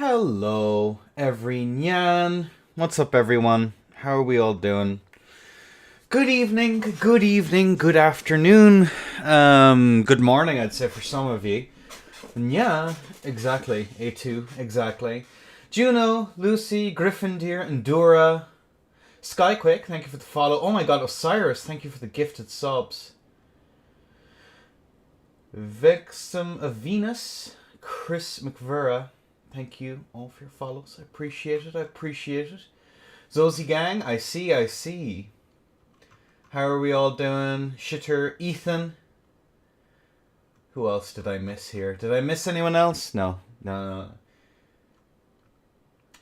Hello, everyone. What's up, everyone? How are we all doing? Good evening, good afternoon, good morning, I'd say, for some of you. And yeah, exactly, A2, exactly. Juno, Lucy, Gryffindor, Endura, Skyquake, thank you for the follow. Oh my god, Osiris, thank you for the gifted subs. Vexum of Venus, Chris McVera, thank you all for your follows. I appreciate it. Zosie Gang, I see. How are we all doing? Shitter, Ethan. Who else did I miss here? Did I miss anyone else? No.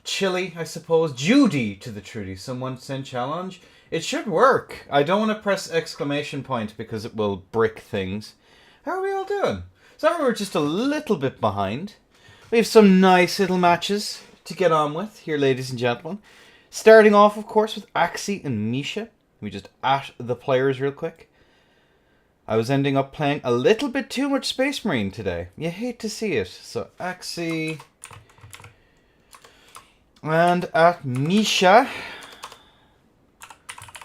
Chili, I suppose. Judy to the Trudy. Someone send challenge. It should work. I don't want to press exclamation point because it will brick things. How are we all doing? So we're just a little bit behind. We have some nice little matches to get on with here, ladies and gentlemen. Starting off, of course, with Axie and Misha. We just at the players real quick. I was ending up playing a little bit too much Space Marine today. You hate to see it. So Axie and at Misha.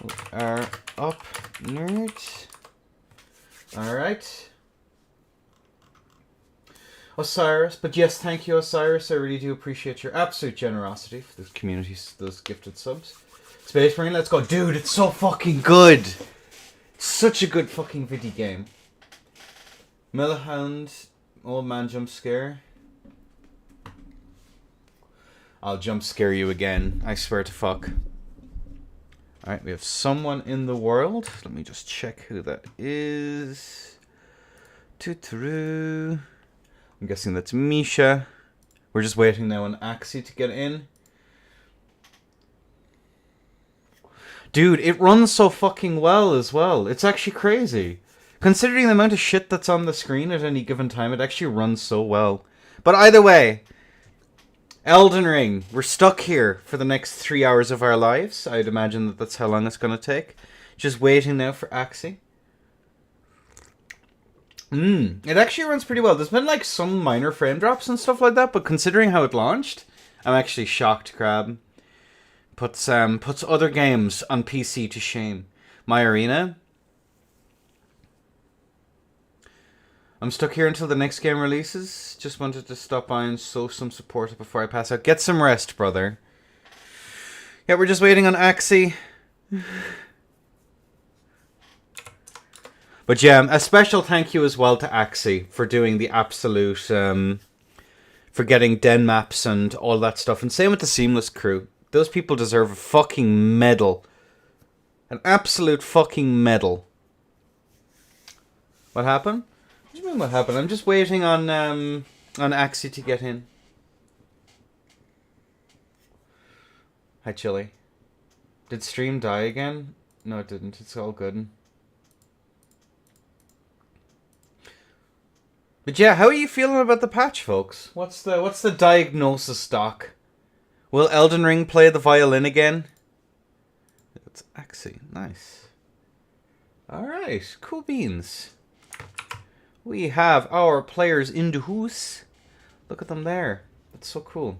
We are up nerds. Alright. Osiris, but yes, thank you, Osiris. I really do appreciate your absolute generosity for the community, those gifted subs. Space Marine, let's go. Dude, it's so fucking good. Such a good fucking video game. Millhound, old man jump scare. I'll jump scare you again, I swear to fuck. Alright, we have someone in the world. Let me just check who that is. Tootoo. I'm guessing that's Misha. We're just waiting now on Axie to get in. Dude, it runs so fucking well as well. It's actually crazy. Considering the amount of shit that's on the screen at any given time, it actually runs so well. But either way, Elden Ring. We're stuck here for the next 3 hours of our lives. I'd imagine that that's how long it's going to take. Just waiting now for Axie. It actually runs pretty well. There's been like some minor frame drops and stuff like that, but considering how it launched, I'm actually shocked, Crab. Puts other games on PC to shame. My Arena. I'm stuck here until the next game releases. Just wanted to stop by and show some support before I pass out. Get some rest, brother. Yeah, we're just waiting on Axie. But yeah, a special thank you as well to Axie for doing the absolute, for getting den maps and all that stuff. And same with the Seamless crew. Those people deserve a fucking medal. An absolute fucking medal. What happened? What do you mean what happened? I'm just waiting on Axie to get in. Hi, Chili. Did stream die again? No, it didn't. It's all good. But yeah, how are you feeling about the patch, folks? What's the diagnosis, Doc? Will Elden Ring play the violin again? It's Axie. Nice. Alright, cool beans. We have our players in the house. Look at them there. That's so cool.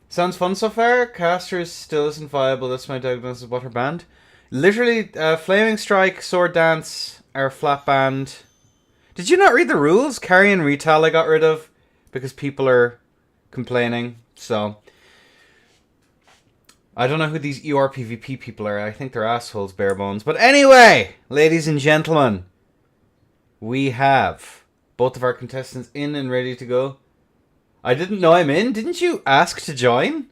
Sounds fun so far. Casters still isn't viable. That's my diagnosis. What her band? Literally, Flaming Strike, Sword Dance are flat banned. Did you not read the rules? Carry and Retail I got rid of because people are complaining. So I don't know who these ERPVP people are. I think they're assholes, bare bones. But anyway, ladies and gentlemen, we have both of our contestants in and ready to go. I didn't know I'm in. Didn't you ask to join?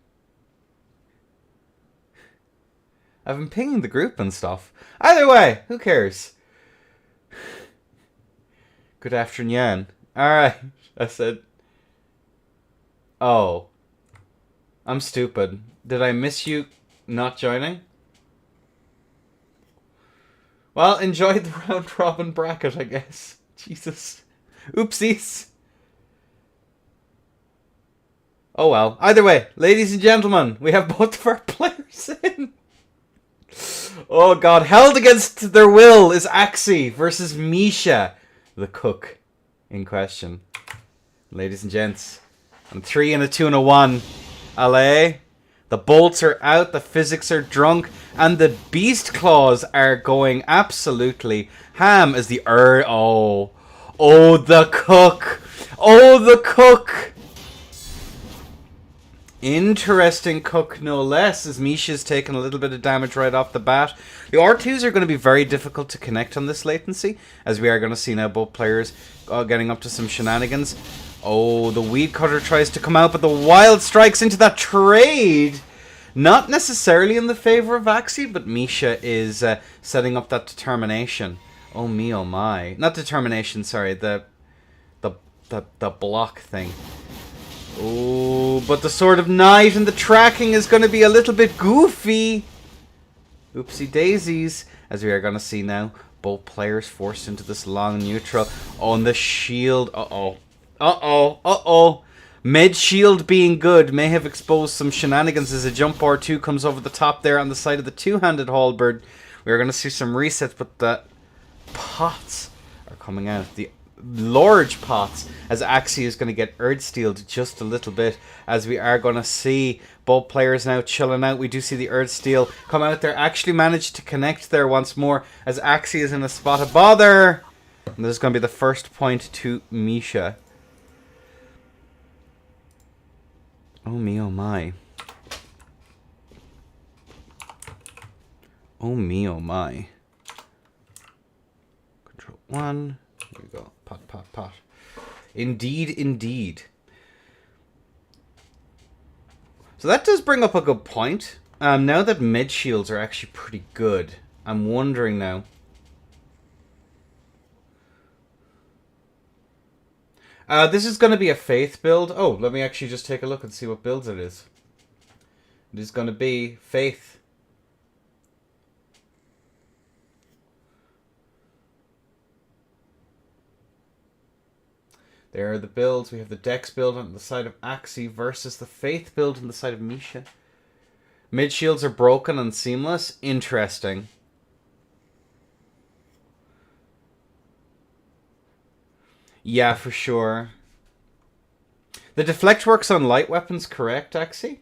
I've been pinging the group and stuff. Either way, who cares? Good afternoon. Alright, I said. Oh. I'm stupid. Did I miss you not joining? Well, enjoy the round robin bracket, I guess. Jesus. Oopsies. Oh well. Either way, ladies and gentlemen, we have both of our players in. Oh god, held against their will is Axie versus Misha, the cook in question. ladies and gents. A 3 and a 2 and a 1. Allez. The bolts are out, the physics are drunk, and the beast claws are going absolutely ham as the Oh, the cook. Oh, the cook. Interesting cook, no less, as Misha's taken a little bit of damage right off the bat. The R2s are going to be very difficult to connect on this latency, as we are going to see now both players getting up to some shenanigans. Oh, the weed cutter tries to come out, but the wild strikes into that trade. Not necessarily in the favor of Axie, but Misha is setting up that determination. Oh me, oh my. Not determination, sorry, the block thing. Oh, but the Sword of Night and the tracking is going to be a little bit goofy. Oopsie daisies. As we are going to see now, both players forced into this long neutral. Oh, and the shield. Uh-oh. Uh-oh. Uh-oh. Mid shield being good may have exposed some shenanigans as a jump R2 comes over the top there on the side of the two-handed halberd. We are going to see some resets, but the pots are coming out. The large pots, as Axie is going to get Earthsteeled just a little bit, as we are going to see both players now chilling out. We do see the Earthsteel come out there, actually managed to connect there once more, as Axie is in a spot of bother. And this is going to be the first point to Misha. Oh me, oh my. Oh me, oh my. Control 1. Here we go. Pot, pot, pot. Indeed, indeed. So that does bring up a good point. Now that mid shields are actually pretty good, I'm wondering now. This is going to be a Faith build. Oh, let me actually just take a look and see what builds it is. It is going to be Faith. There are the builds. We have the Dex build on the side of Axie versus the Faith build on the side of Misha. Mid shields are broken and seamless. Interesting. Yeah, for sure. The deflect works on light weapons, correct, Axie?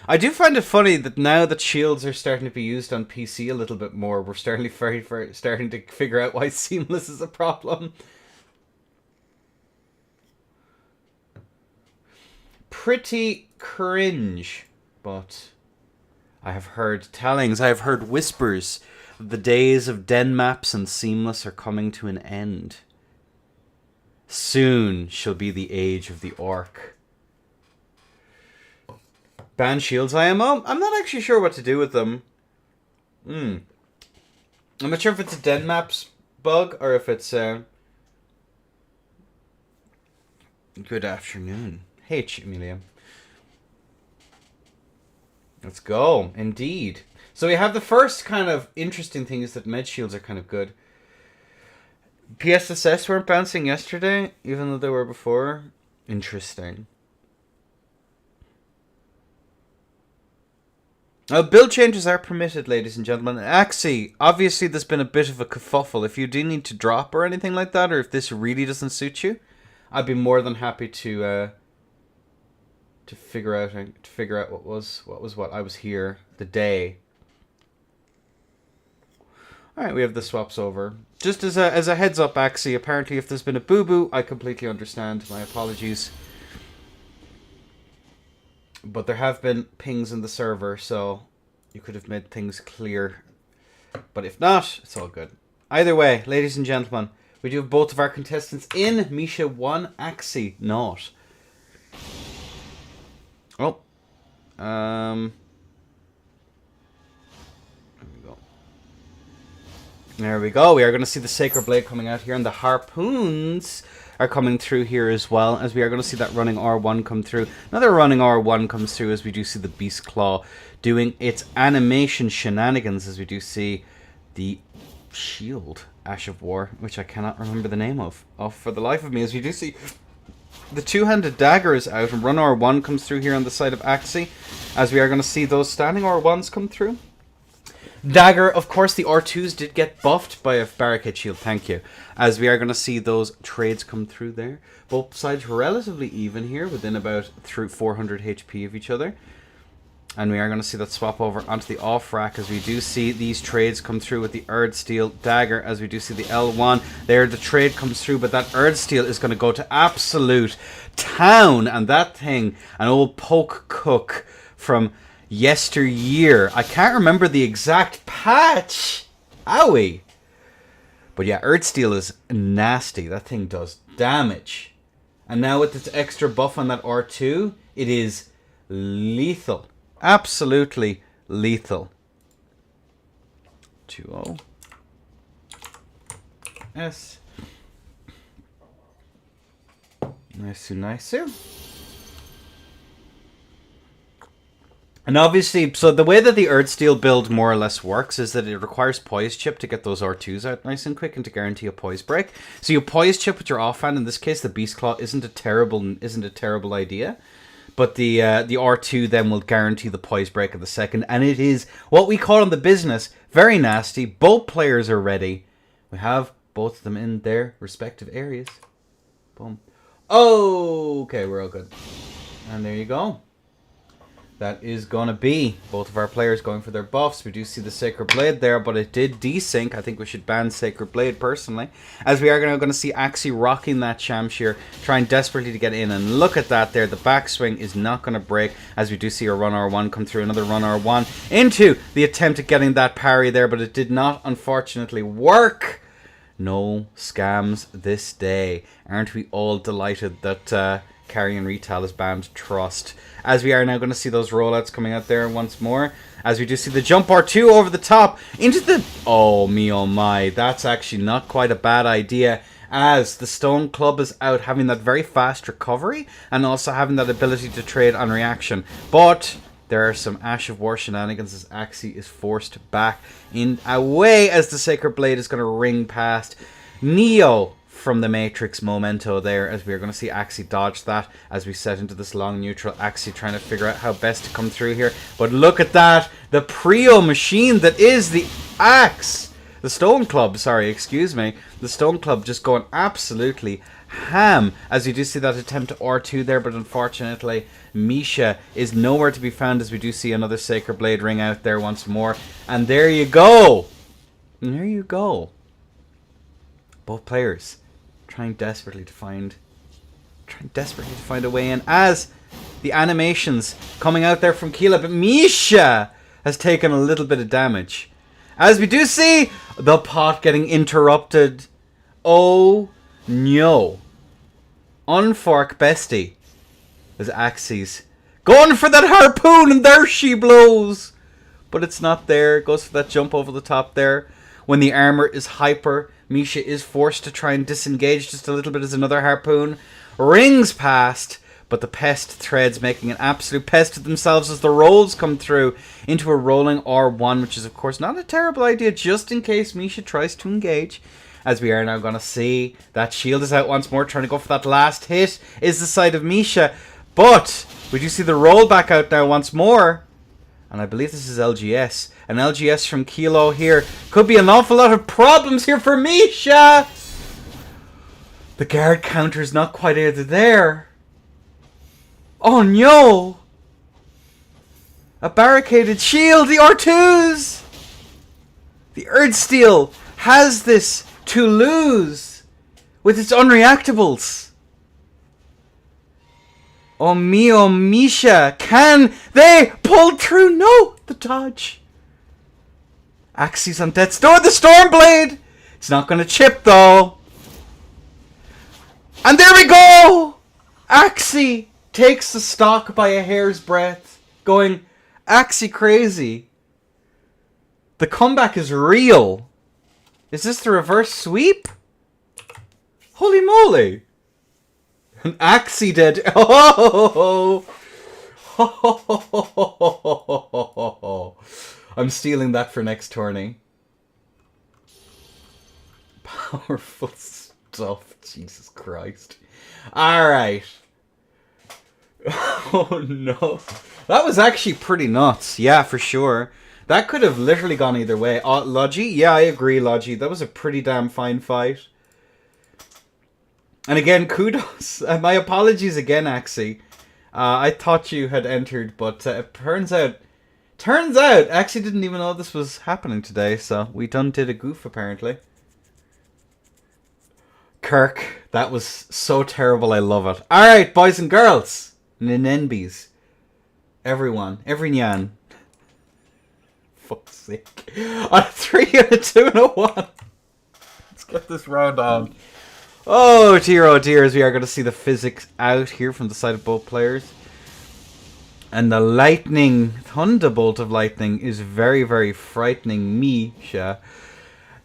I do find it funny that now that shields are starting to be used on PC a little bit more, we're starting to figure out why seamless is a problem. Pretty cringe, but I have heard tellings, I have heard whispers. The days of den maps and seamless are coming to an end. Soon shall be the age of the orc. Ban shields IMO? I'm not actually sure what to do with them. I'm not sure if it's a den maps bug or if it's a... Good afternoon. H, Amelia. Let's go. Indeed. So we have the first kind of interesting thing is that med shields are kind of good. PSSS weren't bouncing yesterday, even though they were before. Interesting. Build changes are permitted, ladies and gentlemen. Axie, obviously there's been a bit of a kerfuffle. If you do need to drop or anything like that, or if this really doesn't suit you, I'd be more than happy to figure out what was what. I was here the day. Alright, we have the swaps over. Just as a heads up, Axie, apparently if there's been a boo-boo, I completely understand. My apologies. But there have been pings in the server, so you could have made things clear. But if not, it's all good. Either way, ladies and gentlemen, we do have both of our contestants in. Misha 1, Axie not. Oh. There we go. We are going to see the Sacred Blade coming out here, and the harpoons are coming through here as well, as we are going to see that running R1 come through. Another running R1 comes through as we do see the Beast Claw doing its animation shenanigans, as we do see the shield, Ash of War, which I cannot remember the name of for the life of me, as we do see the two-handed dagger is out, and run R1 comes through here on the side of Axie, as we are going to see those standing R1s come through. Dagger, of course, the R2s did get buffed by a barricade shield, thank you. As we are going to see those trades come through there. Both sides relatively even here, within about 400 HP of each other. And we are going to see that swap over onto the off rack as we do see these trades come through with the Erd Steel Dagger, as we do see the L1. There the trade comes through, but that Erd Steel is going to go to absolute town. And that thing, an old poke cook from yesteryear. I can't remember the exact patch. Owie. But yeah, Erd Steel is nasty. That thing does damage. And now with its extra buff on that R2, it is lethal. Absolutely lethal. 2-0. S. Nice. And obviously, so the way that the Erd Steel build more or less works is that it requires Poise Chip to get those R2s out nice and quick and to guarantee a Poise Break. So you Poise Chip with your offhand. In this case, the Beast Claw isn't a terrible idea. But the R2 then will guarantee the Poise Break of the second. And it is what we call in the business very nasty. Both players are ready. We have both of them in their respective areas. Boom. Oh, okay, we're all good. And there you go. That is going to be both of our players going for their buffs. We do see the Sacred Blade there, but it did desync. I think we should ban Sacred Blade personally. As we are going to see Axie rocking that Shamshir, trying desperately to get in. And look at that there. The backswing is not going to break as we do see a run R1 come through. Another run R1 into the attempt at getting that parry there, but it did not unfortunately work. No scams this day. Aren't we all delighted that Carrion Retail is banned Trust? As we are now going to see those rollouts coming out there once more. As we do see the jump R2 over the top into the... Oh me, oh my. That's actually not quite a bad idea. As the Stone Club is out having that very fast recovery. And also having that ability to trade on reaction. But there are some Ash of War shenanigans as Axie is forced back in away. As the Sacred Blade is going to ring past Neo from the Matrix Memento there, as we are going to see Axie dodge that as we set into this long neutral. Axie trying to figure out how best to come through here. But look at that. The Prio machine that is the Axe. The Stone Club, sorry, excuse me. The Stone Club just going absolutely ham. As you do see that attempt to R2 there, but unfortunately Misha is nowhere to be found as we do see another Sacred Blade ring out there once more. And there you go. And there you go. Both players trying desperately to find a way in as the animations coming out there from Keela, but Misha has taken a little bit of damage. As we do see the pot getting interrupted. Oh no. Unfork bestie as Axie's going for that harpoon, and there she blows. But it's not there. Goes for that jump over the top there. When the armor is hyper, Misha is forced to try and disengage just a little bit as another harpoon rings past, but the pest threads making an absolute pest of themselves as the rolls come through into a rolling R1, which is of course not a terrible idea just in case Misha tries to engage. As we are now going to see that shield is out once more, trying to go for that last hit is the side of Misha, but we do see the roll back out now once more. And I believe this is LGS. An LGS from Kilo here. Could be an awful lot of problems here for Misha. The guard counter is not quite either there. Oh no. A barricaded shield. The R2s. The Erd Steel has this to lose with its unreactables. Oh mio, Misha, can they pull through? No, the dodge. Axie's on death's door, the Stormblade. It's not going to chip though. And there we go. Axie takes the stock by a hair's breadth, going Axie crazy. The comeback is real. Is this the reverse sweep? Holy moly. An Axie dead. Oh! I'm stealing that for next tourney. Powerful stuff. Jesus Christ. Alright. Oh no. That was actually pretty nuts. Yeah, for sure. That could have literally gone either way. Logi? Yeah, I agree, Logi. That was a pretty damn fine fight. And again, kudos. My apologies again, Axie. I thought you had entered, but it turns out, Axie didn't even know this was happening today, so we done did a goof, apparently. Kirk, that was so terrible, I love it. Alright, boys and girls. Ninenbies. Everyone. Every nyan. Fuck's sake. On a 3, and a 2, and a 1. Let's get this round on. Oh dear, as we are going to see the physics out here from the side of both players. And the lightning, thunderbolt of lightning, is very, very frightening me,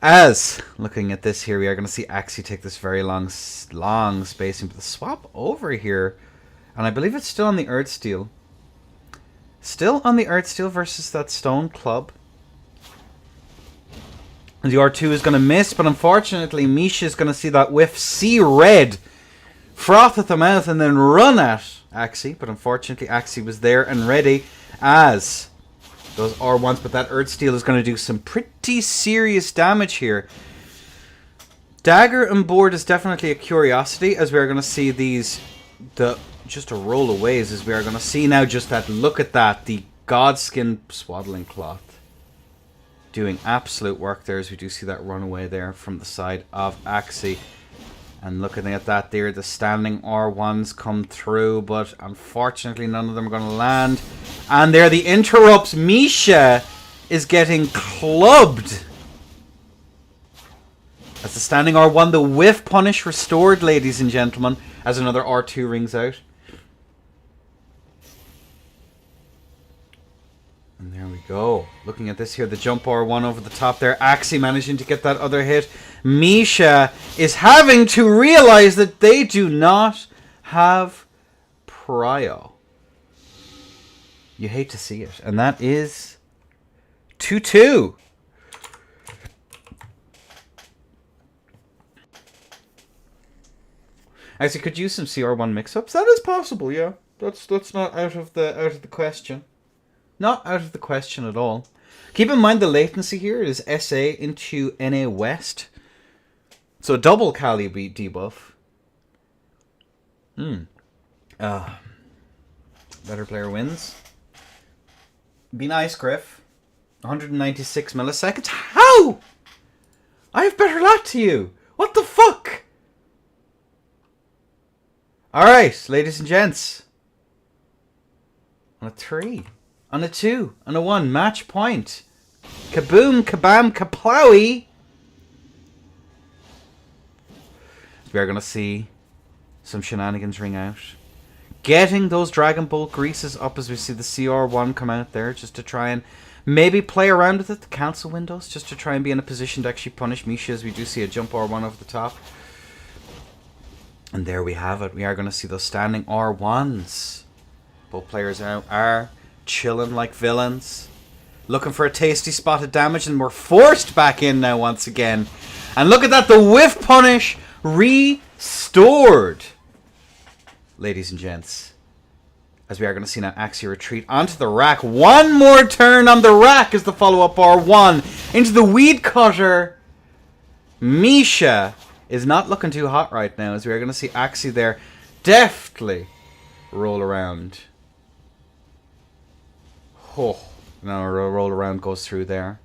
As, looking at this here, we are going to see Axie take this very long spacing. But the swap over here, and I believe it's still on the Earth Steel. Still on the Earth Steel versus that Stone Club. The R2 is going to miss, but unfortunately Misha is going to see that whiff, see red, froth at the mouth, and then run at Axie. But unfortunately Axie was there and ready as those R1s, but that Earth Steel is going to do some pretty serious damage here. Dagger and board is definitely a curiosity, as we are going to see these, just a roll of waves, as we are going to see now just that, look at that, the Godskin Swaddling Cloth. Doing absolute work there, as we do see that runaway there from the side of Axie. And looking at that there, the standing R1s come through, but unfortunately none of them are going to land. And there the interrupts. Misha is getting clubbed. As the standing R1, the whiff punish restored, ladies and gentlemen, as another R2 rings out. And there we go. Looking at this here, the jump R1 over the top there. Axie managing to get that other hit. Misha is having to realize that they do not have prio. You hate to see it. And that is 2-2. Actually, could use some CR1 mix-ups. That is possible, yeah. That's not out of the question. Not out of the question at all. Keep in mind the latency here is SA into NA West. So double Kali beat debuff. Better player wins. Be nice, Griff. 196 milliseconds. How? I have better lat to you. What the fuck? Alright, ladies and gents. On a 3. On a 2. On a 1. Match point. Kaboom, kabam, kaplowy. We are going to see some shenanigans ring out. Getting those Dragon Bolt greases up as we see the CR1 come out there, just to try and maybe play around with it, the cancel windows, just to try and be in a position to actually punish Misha, as we do see a jump R1 over the top. And there we have it. We are going to see those standing R1s. Both players are chilling like villains. Looking for a tasty spot of damage, and we're forced back in now once again. And look at that, the whiff punish restored. Ladies and gents, as we are going to see now Axie retreat onto the rack. One more turn on the rack as the follow-up R1 into the weed cutter. Misha is not looking too hot right now, as we are going to see Axie there deftly roll around. Oh, now a roll around goes through there.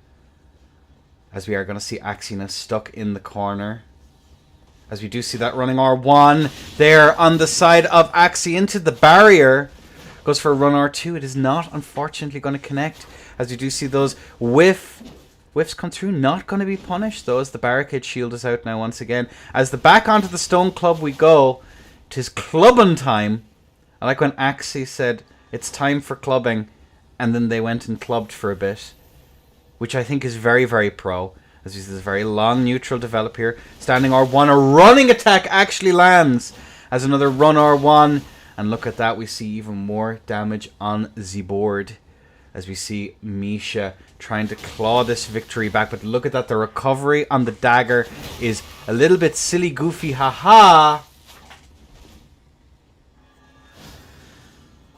As we are going to see Axie now stuck in the corner. As we do see that running R1 there on the side of Axie into the barrier. Goes for a run R2. It is not, unfortunately, going to connect. As we do see those whiffs come through. Not going to be punished, though, as the barricade shield is out now once again. As the back onto the stone club we go. 'Tis clubbing time. I like when Axie said, it's time for clubbing. And then they went and clubbed for a bit. Which I think is very, very pro. As we see this very long neutral develop here. Standing R1, a running attack actually lands. As another run R1. And look at that, we see even more damage on the board. As we see Misha trying to claw this victory back. But look at that, the recovery on the dagger is a little bit silly, goofy, haha.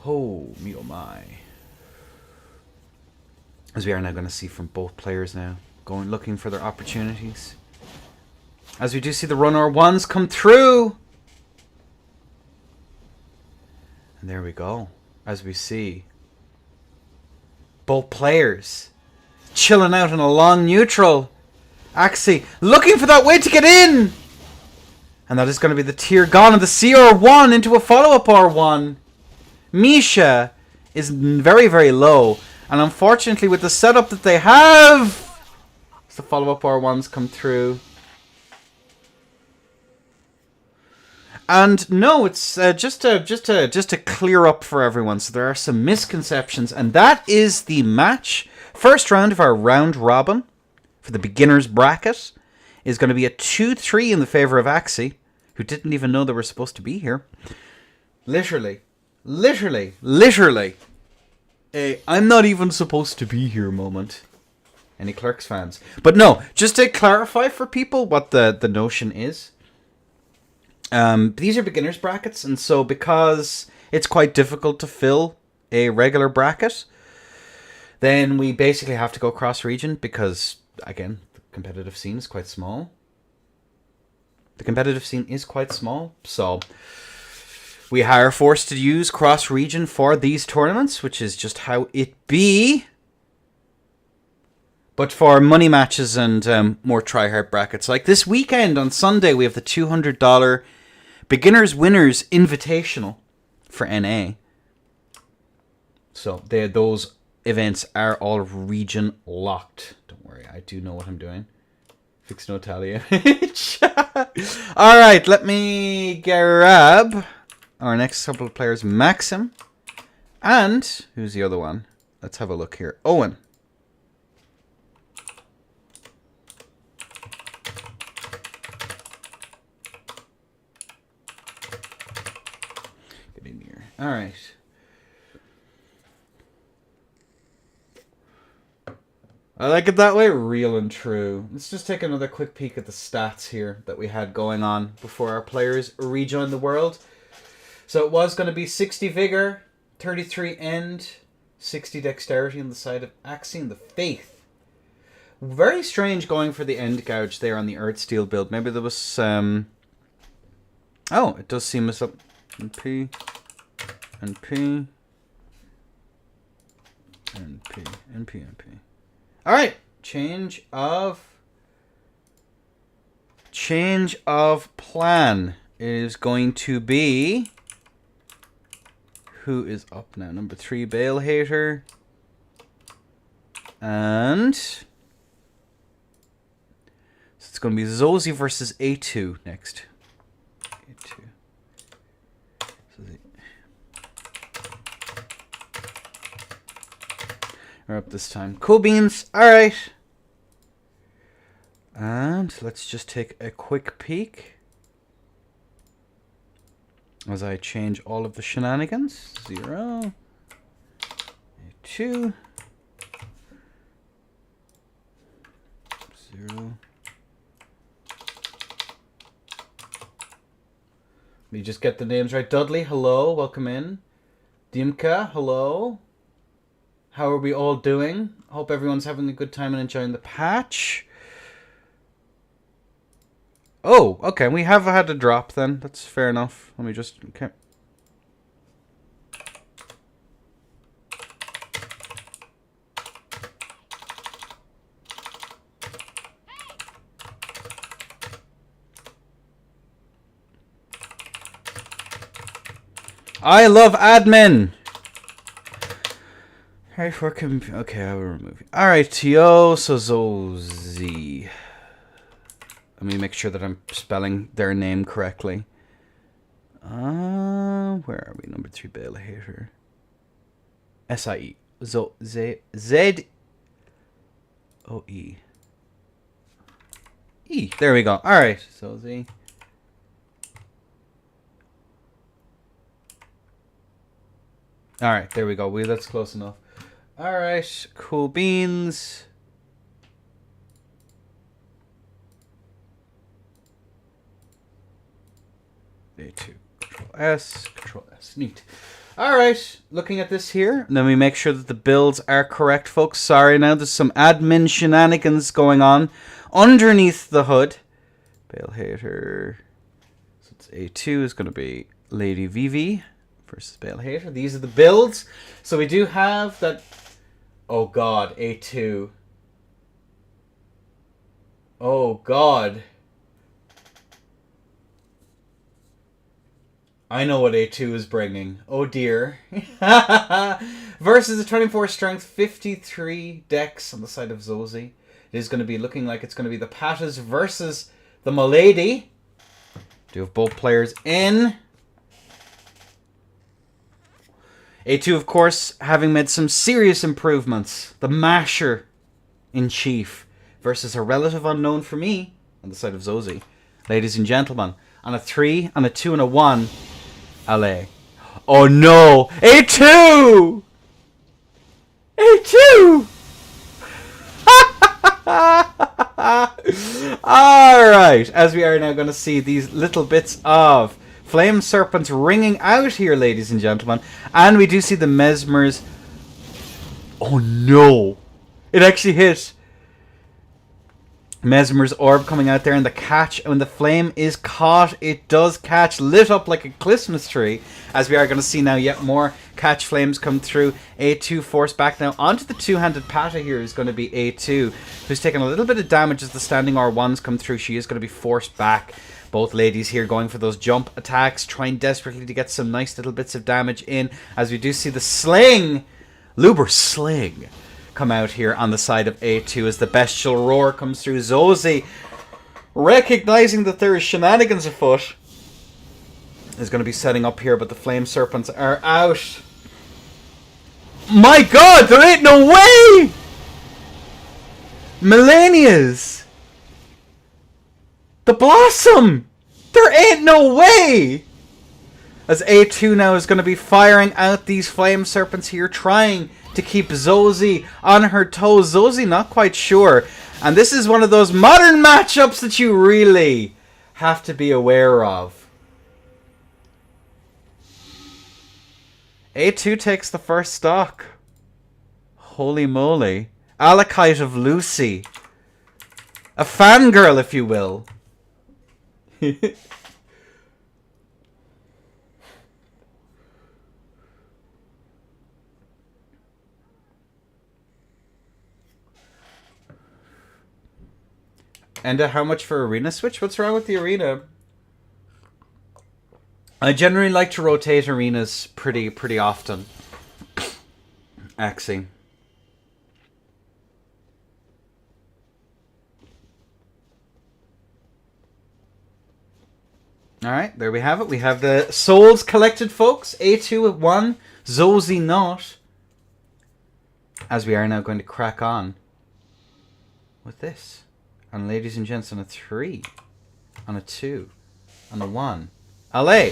Oh, me oh my. As we are now going to see from both players now, going looking for their opportunities. As we do see the runner ones come through. And there we go. As we see both players chilling out in a long neutral. Axie looking for that way to get in. And that is going to be the tier gone. And the CR1 into a follow-up R1. Misha is very, very low. And unfortunately, with the setup that they have, the follow-up R1s come through. And no, it's just to clear up for everyone. So there are some misconceptions, and that is the match. First round of our round robin for the beginners bracket is going to be a 2-3 in the favor of Axie, who didn't even know they were supposed to be here. Literally. A I'm not even supposed to be here moment. Any Clerks fans? But no, just to clarify for people what the notion is. These are beginners brackets, and so because it's quite difficult to fill a regular bracket, then we basically have to go cross-region because, again, the competitive scene is quite small. So we are forced to use cross-region for these tournaments, which is just how it be. But for money matches and more try-hard brackets, like this weekend on Sunday, we have the $200 Beginners Winners Invitational for NA. So those events are all region locked. Don't worry, I do know what I'm doing. Fix no tally. Alright, let me grab our next couple of players. Maxim. And, who's the other one? Let's have a look here. Owen. Get in here. Alright. I like it that way, real and true. Let's just take another quick peek at the stats here that we had going on before our players rejoin the world. So it was going to be 60 Vigor, 33 End, 60 Dexterity on the side of Axie and the Faith. Very strange going for the End Gouge there on the Earthsteel build. Maybe there was some... Oh, it does seem as up... And P... And P... And P... And P... And P... Alright, change of plan is going to be, who is up now? Number 3, Bale Hater. And so it's going to be Zozie versus A2 next. A2. We're up this time. Cool beans. Alright. And let's just take a quick peek as I change all of the shenanigans. 0. 2. 0. Let me just get the names right. Dudley, hello. Welcome in. Dimka, hello. How are we all doing? Hope everyone's having a good time and enjoying the patch. Oh, okay. We have had a drop then. That's fair enough. Let me just... Okay. I love admin! Alright, okay, I will remove you. Alright, TO, so Zozie. Let me make sure that I'm spelling their name correctly. Where are we? Number 3, Bale Hater. S-I-E. Z-O-E. E. There we go. Alright, Zozie. Alright, there we go. That's close enough. Alright, cool beans. A2, Control S, neat. Alright, looking at this here, let me make sure that the builds are correct, folks. Sorry now, there's some admin shenanigans going on underneath the hood. Bale Hater. So it's A2 is going to be Lady VV versus Bale Hater. These are the builds. So we do have that... Oh god, A2. Oh god. I know what A2 is bringing. Oh dear. Versus a 24 strength, 53 dex on the side of Zozie. It is going to be looking like it's going to be the Pattas versus the Milady. Do have both players in. A2, of course, having made some serious improvements. The Masher in chief versus a relative unknown for me on the side of Zozie. Ladies and gentlemen, on a 3, on a 2, and a 1... LA. Oh no! A2! A2! Alright, as we are now going to see these little bits of flame serpents ringing out here, ladies and gentlemen. And we do see the mesmers. Oh no! It actually hit. Mesmer's orb coming out there, and the catch, when the flame is caught, it does catch, lit up like a Christmas tree, as we are going to see now yet more catch flames come through. A2 forced back now onto the two-handed Patta here is going to be A2, who's taking a little bit of damage as the standing R1s come through. She is going to be forced back. Both ladies here going for those jump attacks, trying desperately to get some nice little bits of damage in, as we do see the sling, Luber sling, come out here on the side of A2 as the bestial roar comes through. Zozie, recognizing that there is shenanigans afoot, is going to be setting up here, but the flame serpents are out. My god, there ain't no way! Millennia's! The Blossom! There ain't no way! As A2 now is going to be firing out these flame serpents here, trying to keep Zozie on her toes. Zozie not quite sure. And this is one of those modern matchups that you really have to be aware of. A2 takes the first stock. Holy moly. Alakite of Lucy. A fangirl, if you will. And how much for arena switch? What's wrong with the arena? I generally like to rotate arenas pretty often. Axie. Alright, there we have it. We have the souls collected, folks. A2 at 1, Zozie not. As we are now going to crack on with this. And ladies and gents, on a 3, on a 2, on a 1. LA.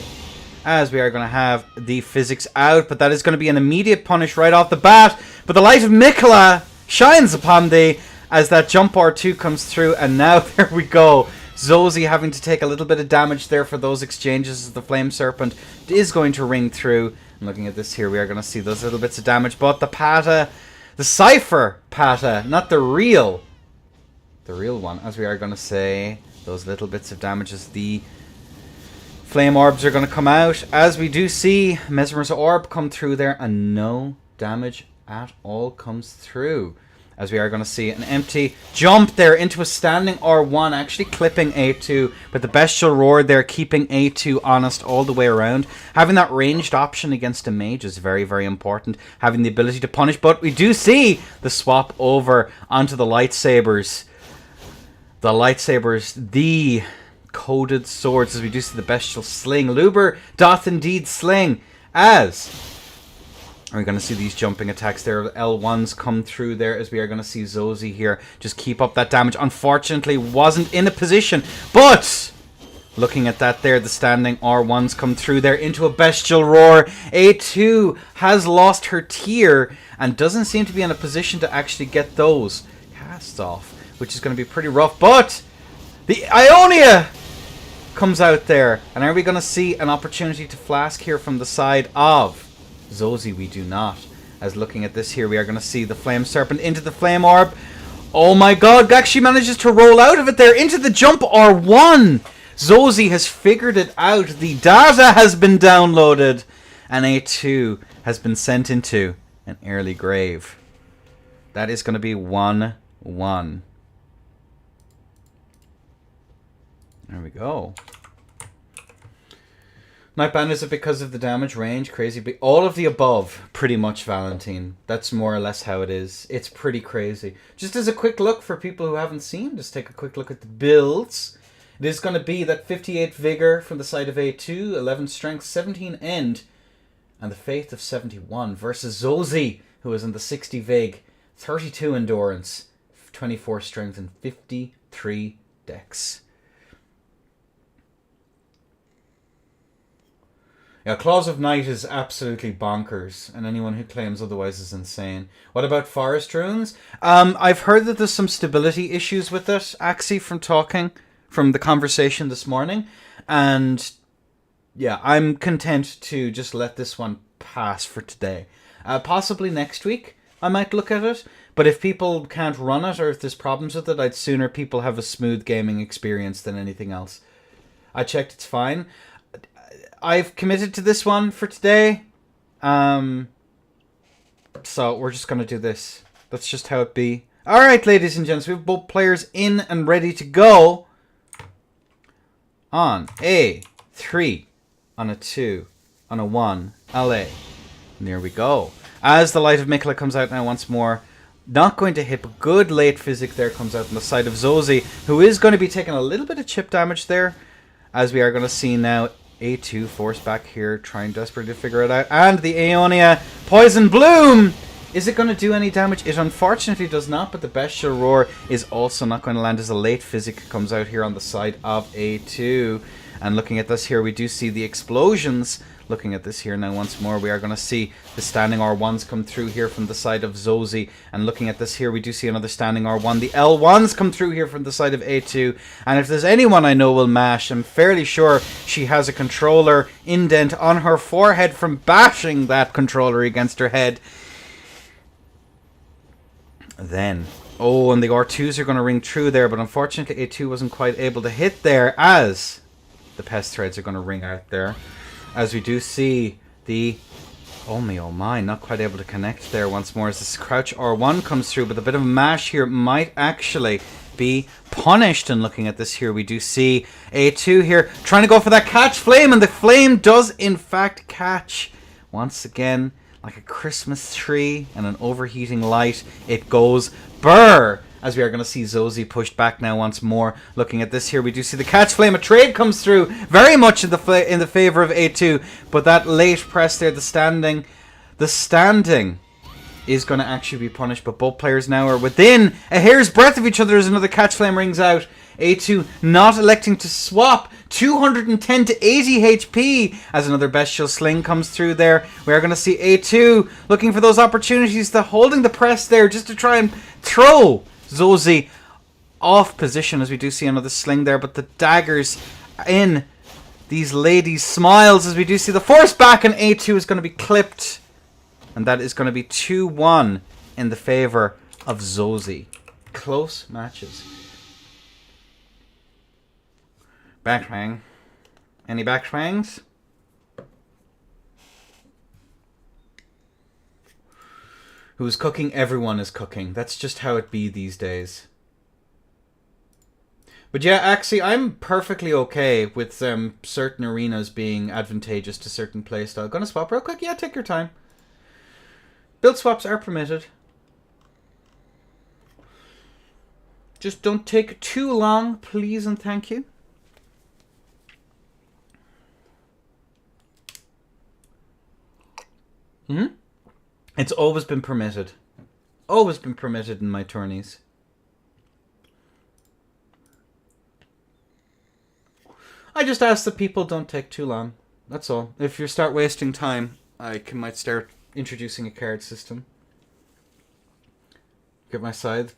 As we are going to have the physics out, but that is going to be an immediate punish right off the bat. But the light of Mikola shines upon thee as that jump R2 comes through. And now there we go. Zozie having to take a little bit of damage there for those exchanges as the Flame Serpent is going to ring through. And looking at this here, we are going to see those little bits of damage. But the Patta, the Cypher Patta, not the real one, as we are going to say, those little bits of damage as the flame orbs are going to come out, as we do see Mesmer's orb come through there, and no damage at all comes through, as we are going to see an empty jump there into a standing R1, actually clipping A2, but the bestial roar there keeping A2 honest all the way around. Having that ranged option against a mage is very, very important, having the ability to punish, but we do see the swap over onto the lightsabers. The lightsabers, the coded swords, as we do see the bestial sling. Luber doth indeed sling, as we're going to see these jumping attacks there. L1s come through there, as we are going to see Zozie here just keep up that damage. Unfortunately, wasn't in a position, but looking at that there, the standing R1s come through there into a bestial roar. A2 has lost her tier and doesn't seem to be in a position to actually get those casts off, which is going to be pretty rough. But the Ionia comes out there. And are we going to see an opportunity to flask here from the side of Zosie, we do not. As looking at this here, we are going to see the Flame Serpent into the Flame Orb. Oh my god, actually manages to roll out of it there into the jump R1. Zosie has figured it out. The data has been downloaded. And A2 has been sent into an early grave. That is going to be 1-1. There we go. Nightband, is it because of the damage range? Crazy. All of the above, pretty much, Valentine. That's more or less how it is. It's pretty crazy. Just as a quick look for people who haven't seen, just take a quick look at the builds. It is going to be that 58 Vigor from the side of A2, 11 Strength, 17 End, and the Faith of 71 versus Zosie, who is in the 60 Vig, 32 Endurance, 24 Strength, and 53 Dex. Yeah, Claws of Night is absolutely bonkers, and anyone who claims otherwise is insane. What about Forest Runes? I've heard that there's some stability issues with it, Axie, from the conversation this morning, and yeah, I'm content to just let this one pass for today. Possibly next week I might look at it, but if people can't run it or if there's problems with it, I'd sooner people have a smooth gaming experience than anything else. I checked, it's fine. I've committed to this one for today. So we're just going to do this. That's just how it be. Alright, ladies and gents, we have both players in and ready to go. On a 3, on a 2, on a 1, LA. And there we go. As the Light of Mikla comes out now once more. Not going to hit, but good late physic there comes out on the side of Zosie, who is going to be taking a little bit of chip damage there. As we are going to see now, A2 forced back here, trying desperately to figure it out. And the Aeonia Poison Bloom! Is it going to do any damage? It unfortunately does not, but the Bestial Roar is also not going to land as a late physic comes out here on the side of A2. And looking at this here, we do see the explosions. Looking at this here now once more, we are going to see the standing R1s come through here from the side of Zosie. And looking at this here, we do see another standing R1. The L1s come through here from the side of A2. And if there's anyone I know will mash, I'm fairly sure she has a controller indent on her forehead from bashing that controller against her head. Then, oh, and the R2s are going to ring true there, but unfortunately A2 wasn't quite able to hit there as the Pest Threads are going to ring out there. As we do see the, oh my, not quite able to connect there once more as this Crouch R1 comes through, but a bit of a mash here might actually be punished. And looking at this here, we do see A2 here trying to go for that Catch Flame, and the flame does in fact catch. Once again, like a Christmas tree and an overheating light, it goes burr. As we are going to see Zosie pushed back now once more. Looking at this here, we do see the Catch Flame. A trade comes through very much in the favor of A2. But that late press there, the standing is going to actually be punished. But both players now are within a hair's breadth of each other as another Catch Flame rings out. A2 not electing to swap. 210 to 80 HP as another Bestial Sling comes through there. We are going to see A2 looking for those opportunities to holding the press there just to try and throw Zosie off position, as we do see another sling there, but the daggers in these ladies' smiles as we do see the force back, and A2 is going to be clipped, and that is going to be 2-1 in the favor of Zosie. Close matches. Backswing. Any backswings? Who's cooking? Everyone is cooking. That's just how it be these days. But yeah, actually, I'm perfectly okay with certain arenas being advantageous to certain playstyle. Gonna swap real quick? Yeah, take your time. Build swaps are permitted. Just don't take too long, please and thank you. It's always been permitted. Always been permitted in my tourneys. I just ask that people don't take too long. That's all. If you start wasting time, I might start introducing a card system. Get my side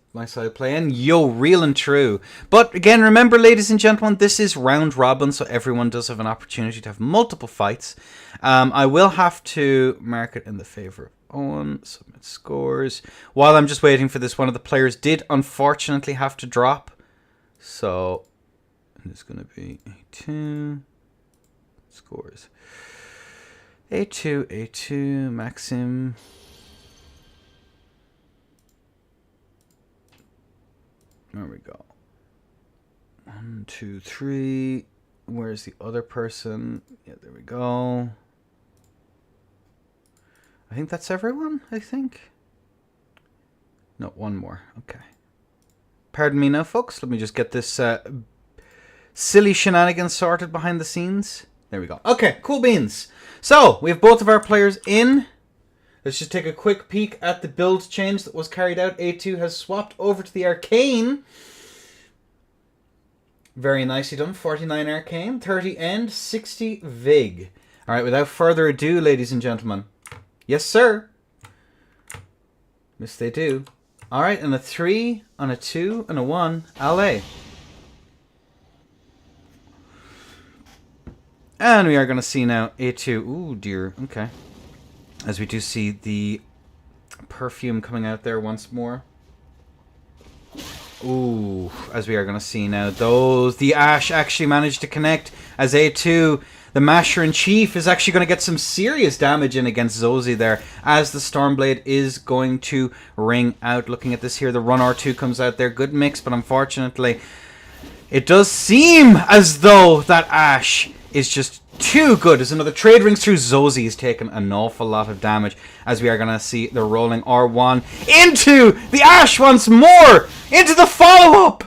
playing. Yo, real and true. But again, remember, ladies and gentlemen, this is round robin, so everyone does have an opportunity to have multiple fights. I will have to mark it in the favor of Owen. Submit scores. While I'm just waiting for this, one of the players did unfortunately have to drop. So it's going to be A2. Scores. A2, Maxim. There we go. 1, 2, 3. Where's the other person? Yeah, there we go. I think that's everyone, I think. No, one more. Okay. Pardon me now, folks. Let me just get this silly shenanigans sorted behind the scenes. There we go. Okay, cool beans. So, we have both of our players in. Let's just take a quick peek at the build change that was carried out. A2 has swapped over to the Arcane. Very nicely done. 49 Arcane, 30 End, 60 Vig. Alright, without further ado, ladies and gentlemen. Yes, sir. Yes, they do. Alright, and a 3, and a 2, and a 1. Allez. And we are going to see now A2. Ooh, dear. Okay. As we do see the perfume coming out there once more. Ooh, as we are going to see now, the Ash actually managed to connect as A2, the Masher in Chief, is actually going to get some serious damage in against Zozy there, as the Stormblade is going to ring out. Looking at this here, the Run R2 comes out there. Good mix, but unfortunately, it does seem as though that Ash is just too good. As another trade rings through, Zozy is taking an awful lot of damage, as we are going to see the rolling R1 into the Ash once more, into the follow-up,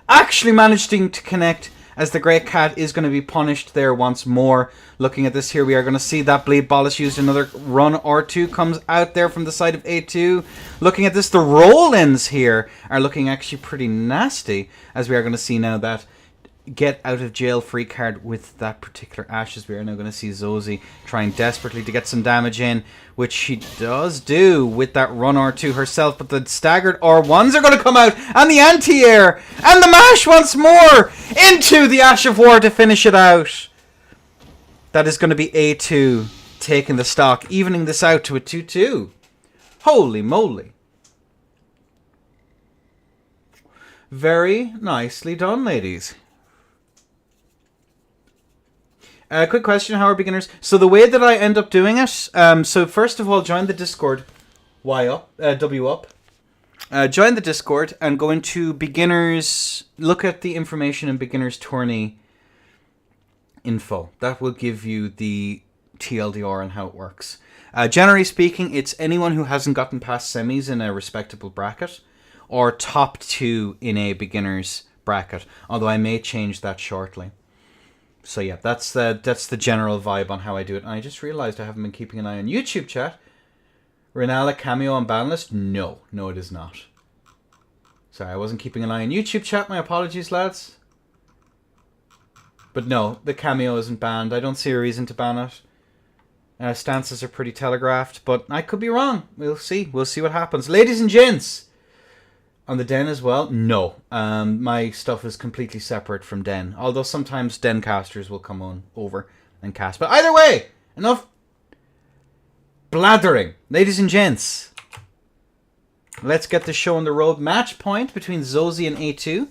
actually managing to connect, as the Great Cat is going to be punished there once more. Looking at this here, we are going to see that Bleed Ball is used. Another Run R2 comes out there from the side of A2. Looking at this, the roll-ins here are looking actually pretty nasty, as we are going to see now that get out of jail free card with that particular Ash, as we are now going to see Zozy trying desperately to get some damage in, which she does do with that Run R2 herself, but the staggered R1s are going to come out, and the anti-air, and the mash once more into the Ash of War to finish it out. That is going to be A2 taking the stock, evening this out to a 2-2. Holy moly. Very nicely done, ladies. Quick question, how are beginners? So the way that I end up doing it, so first of all, join the Discord. W up. Join the Discord and go into beginners, look at the information in beginners tourney info. That will give you the TLDR and how it works. Generally speaking, it's anyone who hasn't gotten past semis in a respectable bracket, or top 2 in a beginner's bracket, although I may change that shortly. So yeah, that's the general vibe on how I do it. And I just realized I haven't been keeping an eye on YouTube chat. Renala cameo on ban list? No, it is not. Sorry, I wasn't keeping an eye on YouTube chat. My apologies, lads. But no, the cameo isn't banned. I don't see a reason to ban it. Stances are pretty telegraphed, but I could be wrong. We'll see. We'll see what happens. Ladies and gents, on the Den as well? No. My stuff is completely separate from Den. Although sometimes Den casters will come on over and cast. But either way, enough blathering. Ladies and gents, let's get the show on the road. Match point between Zozy and A2.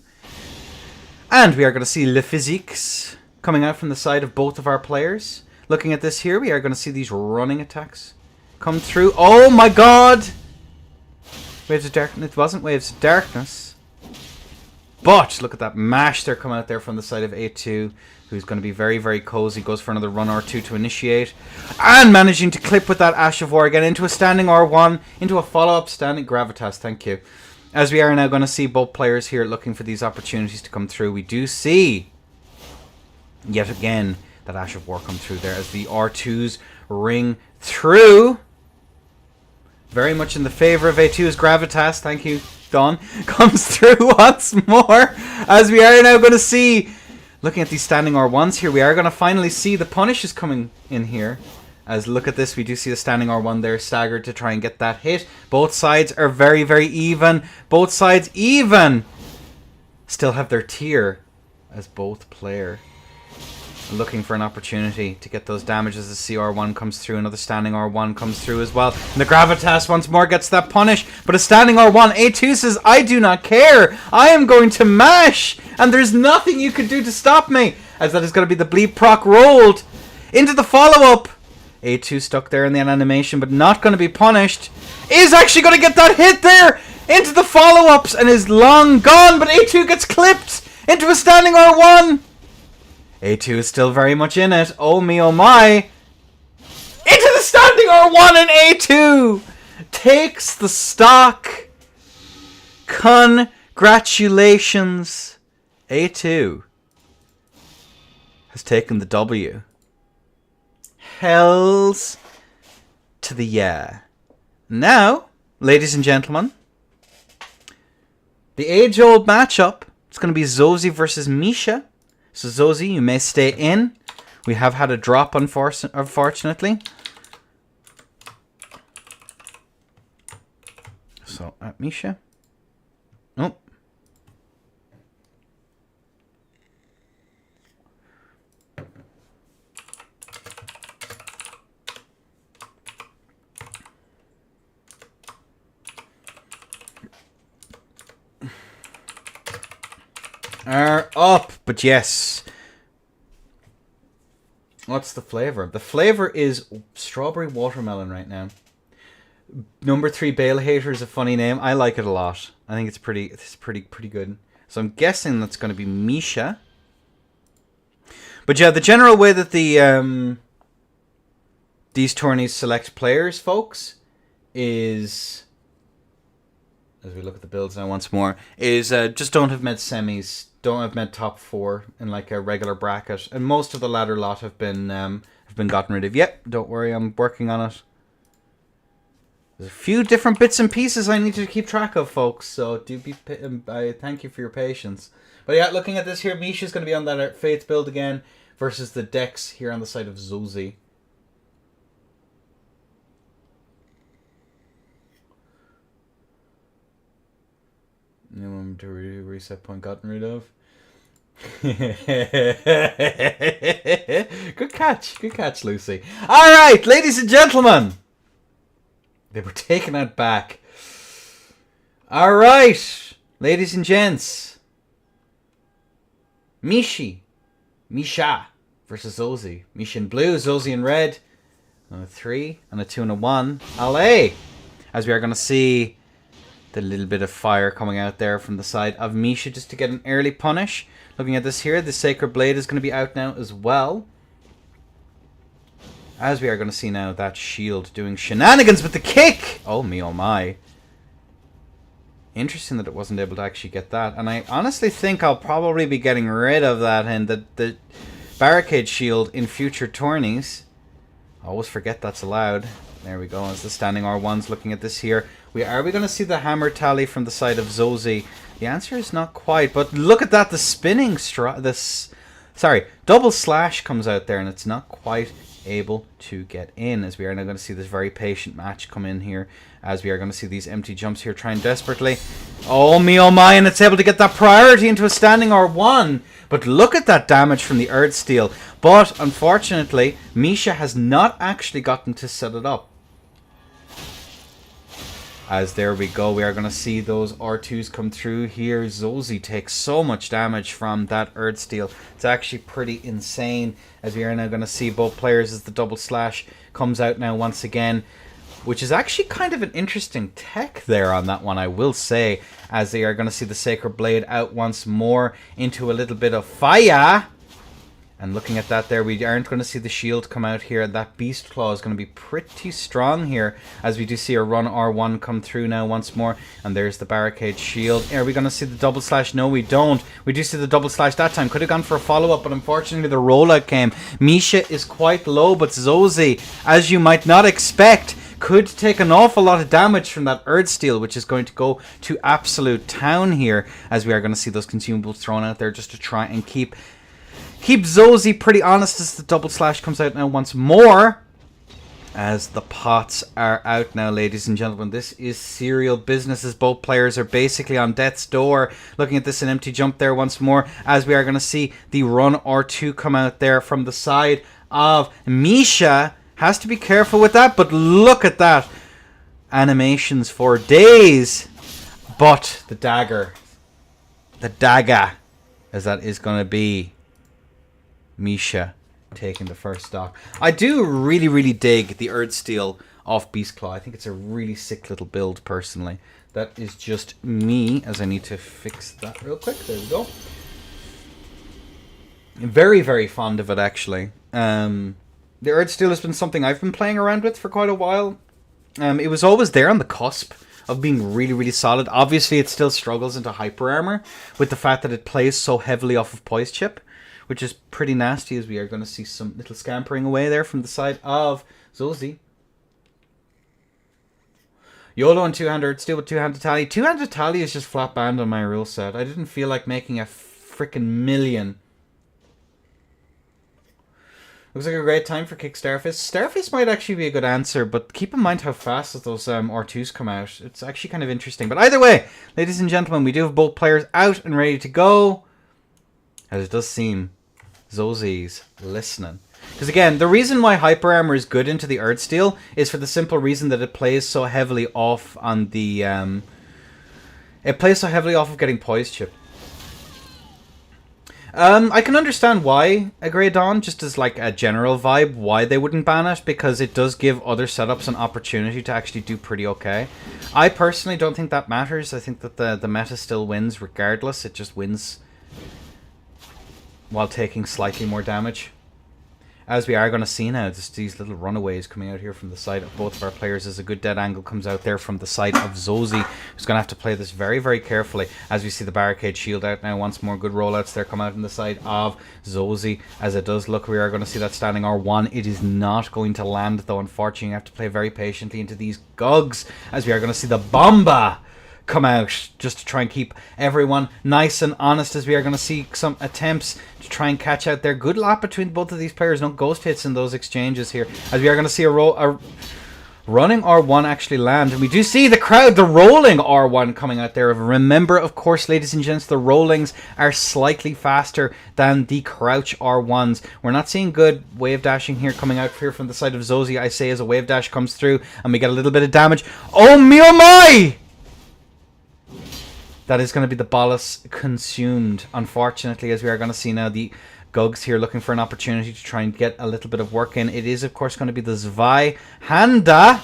And we are going to see Le Physiques coming out from the side of both of our players. Looking at this here, we are going to see these running attacks come through. Oh my god! Waves of Darkness. It wasn't Waves of Darkness. But look at that mash there coming out there from the side of A2, who's going to be very, very cozy. Goes for another Run R2 to initiate. And managing to clip with that Ash of War again into a standing R1, into a follow-up standing Gravitas. Thank you. As we are now going to see both players here looking for these opportunities to come through. We do see, yet again, that Ash of War come through there as the R2s ring through. Very much in the favor of A2's Gravitas. Thank you, Don. Comes through once more. As we are now going to see, looking at these standing R1s here, we are going to finally see the punishes coming in here. As look at this, we do see a standing R1 there, staggered to try and get that hit. Both sides are very, very even. Both sides even still have their tier as both player. Looking for an opportunity to get those damages as CR1 comes through. Another standing R1 comes through as well. And the Gravitas once more gets that punish. But a standing R1. A2 says, I do not care. I am going to mash. And there's nothing you can do to stop me. As that is going to be the bleep proc rolled into the follow-up. A2 stuck there in the animation, but not going to be punished. Is actually going to get that hit there into the follow-ups and is long gone. But A2 gets clipped into a standing R1. A2 is still very much in it. Oh me, oh my. Into the standing R1 and A2 takes the stock. Congratulations. A2 has taken the W. Hells to the yeah. Now, ladies and gentlemen, the age-old matchup. It's going to be Zozy versus Misha. So Zozy, you may stay in. We have had a drop, unfortunately. So, Misha. Oh. Are up, but yes. What's the flavor? The flavor is strawberry watermelon right now. Number 3 Bale Hater is a funny name. I like it a lot. I think it's pretty good. So I'm guessing that's going to be Misha. But yeah, the general way that the these tourneys select players, folks, is, as we look at the builds now once more, is just don't have med semis. Don't have med top 4 in like a regular bracket, and most of the ladder lot have been gotten rid of. Yep, don't worry, I'm working on it. There's a few different bits and pieces I need to keep track of, folks. So do be, I thank you for your patience. But yeah, looking at this here, Misha's going to be on that Faith build again versus the Dex here on the side of Zozy. Minimum to reset point gotten rid of. Good catch, Lucy. All right, ladies and gentlemen, they were taken out back. All right, ladies and gents, Misha versus Zozy. Misha in blue, Zozy in red. On a 3 and a 2 and a 1. Allez! As we are going to see the little bit of fire coming out there from the side of Misha just to get an early punish. Looking at this here, the Sacred Blade is going to be out now as well. As we are going to see now that shield doing shenanigans with the kick. Oh me, oh my. Interesting that it wasn't able to actually get that. And I honestly think I'll probably be getting rid of that and the barricade shield in future tourneys. I always forget that's allowed. There we go. As the standing R1's looking at this here. Are we going to see the hammer tally from the side of Zozy? The answer is not quite. But look at that. The spinning double slash comes out there and it's not quite able to get in. As we are now going to see this very patient match come in here. As we are going to see these empty jumps here trying desperately. Oh me, oh my. And it's able to get that priority into a standing R1. But look at that damage from the Earth Steel. But unfortunately, Misha has not actually gotten to set it up. As there we go, we are going to see those R2s come through here. Zozy takes so much damage from that Earth Steel. It's actually pretty insane. As we are now going to see both players as the double slash comes out now once again. Which is actually kind of an interesting tech there on that one, I will say. As they are going to see the Sacred Blade out once more into a little bit of fire. And looking at that there, we aren't going to see the shield come out here. That Beast Claw is going to be pretty strong here. As we do see a run R1 come through now once more. And there's the barricade shield. Are we going to see the double slash? No, we don't. We do see the double slash that time. Could have gone for a follow-up, but unfortunately the rollout came. Misha is quite low, but Zozy, as you might not expect, could take an awful lot of damage from that Earth Steel, which is going to go to absolute town here. As we are going to see those consumables thrown out there just to try and keep Zozy pretty honest as the double slash comes out now once more. As the pots are out now, ladies and gentlemen, this is serial business as both players are basically on death's door. Looking at this, an empty jump there once more, as we are going to see the run or two come out there from the side of Misha. Has to be careful with that, but look at that. Animations for days. But the dagger, as that is going to be Misha taking the first stock. I do really dig the Erdsteel off Beastclaw. I think it's a really sick little build, personally. That is just me, as I need to fix that real quick. There we go. Very fond of it, actually. The Erdsteel has been something I've been playing around with for quite a while. It was always there on the cusp of being really solid. Obviously, it still struggles into hyper armor with the fact that it plays so heavily off of Poise Chip, which is pretty nasty, as we are going to see some little scampering away there from the side of Zozy. YOLO and two-handed, still with two-handed tally. Two-handed tally is just flat banned on my rule set. I didn't feel like making a freaking million. Looks like a great time for kick Starface. Starface might actually be a good answer, but keep in mind how fast those R2s come out. It's actually kind of interesting. But either way, ladies and gentlemen, we do have both players out and ready to go. As it does seem Zozy's listening. Because again, the reason why Hyper Armor is good into the Erdsteel is for the simple reason that it plays so heavily off on the... it plays so heavily off of getting Poise Chip. I can understand why a Grey Dawn, just as like a general vibe, why they wouldn't ban it, because it does give other setups an opportunity to actually do pretty okay. I personally don't think that matters. I think that the meta still wins regardless. It just wins while taking slightly more damage. As we are going to see now, just these little runaways coming out here from the side of both of our players as a good dead angle comes out there from the side of Zozy, who's going to have to play this very carefully as we see the barricade shield out now once more. Good rollouts there come out on the side of Zozy. As it does look, we are going to see that standing R1. It is not going to land though, unfortunately. You have to play very patiently into these Gugs as we are going to see the Bomba come out just to try and keep everyone nice and honest, as we are going to see some attempts to try and catch out there. Good lap between both of these players. No ghost hits in those exchanges here, as we are going to see a running R1 actually land, and we do see the crowd, the rolling R1 coming out there. Remember, of course, ladies and gents, the rollings are slightly faster than the crouch R1s. We're not seeing good wave dashing here coming out here from the side of Zozy, I say, as a wave dash comes through and we get a little bit of damage. Oh me oh my! That is going to be the bolus consumed, unfortunately, as we are going to see now the Gugs here looking for an opportunity to try and get a little bit of work in. It is, of course, going to be the Zwei Handa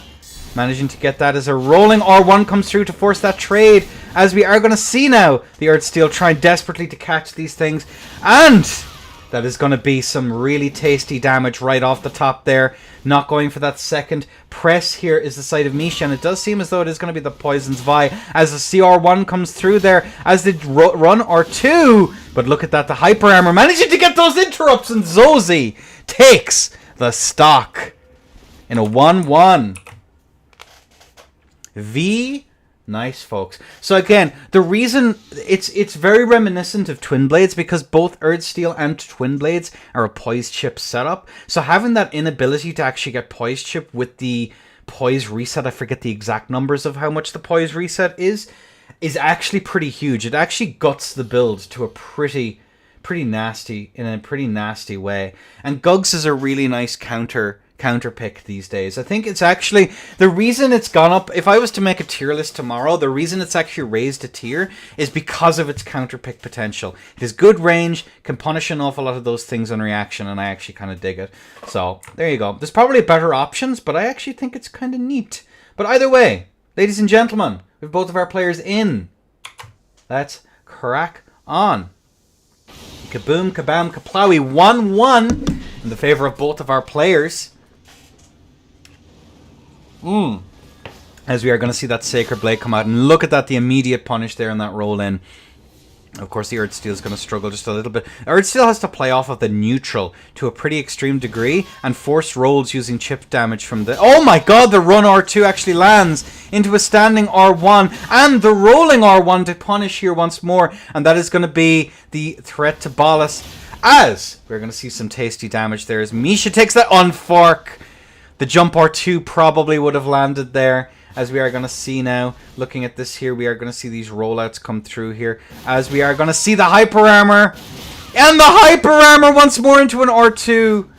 managing to get that as a rolling R1 comes through to force that trade, as we are going to see now the Erdsteel trying desperately to catch these things, and that is going to be some really tasty damage right off the top there. Not going for that second press here is the side of Misha, and it does seem as though it is going to be the Poison Zwei as the CR1 comes through there as the run R2. But look at that, the Hyper Armor managing to get those interrupts, and Zozy takes the stock in a 1-1. Nice, folks. So again, the reason it's very reminiscent of Twin Blades, because both Erdsteel and Twin Blades are a Poise Chip setup. So having that inability to actually get Poise Chip with the Poise Reset, I forget the exact numbers of how much the Poise Reset is actually pretty huge. It actually guts the build to a pretty nasty, in a pretty nasty way. And Gugs is a really nice counter pick these days. I think it's actually the reason it's gone up. If I was to make a tier list tomorrow, the reason it's actually raised a tier is because of its counter pick potential. It has good range, can punish an awful lot of those things on reaction, and I actually kind of dig it. So there you go. There's probably better options, but I actually think it's kind of neat. But either way, ladies and gentlemen, we have both of our players in. Let's crack on. Kaboom, kabam, kaplowy. 1-1 in the favor of both of our players. As we are going to see that Sacred Blade come out, and look at that, the immediate punish there on that roll in. Of course, the Erdsteel is going to struggle just a little bit. Erdsteel has to play off of the neutral to a pretty extreme degree and force rolls using chip damage from the... Oh my god, the run R2 actually lands into a standing R1 and the rolling R1 to punish here once more, and that is going to be the threat to bolus, as we're going to see some tasty damage there as Misha takes that on fork. The jump R2 probably would have landed there, as we are going to see now. Looking at this here, we are going to see these rollouts come through here, as we are going to see the Hyper Armor. And the Hyper Armor once more into an R2.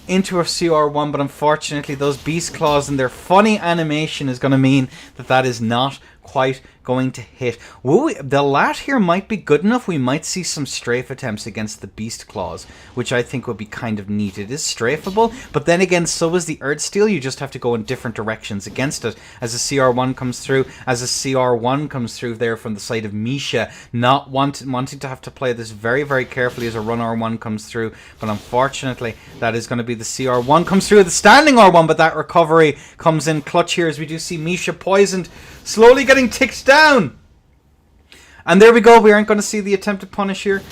Into a CR1, but unfortunately those Beast Claws and their funny animation is going to mean that that is not quite going to hit. The lat here might be good enough. We might see some strafe attempts against the Beast Claws, which I think would be kind of neat. It is strafable, but then again, so is the Earthsteel. You just have to go in different directions against it. As a CR1 comes through, as a CR1 comes through there from the side of Misha, not wanting to have to play this very, very carefully as a run R1 comes through, but unfortunately, that is going to be the CR1 comes through, the standing R1, but that recovery comes in clutch here as we do see Misha poisoned, slowly getting ticked down. And there we go. We aren't going to see the attempted punish here.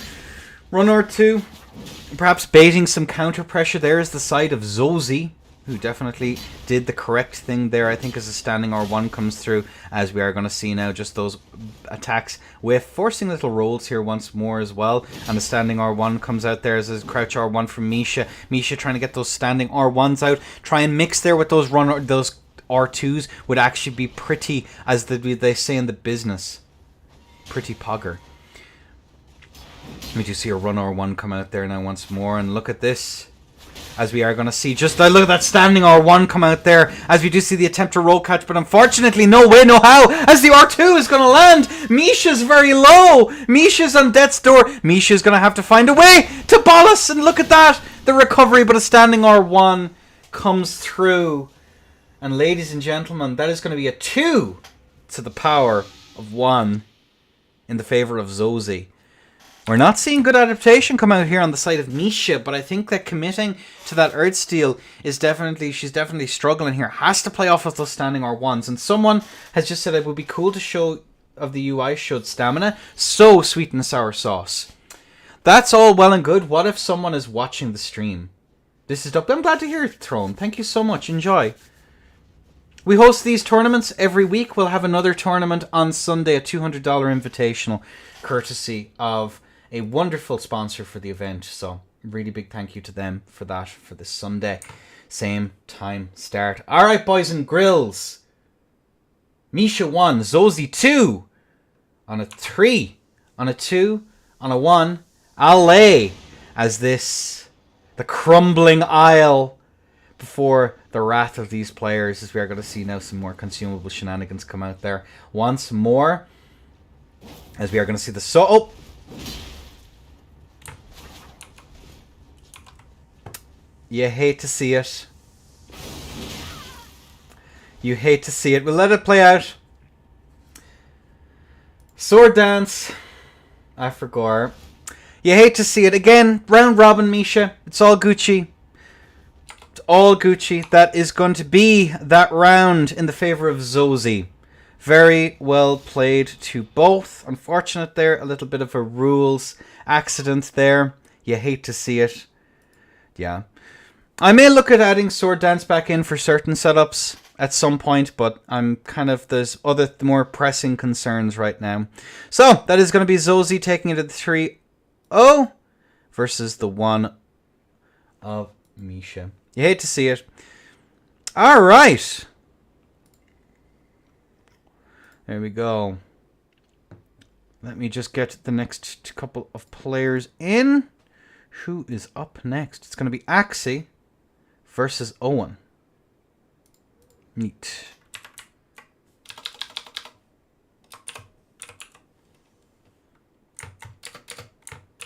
Run R2. Perhaps baiting some counter pressure. There is the side of Zozy, who definitely did the correct thing there, I think, as a standing R1 comes through, as we are going to see now just those attacks with forcing little rolls here once more as well. And the standing R1 comes out there as a crouch R1 from Misha. Misha trying to get those standing R1s out. Try and mix there with those those R2s would actually be pretty, as they say in the business, pretty pogger. We do see a run R1 come out there now once more, and look at this, as we are going to see just look at that standing R1 come out there, as we do see the attempt to roll catch, but unfortunately no way, no how, as the R2 is going to land. Misha's very low. Misha's on death's door. Misha's going to have to find a way to bolus, and look at that, the recovery, but a standing R1 comes through. And ladies and gentlemen, that is going to be a 2 to the power of 1 in the favor of Zozy. We're not seeing good adaptation come out here on the side of Misha, but I think that committing to that Earthsteel is she's definitely struggling here. Has to play off of those standing R1s. And someone has just said it would be cool to show of the UI showed stamina. So sweet and sour sauce. That's all well and good. What if someone is watching the stream? This is dope. I'm glad to hear it, Throne. Thank you so much. Enjoy. We host these tournaments every week. We'll have another tournament on Sunday, a $200 invitational, courtesy of a wonderful sponsor for the event. So, really big thank you to them for that, for this Sunday. Same time start. Alright, boys and grills. Misha 1, Zozy 2. On a 3, on a 2, on a 1. I'll lay as this, the crumbling isle before the wrath of these players, as we are going to see now some more consumable shenanigans come out there once more, as we are going to see the you hate to see it. You hate to see it. We'll let it play out. Sword dance. I forgot. You hate to see it. Again, round robin, Misha. It's all Gucci. All Gucci. That is going to be that round in the favor of Zozy. Very well played to both. Unfortunate there, a little bit of a rules accident there. You hate to see it. Yeah. I may look at adding Sword Dance back in for certain setups at some point, but I'm kind of, there's other more pressing concerns right now. So, that is going to be Zozy taking it at the 3-0 versus the 1 of Misha. You hate to see it. Alright. There we go. Let me just get the next couple of players in. Who is up next? It's going to be Axie versus Owen. Neat.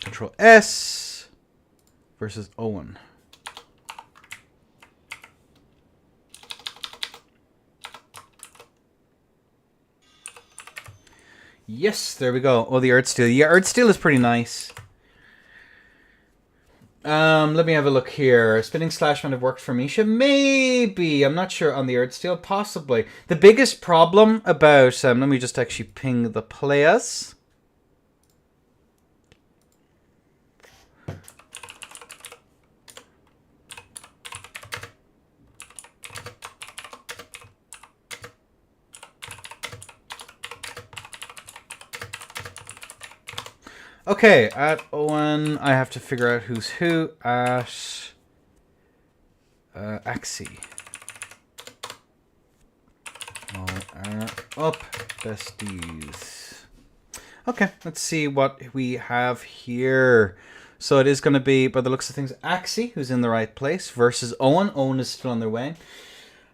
Control S versus Owen. Yes, there we go. Oh, the Earthsteel. Yeah, Earthsteel is pretty nice. Let me have a look here. Spinning Slash might have worked for Misha. Maybe. I'm not sure on the Earthsteel. Possibly. The biggest problem about... let me just actually ping the players. Okay, at Owen, I have to figure out who's who. At Axie. are up, besties. Okay, let's see what we have here. So it is going to be, by the looks of things, Axie, who's in the right place, versus Owen. Owen is still on their way.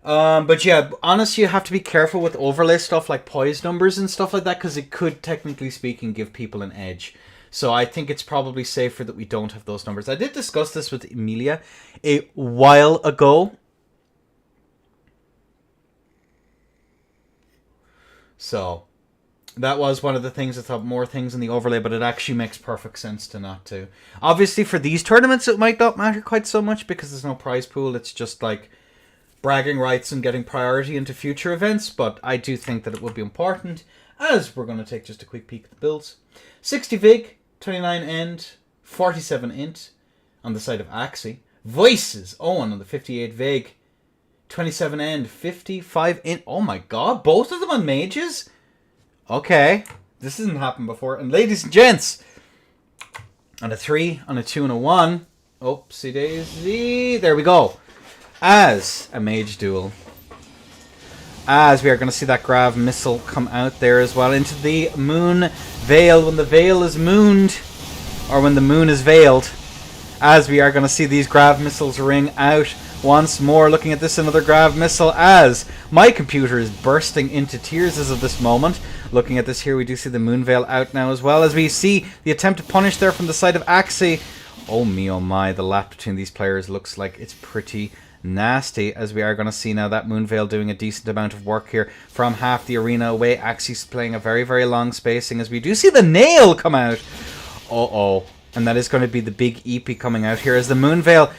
But yeah, honestly, you have to be careful with overlay stuff like poise numbers and stuff like that, because it could, technically speaking, give people an edge. So I think it's probably safer that we don't have those numbers. I did discuss this with Emilia a while ago. So that was one of the things. I thought more things in the overlay, but it actually makes perfect sense to not to. Obviously, for these tournaments, it might not matter quite so much because there's no prize pool. It's just like bragging rights and getting priority into future events. But I do think that it would be important, as we're going to take just a quick peek at the builds. 60 Vig, 29 End, 47 Int on the side of Axie. Voices, Owen on the 58 Vig, 27 End, 55 Int. Oh my god, both of them on mages? Okay, this hasn't happened before. And ladies and gents, on a 3, on a 2, and a 1. Oopsie daisy. There we go. As a mage duel. As we are going to see that grav missile come out there as well into the moon veil. When the veil is mooned, or when the moon is veiled. As we are going to see these grav missiles ring out once more. Looking at this, another grav missile, as my computer is bursting into tears as of this moment. Looking at this here, we do see the moon veil out now as well, as we see the attempt to punish there from the side of Axie. Oh me, oh my, the lap between these players looks like it's pretty nasty, as we are going to see now that moon veil doing a decent amount of work here from half the arena away. Axie's playing a very, very long spacing, as we do see the nail come out. Uh-oh. And that is going to be the big EP coming out here as the moon veil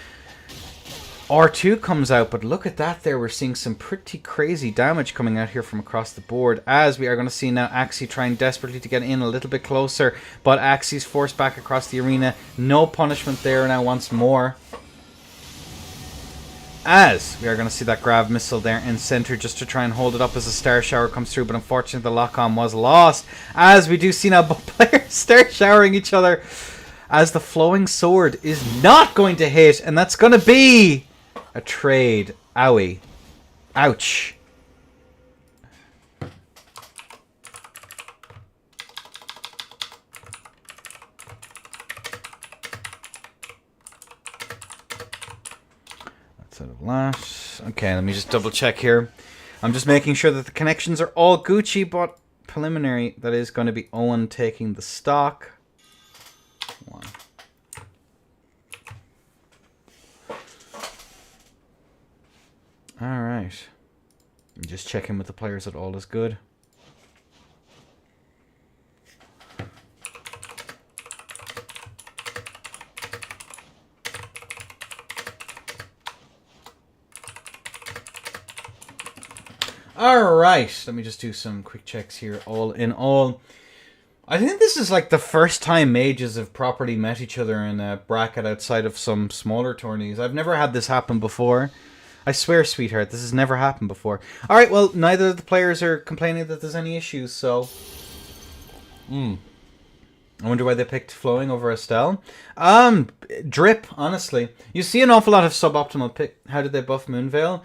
R2 comes out. But look at that there. We're seeing some pretty crazy damage coming out here from across the board, as we are going to see now Axie trying desperately to get in a little bit closer, but Axie's forced back across the arena. No punishment there now once more, as we are going to see that grav missile there in center just to try and hold it up as a star shower comes through. But unfortunately the lock-on was lost, as we do see now both players start showering each other, as the flowing sword is not going to hit, and that's going to be a trade. Owie. Ouch. That's out of last. Okay, let me just double check here. I'm just making sure that the connections are all Gucci, but preliminary, that is going to be Owen taking the stock. One. Alright. Just checking with the players that all is good. Alright, let me just do some quick checks here. All in all, I think this is like the first time mages have properly met each other in a bracket outside of some smaller tourneys. I've never had this happen before. I swear, sweetheart, this has never happened before. Alright, well, neither of the players are complaining that there's any issues, so... I wonder why they picked Flowing over Estelle. Drip, honestly. You see an awful lot of suboptimal pick. How did they buff Moonveil?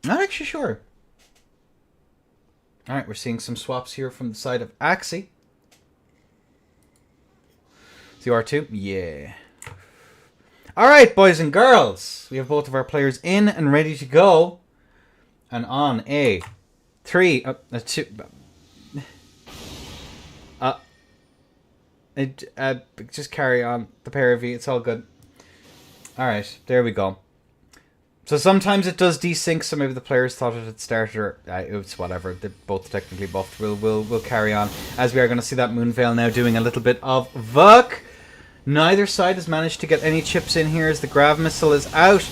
Not actually sure. Alright, we're seeing some swaps here from the side of Axie. The R2? Yeah. Alright, boys and girls. We have both of our players in and ready to go. And on a 3... a 2... just carry on. The pair of you. It's all good. Alright, there we go. So sometimes it does desync, so maybe the players thought it had started, or it's whatever. They're both technically buffed. We'll carry on, as we are going to see that Moonveil now doing a little bit of work. Neither side has managed to get any chips in here, as the Grav Missile is out.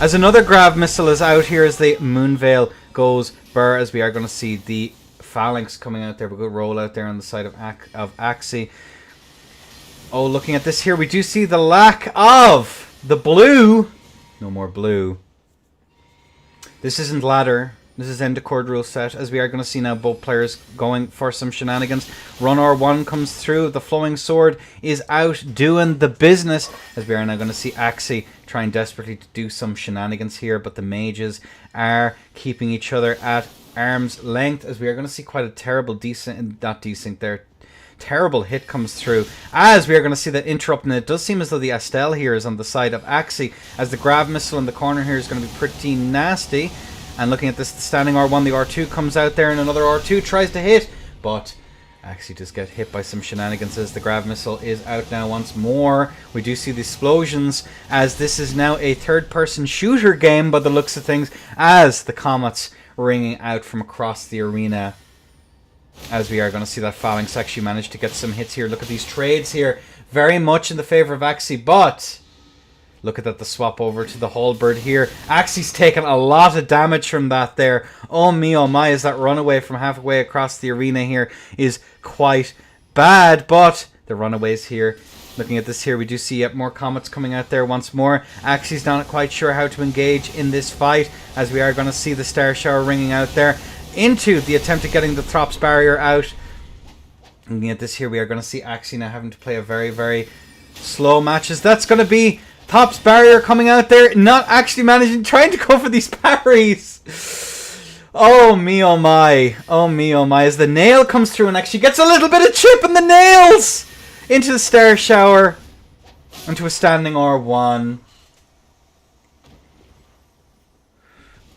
As another Grav Missile is out here, as the Moonveil goes burr, as we are going to see the Phalanx coming out there. We'll go roll out there on the side of Axie. Oh, looking at this here, we do see the lack of the blue. No more blue. This isn't ladder. This is end of chord rule set, as we are going to see now both players going for some shenanigans. Run R1 comes through. The Flowing Sword is out doing the business, as we are now going to see Axie trying desperately to do some shenanigans here, but the mages are keeping each other at arm's length, as we are going to see quite a terrible terrible hit comes through, as we are going to see that interrupt, and it does seem as though the Astel here is on the side of Axie, as the grab missile in the corner here is going to be pretty nasty. And looking at this, the standing R1, the R2 comes out there, and another R2 tries to hit, but Axie does get hit by some shenanigans as the grab missile is out now once more. We do see the explosions, as this is now a third-person shooter game by the looks of things, as the comets ringing out from across the arena. As we are going to see that Phalanx actually managed to get some hits here. Look at these trades here, very much in the favor of Axie, but look at that, the swap over to the Halberd here. Axie's taken a lot of damage from that there. Oh me, oh my, as that runaway from halfway across the arena here is quite bad. But the runaways here, looking at this here, we do see yet more comets coming out there once more. Axie's not quite sure how to engage in this fight, as we are going to see the Star Shower ringing out there into the attempt at getting the Throps barrier out. Looking at this here, we are going to see Axie now having to play a very, very slow match, as that's going to be Throps barrier coming out there, not actually managing, trying to go for these parries. Oh me, oh my. Oh me, oh my. As the nail comes through and actually gets a little bit of chip in the nails into the Star Shower, into a standing R1.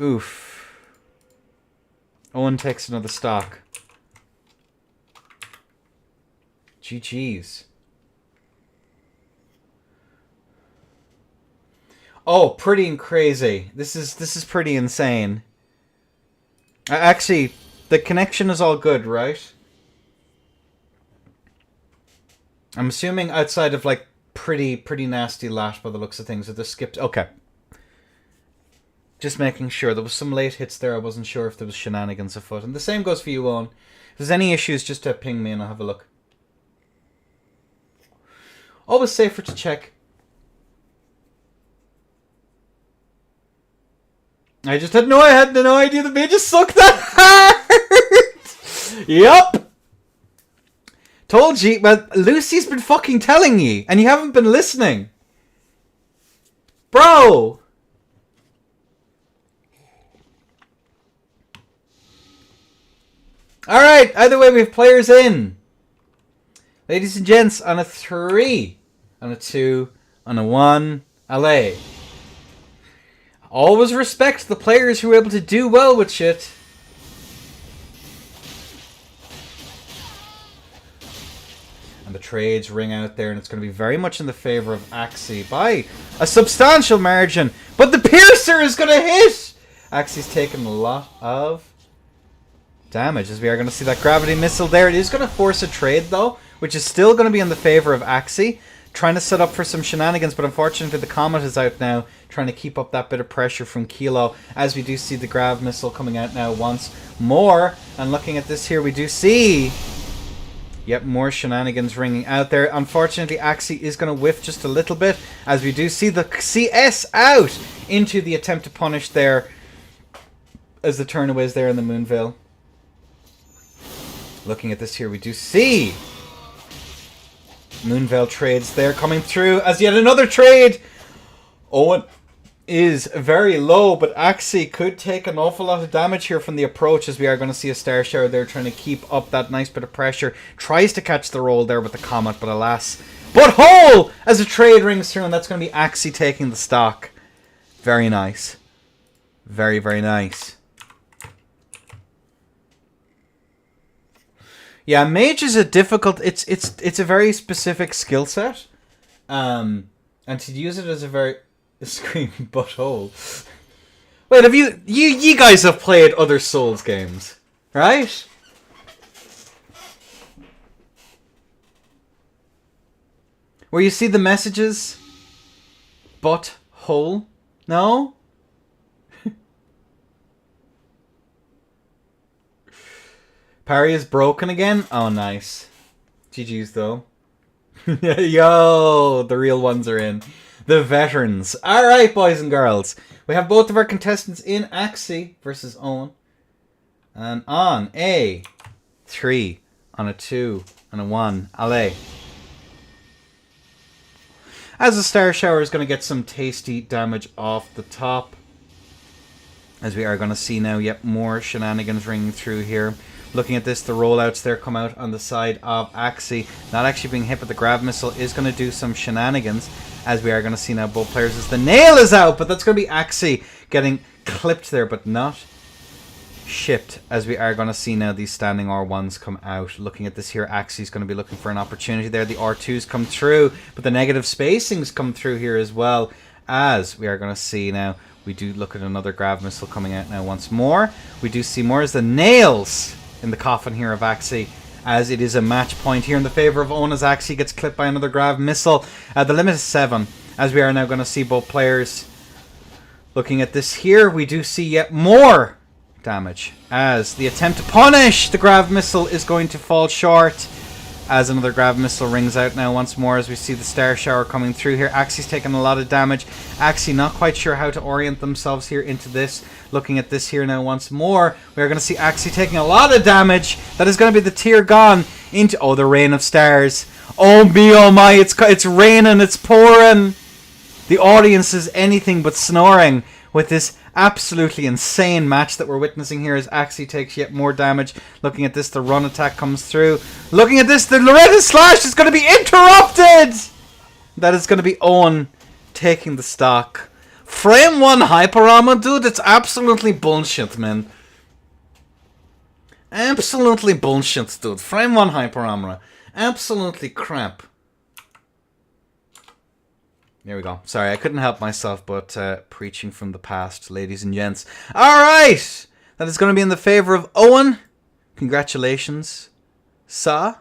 Oof. Owen takes another stock. GG's. Oh, pretty and crazy. This is pretty insane. Actually, the connection is all good, right? I'm assuming outside of like pretty nasty lash by the looks of things with the skipped. Okay. Just making sure. There was some late hits there. I wasn't sure if there was shenanigans afoot. And the same goes for you, Owen. If there's any issues, just ping me and I'll have a look. Always safer to check. I had no idea the mages suck that hard! Yup! Told you, well, Lucy's been fucking telling you, and you haven't been listening. Bro! Alright, either way, we have players in. Ladies and gents, on a 3, on a 2, on a 1, LA. Always respect the players who are able to do well with shit. And the trades ring out there, and it's going to be very much in the favor of Axie by a substantial margin. But the Piercer is going to hit! Axie's taken a lot of damage, as we are going to see that gravity missile there. It is going to force a trade, though, which is still going to be in the favor of Axie. Trying to set up for some shenanigans, but unfortunately the Comet is out now, trying to keep up that bit of pressure from Kilo, as we do see the grav missile coming out now once more. And looking at this here, we do see yet more shenanigans ringing out there. Unfortunately, Axie is going to whiff just a little bit, as we do see the CS out into the attempt to punish there, as the turnaways there in the Moonveil. Looking at this here, we do see Moonveil trades there coming through, as yet another trade. Owen is very low, but Axie could take an awful lot of damage here from the approach, as we are going to see a Star Shower there trying to keep up that nice bit of pressure. Tries to catch the roll there with the Comet, but alas. But hole! As a trade rings through, and that's going to be Axie taking the stock. Very nice. Very, very nice. Yeah, Mage is a difficult. It's a very specific skill set, and to use it as a very screaming butthole. Wait, have you guys have played other Souls games, right? Where you see the messages, butthole? No. Parry is broken again? Oh, nice. GG's, though. Yo, the real ones are in. The veterans. Alright, boys and girls. We have both of our contestants in. Axie versus Owen. And on a 3, on a 2, on a 1. Allez. as the Star Shower is going to get some tasty damage off the top. As we are going to see now yet more shenanigans ringing through here. Looking at this, the rollouts there come out on the side of Axie. Not actually being hit, but the grab missile is going to do some shenanigans. As we are going to see now both players as the nail is out, but that's going to be Axie getting clipped there, but not shipped. As we are going to see now these standing R1s come out. Looking at this here, Axie's going to be looking for an opportunity there. The R2s come through, but the negative spacings come through here as well. As we are going to see now, we do look at another grab missile coming out now once more. We do see more as the nails in the coffin here of Axie, as it is a match point here in the favor of Owen as Axie gets clipped by another grab missile. The limit is 7, as we are now going to see both players. Looking at this here, we do see yet more damage, as the attempt to punish the grab missile is going to fall short, as another grab missile rings out now once more, as we see the Star Shower coming through here. Axie's taking a lot of damage. Axie not quite sure how to orient themselves here into this. Looking at this here now once more, we are going to see Axie taking a lot of damage. That is going to be the tier gone into, oh, the Rain of Stars. Oh me, oh my, it's raining, it's pouring. The audience is anything but snoring with this absolutely insane match that we're witnessing here as Axie takes yet more damage. Looking at this, the run attack comes through. Looking at this, the Loretta Slash is going to be interrupted! That is going to be Owen taking the stock. Frame 1 hyper armor, dude, it's absolutely bullshit, man. Absolutely bullshit, dude. Frame 1 hyper armor. Absolutely crap. There we go. Sorry, I couldn't help myself, but preaching from the past, ladies and gents. Alright! That is going to be in the favor of Owen. Congratulations, Sa.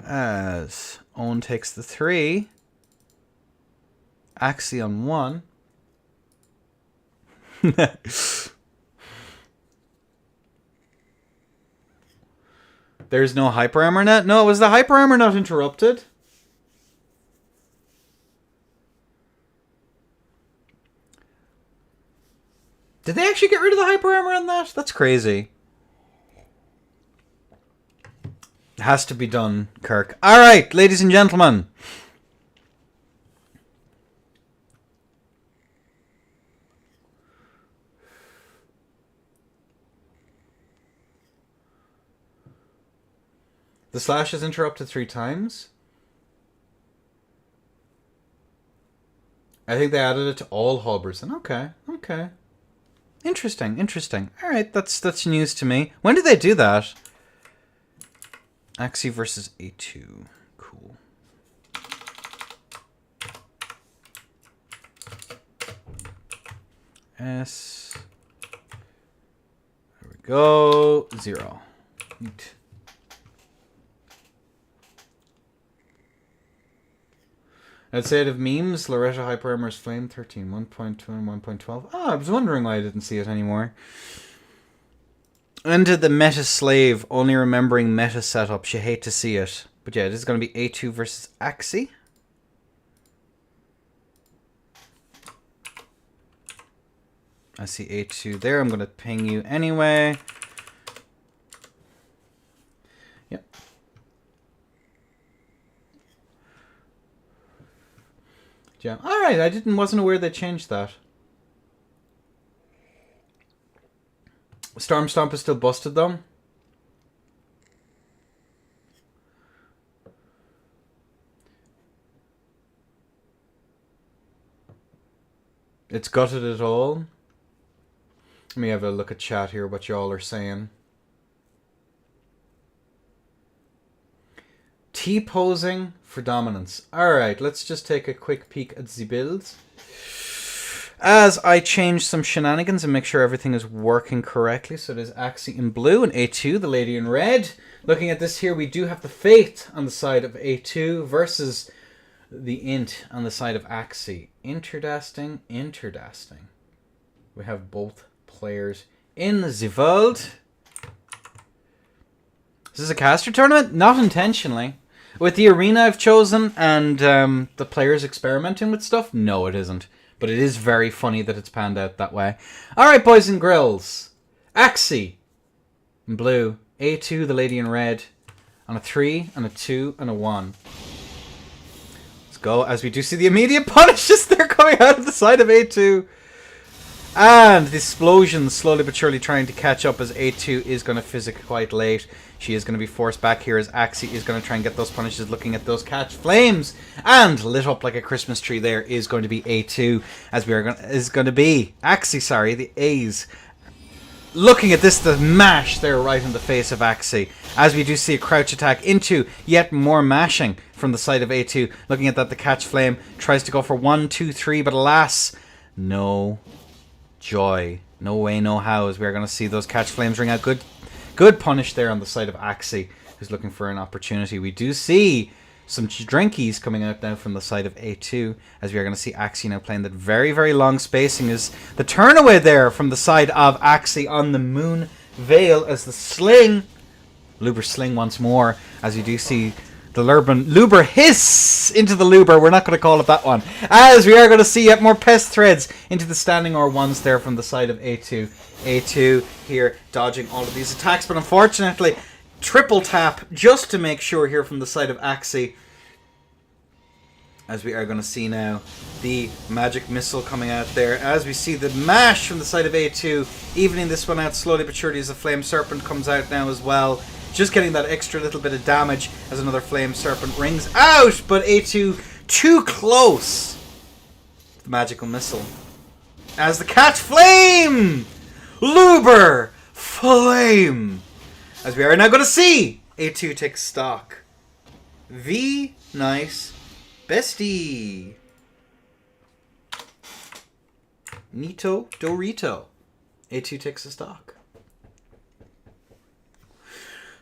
As Owen takes the 3. Axie on 1. There's no hyper armor net? No, was the hyper armor not interrupted? Did they actually get rid of the hyper armor on that? That's crazy. It has to be done, Kirk. Alright, ladies and gentlemen. The slash is interrupted 3 times. I think they added it to all Halberson. Okay, okay. Interesting, interesting. Alright, that's news to me. When did they do that? Axie versus A2. Cool. S. There we go. 0. Neat. Outside of memes, Loretta Hyper Armor's Flame 13, 1.2 and 1.12. Oh, I was wondering why I didn't see it anymore. Ended the meta slave, only remembering meta setups. You hate to see it. But yeah, this is going to be A2 versus Axie. I see A2 there. I'm going to ping you anyway. Yep. Yeah. All right, wasn't aware they changed that. Storm Stomp is still busted though. It's gutted at all. Let me have a look at chat here, what y'all are saying. T-posing for dominance. Alright, let's just take a quick peek at the builds. As I change some shenanigans and make sure everything is working correctly. So there's Axie in blue and A2, the lady in red. Looking at this here, we do have the Fate on the side of A2 versus the Int on the side of Axie. Interdasting. We have both players in the world. Is this a caster tournament? Not intentionally. With the arena I've chosen and the players experimenting with stuff, no, it isn't. But it is very funny that it's panned out that way. Alright, boys and grills. Axie in blue. A2, the lady in red. On a 3, and a 2, and a 1. go, as we do see the immediate punishes there coming out of the side of A2. And the explosions slowly but surely trying to catch up as A2 is going to physic quite late. She is going to be forced back here as Axie is going to try and get those punishes, looking at those catch flames. And lit up like a Christmas tree there is going to be A2, as we are going to be Axie, sorry, the A's. Looking at this, the mash there right in the face of Axie, as we do see a crouch attack into yet more mashing from the side of A2. Looking at that, the catch flame tries to go for 1, 2, 3, but alas, no joy. No way, no how, as we are going to see those catch flames ring out. Good punish there on the side of Axie, who's looking for an opportunity. We do see some drinkies coming out now from the side of A2, as we are going to see Axie now playing that very, very long spacing. Is the turn away there from the side of Axie on the Moon Veil as the sling, Luber sling once more, as you do see the Luber hiss into the Luber. We're not going to call it that one, as we are going to see yet more pest threads into the standing R1s there from the side of A2. A2 here dodging all of these attacks, but unfortunately triple tap just to make sure here from the side of Axie, as we are going to see now the magic missile coming out there, as we see the mash from the side of A2 evening this one out slowly but surely as the flame serpent comes out now as well, just getting that extra little bit of damage as another flame serpent rings out, but A2 too close to the magical missile as the catch flame Luber flame, as we are now going to see A2 take stock. V nice bestie. Nito Dorito. A2 takes a stock.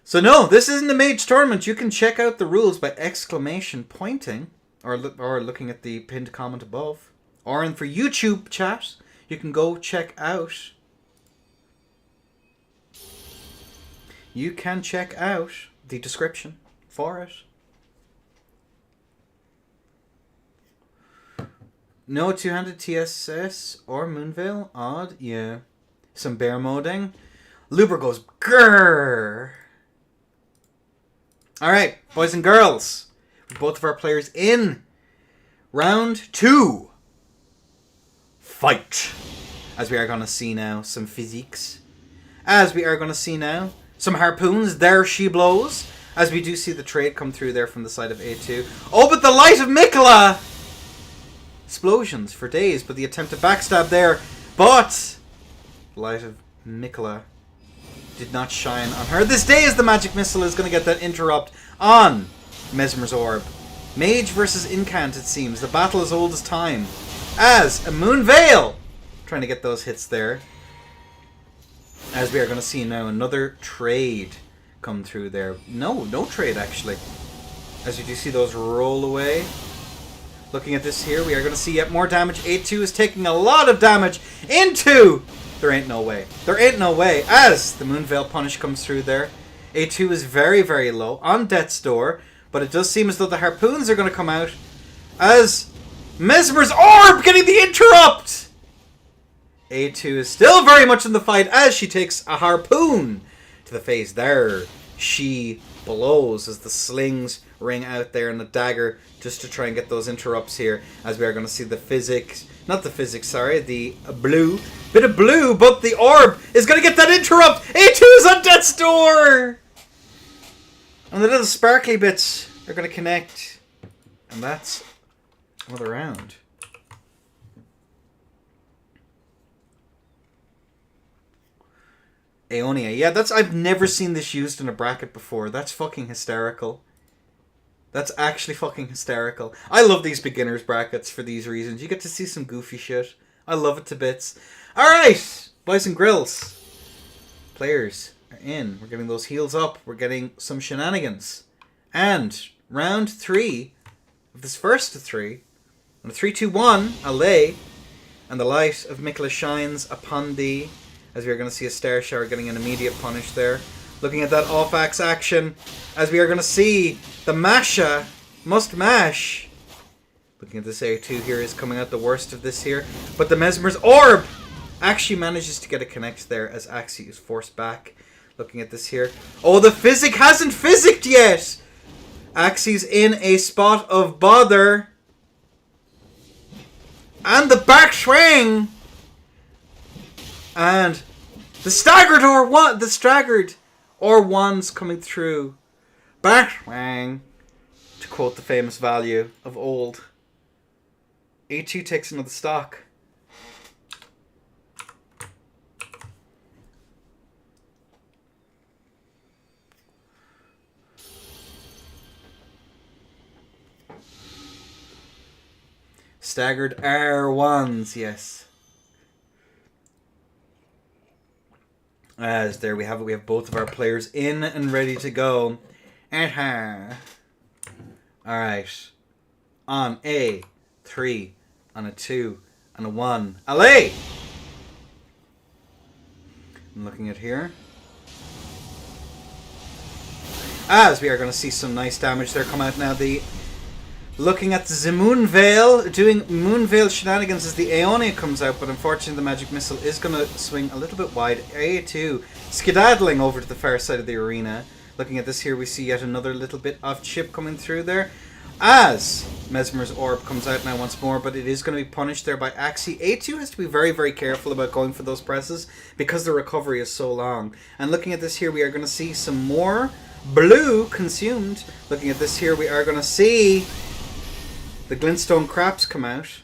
So no, this isn't a mage tournament. You can check out the rules by exclamation pointing, or looking at the pinned comment above, or for YouTube chat, you can go check out. You can check out the description for it. No two-handed TSS or Moonveil. Odd, yeah. Some bear moding. Luber goes grrr. Alright, boys and girls. With both of our players in. Round 2. Fight. As we are going to see now some physiques. As we are going to see now some harpoons. There she blows. As we do see the trade come through there from the side of A2. Oh, but the light of Mikola! Explosions for days, but the attempt to backstab there. But the light of Mikola did not shine on her this day, as the magic missile is going to get that interrupt on Mesmer's Orb. Mage versus Incant, it seems. The battle as old as time. As a Moon Veil trying to get those hits there. As we are going to see now another trade come through there. No trade actually. As you do see those roll away. Looking at this here, we are going to see yet more damage. A2 is taking a lot of damage into... There ain't no way. There ain't no way. As the Moonveil punish comes through there. A2 is very, very low on death's door. But it does seem as though the harpoons are going to come out. As Mesmer's Orb getting the interrupt! A2 is still very much in the fight as she takes a harpoon to the face. There she blows as the slings ring out there and the dagger just to try and get those interrupts here, as we are going to see the physics, not the physics, sorry, the blue, bit of blue, but the orb is going to get that interrupt. A2 is on death's door! And the little sparkly bits are going to connect. And that's another round. Aeonia. Yeah, I've never seen this used in a bracket before. That's fucking hysterical. That's actually fucking hysterical. I love these beginners brackets for these reasons. You get to see some goofy shit. I love it to bits. Alright, boys and grills. Players are in. We're getting those heals up. We're getting some shenanigans. And round 3 of this first of 3. On a 3-2-1, Allay. And the light of Mikola shines upon thee. As we are going to see a Star Shower getting an immediate punish there. Looking at that off-axe action. As we are going to see the Masha must mash. Looking at this A2 here is coming out the worst of this here. But the Mesmer's Orb actually manages to get a connect there as Axie is forced back. Looking at this here. Oh, the physic hasn't physicked yet! Axie's in a spot of bother. And the back swing! And the staggered or ones coming through. Back swing! To quote the famous value of old. A2 takes another stock. Staggered R1s, yes. As there we have it, we have both of our players in and ready to go. Alright. On a 3, on a 2, on a 1. Allez! I'm looking at here. As we are going to see some nice damage there come out now. Looking at the Moonveil, doing Moonveil shenanigans as the Aeonia comes out, but unfortunately the magic missile is going to swing a little bit wide. A2 skedaddling over to the far side of the arena. Looking at this here, we see yet another little bit of chip coming through there. As Mesmer's Orb comes out now once more, but it is going to be punished there by Axie. A2 has to be very, very careful about going for those presses because the recovery is so long. And looking at this here, we are going to see some more blue consumed. Looking at this here, we are going to see the Glintstone Craps come out.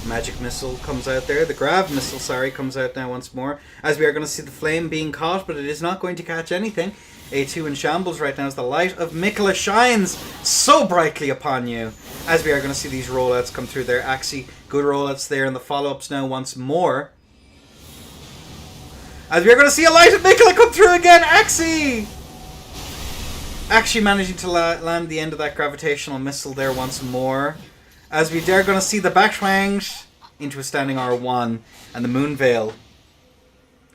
Magic Missile comes out there. The Grav Missile, sorry, comes out now once more. As we are going to see the flame being caught, but it is not going to catch anything. A2 in shambles right now as the light of Mikla shines so brightly upon you. As we are going to see these rollouts come through there. Axie, good rollouts there, and the follow-ups now once more. As we are going to see a light of Mikla come through again. Axie! Actually managing to land the end of that gravitational missile there once more. As we are going to see the backswing into a standing R1. And the Moonveil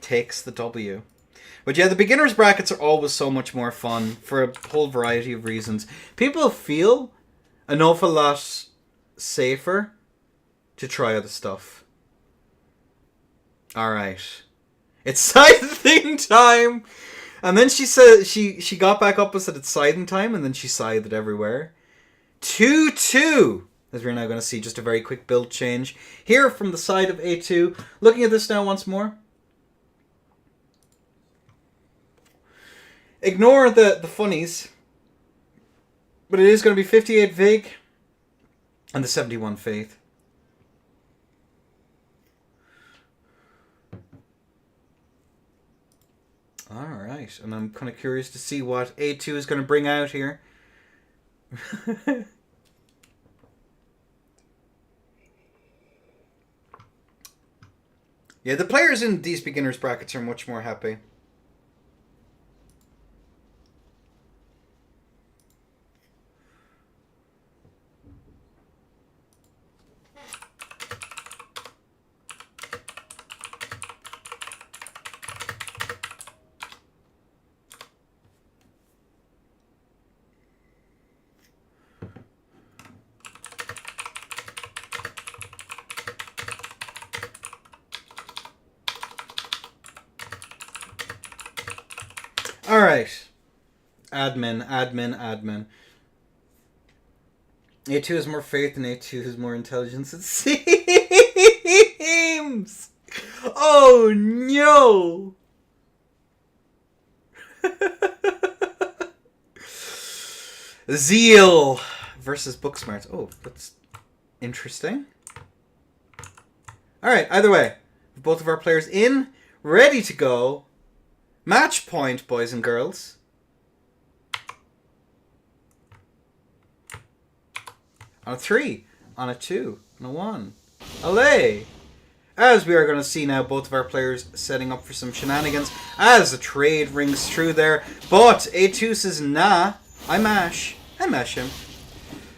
takes the W. But yeah, the beginner's brackets are always so much more fun for a whole variety of reasons. People feel an awful lot safer to try other stuff. Alright. It's scything time! And then she said she got back up and said it's scything time, and then she scythed everywhere. 2-2! As we're now going to see just a very quick build change here from the side of A2. Looking at this now once more. Ignore the funnies. But it is going to be 58 Vig and the 71 Faith. Alright, and I'm kind of curious to see what A2 is going to bring out here. Yeah, the players in these beginners brackets are much more happy. Alright. Admin. A2 has more faith and A2 has more intelligence, it seems! Oh no! Zeal versus Booksmart. Oh, that's interesting. Alright, either way. Both of our players in, ready to go. Match point, boys and girls. On a 3, on a 2, on a 1. Allez! As we are going to see now both of our players setting up for some shenanigans as the trade rings through there. But A2 says, nah, I mash him.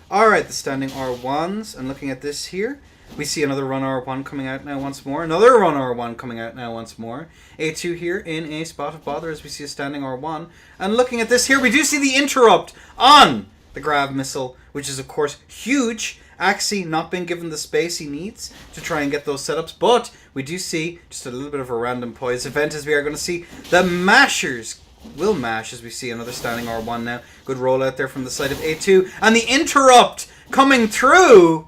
Alright, the standing R1s. And looking at this here, we see another run R1 coming out now once more. Another run R1 coming out now once more. A2 here in a spot of bother as we see a standing R1. And looking at this here, we do see the interrupt on the Grav Missile, which is of course huge. Axie not being given the space he needs to try and get those setups. But we do see just a little bit of a random poise event as we are going to see the Mashers will mash as we see another standing R1 now. Good roll out there from the side of A2. And the interrupt coming through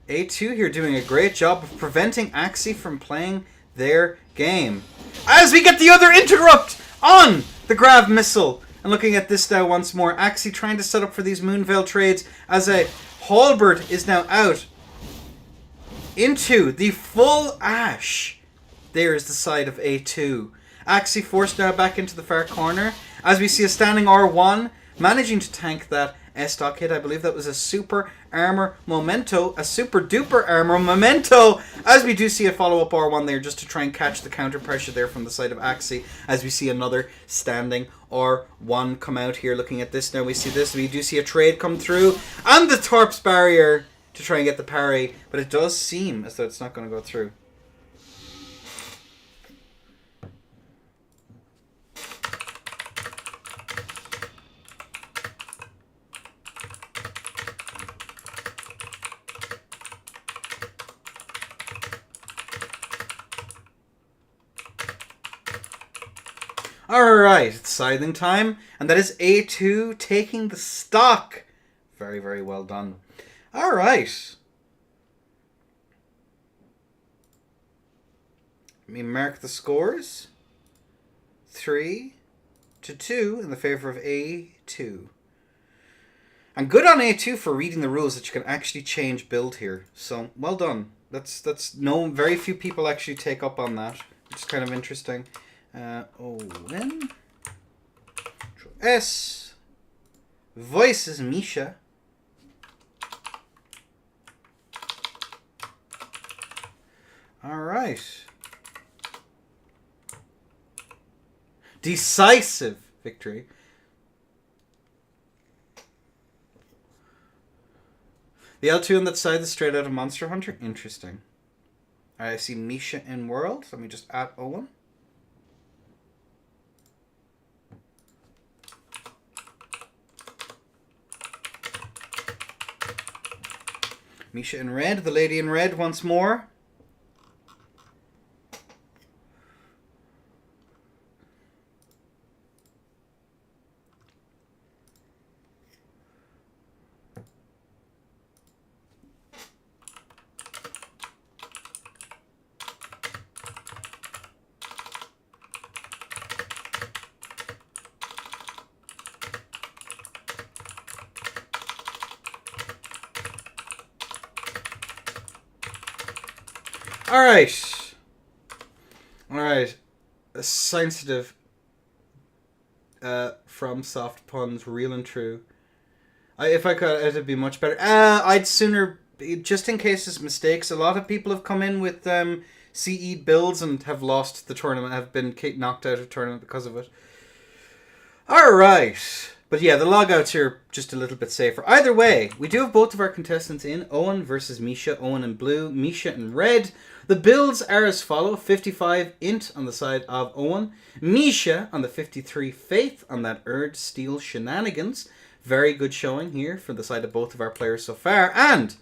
A2 here doing a great job of preventing Axie from playing their game. As we get the other interrupt on the Grav missile. And looking at this now once more, Axie trying to set up for these Moonveil trades as a Halberd is now out into the full Ash. There's the side of A2. Axie forced now back into the far corner as we see a standing R1 managing to tank that S-Stock hit. I believe that was a super armor memento, a super duper armor memento, as we do see a follow-up R1 there just to try and catch the counter pressure there from the side of Axie, as we see another standing R1 come out here. Looking at this now, we see this, we do see a trade come through, and the Torps barrier to try and get the parry, but it does seem as though it's not going to go through. Alright, it's scything time, and that is A2 taking the stock. Very, very well done. Alright. Let me mark the scores. 3-2 in the favour of A2. And good on A2 for reading the rules that you can actually change build here. So, well done. That's no, very few people actually take up on that, which is kind of interesting. Owen. S. Voices Misha. Alright. Decisive victory. The L2 on that side is straight out of Monster Hunter. Interesting. Alright, I see Misha in World. Let me just add Owen. Misha in red, the lady in red once more. Alright. Alright. A sensitive from Soft Puns, real and true. If I could, it'd be much better. I'd sooner, just in case there's mistakes, a lot of people have come in with CE builds and have lost the tournament, have been knocked out of the tournament because of it. Alright. But yeah, the logouts here are just a little bit safer. Either way, we do have both of our contestants in. Owen versus Misha. Owen in blue, Misha in red. The builds are as follow. 55 Int on the side of Owen. Misha on the 53 Faith on that Erd Steel Shenanigans. Very good showing here for the side of both of our players so far. And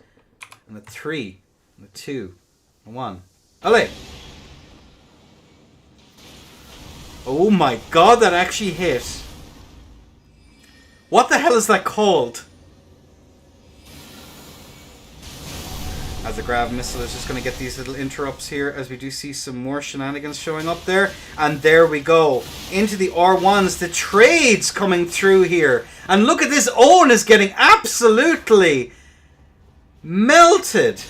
on the 3, on the 2, and 1. Allez! Oh my god, that actually hit. What the hell is that called? As the Grav missile is just going to get these little interrupts here as we do see some more shenanigans showing up there. And there we go. Into the R1s. The trades coming through here. And look at this. Owen is getting absolutely melted.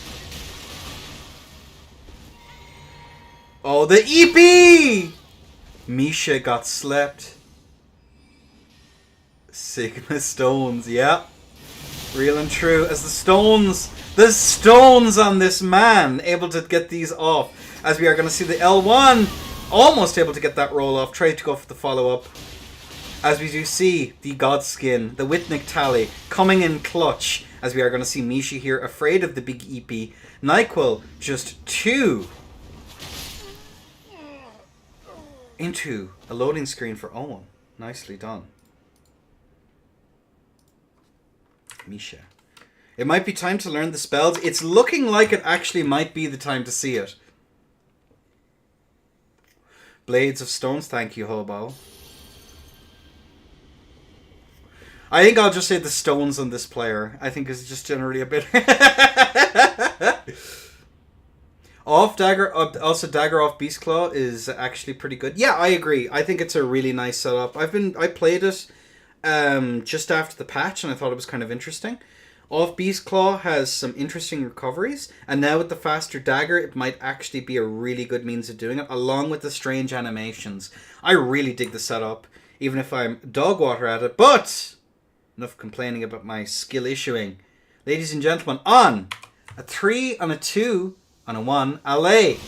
Oh, the EP! Misha got slept. Sigma stones, yeah. Real and true. As the stones on this man, able to get these off. As we are going to see the L1 almost able to get that roll off. Tried to go for the follow-up. As we do see the Godskin, the Whitnick tally, coming in clutch. As we are going to see Misha here, afraid of the big EP. NyQuil, just 2. Into a loading screen for Owen. Nicely done. Misha. It might be time to learn the spells. It's looking like it actually might be the time to see it. Blades of Stones, thank you, Hobo. I think I'll just say the stones on this player. I think is just generally a bit... dagger, also dagger off beast claw is actually pretty good. Yeah, I agree. I think it's a really nice setup. I played it just after the patch, and I thought it was kind of interesting. Off beast claw has some interesting recoveries, and now with the faster dagger, it might actually be a really good means of doing it, along with the strange animations. I really dig the setup, even if I'm dog water at it. But enough complaining about my skill issuing. Ladies and gentlemen, on a 3, on a 2, on a 1, allez.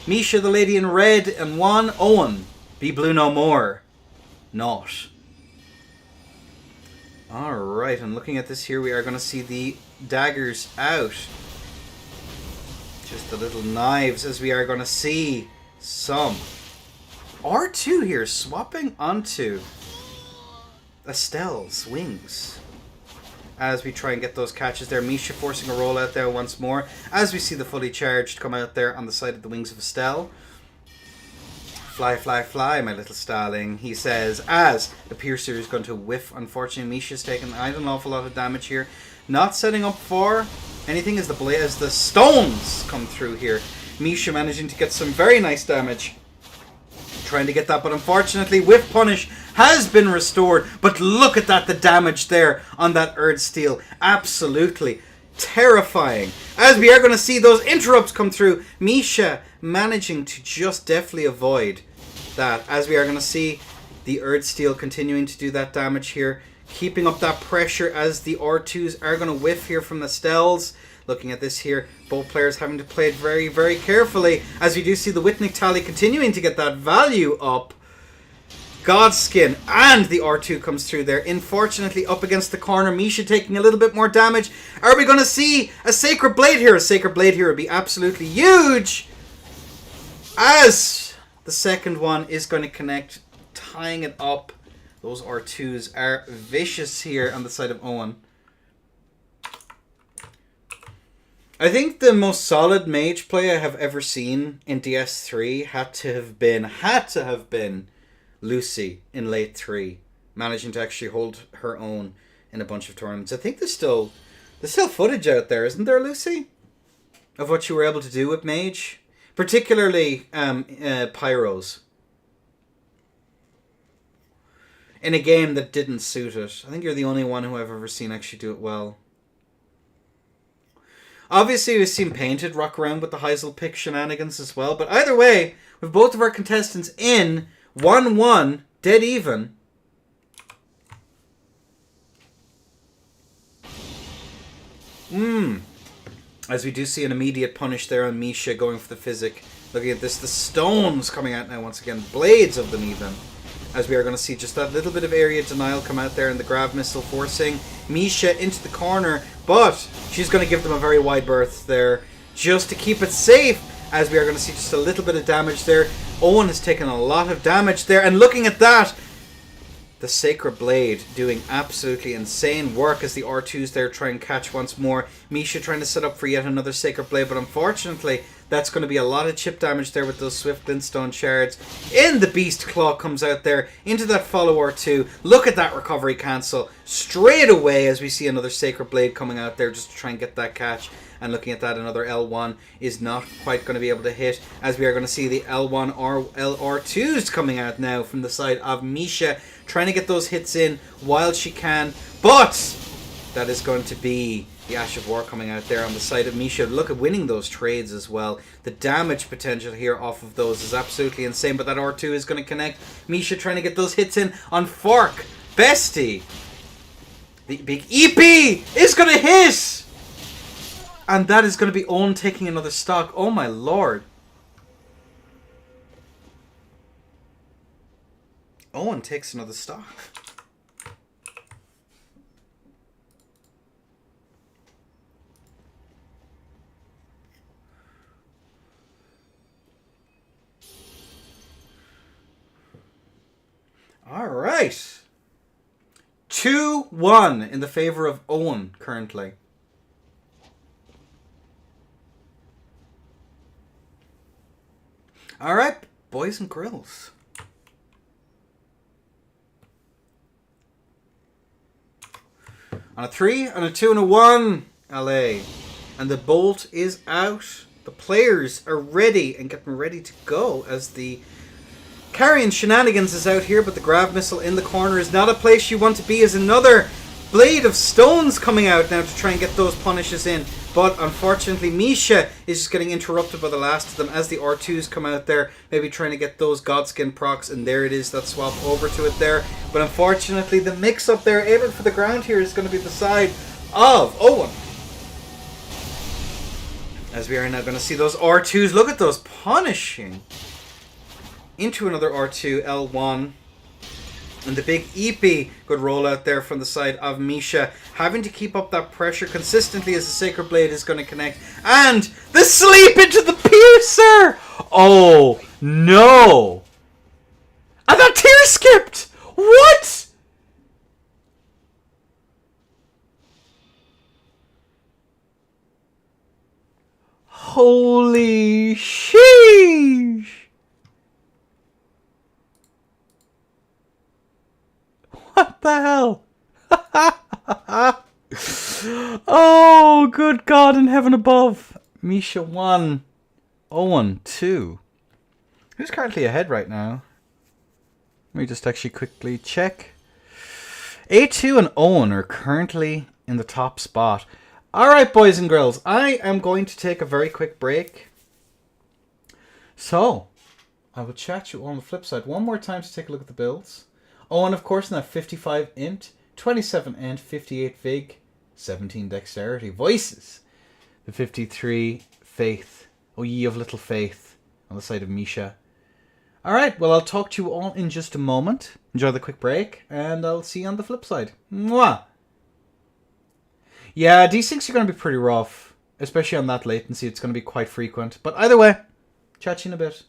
Misha, the lady in red, and 1, Owen. Be blue no more. Not. Alright, and looking at this here, we are going to see the daggers out. Just the little knives, as we are going to see some. R2 here, swapping onto Estelle's wings. As we try and get those catches there. Misha forcing a roll out there once more. As we see the fully charged come out there on the side of the wings of Estelle. Fly, fly, fly, my little starling, he says, as the piercer is going to whiff. Unfortunately, Misha's taken an awful lot of damage here. Not setting up for anything as the stones come through here. Misha managing to get some very nice damage. Trying to get that, but unfortunately, whiff punish has been restored. But look at that, the damage there on that Erd Steel. Absolutely terrifying. As we are going to see those interrupts come through. Misha managing to just deftly avoid that. As we are going to see the Erd Steel continuing to do that damage here. Keeping up that pressure as the R2s are going to whiff here from the Stells. Looking at this here, both players having to play it very, very carefully. As we do see the Whitnick tally continuing to get that value up. Godskin and the R2 comes through there. Unfortunately, up against the corner. Misha taking a little bit more damage. Are we going to see a Sacred Blade here? A Sacred Blade here would be absolutely huge. As the second one is going to connect, tying it up. Those R2s are vicious here on the side of Owen. I think the most solid mage play I have ever seen in DS3 had to have been Lucy in late 3, managing to actually hold her own in a bunch of tournaments. I think there's still footage out there, isn't there, Lucy? Of what you were able to do with mage? Particularly pyros. In a game that didn't suit it. I think you're the only one who I've ever seen actually do it well. Obviously, we've seen Painted rock around with the Heisel pick shenanigans as well. But either way, with both of our contestants in 1-1, dead even. As we do see an immediate punish there on Misha going for the physic. Looking at this, the stones coming out now once again. Blades of them even. As we are going to see just that little bit of area denial come out there and the grab missile forcing Misha into the corner. But she's going to give them a very wide berth there just to keep it safe. As we are going to see just a little bit of damage there. Owen has taken a lot of damage there. And looking at that, the Sacred Blade doing absolutely insane work as the R2s there try and catch once more. Misha trying to set up for yet another Sacred Blade. But unfortunately, that's going to be a lot of chip damage there with those Swift Glintstone shards. In the Beast Claw comes out there into that follow R2. Look at that recovery cancel straight away as we see another Sacred Blade coming out there just to try and get that catch. And looking at that, another L1 is not quite going to be able to hit, as we are going to see the L1 or LR2s coming out now from the side of Misha, trying to get those hits in while she can. But that is going to be the Ash of War coming out there on the side of Misha. Look at winning those trades as well. The damage potential here off of those is absolutely insane, but that R2 is going to connect. Misha trying to get those hits in on Fork. Bestie. The big EP is going to hit! And that is going to be Owen taking another stock. Oh my lord. Owen takes another stock. All right. 2-1 in the favor of Owen currently. All right, boys and girls. On a 3, on a 2, and a 1, LA. And the bolt is out. the players are ready and getting ready to go as the Carrion Shenanigans is out here, but the Grav Missile in the corner is not a place you want to be, as another Blade of Stones coming out now to try and get those punishes in. But unfortunately, Misha is just getting interrupted by the last of them as the R2s come out there, maybe trying to get those Godskin procs, and there it is, that swap over to it there. But unfortunately, the mix-up there, aiming for the ground here, is going to be the side of Owen. As we are now going to see those R2s, look at those punishing into another R2, L1. And the big EP, good roll out there from the side of Misha, having to keep up that pressure consistently as the Sacred Blade is going to connect. And the sleep into the Piercer! Oh, no! And that tear skipped! What? Holy sheesh! What the hell? Oh, good God in heaven above. Misha 1. Owen 2. Who's currently ahead right now? Let me just actually quickly check. A2 and Owen are currently in the top spot. Alright, boys and girls. I am going to take a very quick break. So, I will chat you on the flip side one more time to take a look at the builds. Owen, of course, in that 55 int, 27 int, 58 vig, 17 dexterity. Voices. The 53 faith. Oh, ye of little faith. On the side of Misha. Alright, well, I'll talk to you all in just a moment. Enjoy the quick break, and I'll see you on the flip side. Mwah! Yeah, D6 are going to be pretty rough. Especially on that latency, it's going to be quite frequent. But either way, chat you in a bit.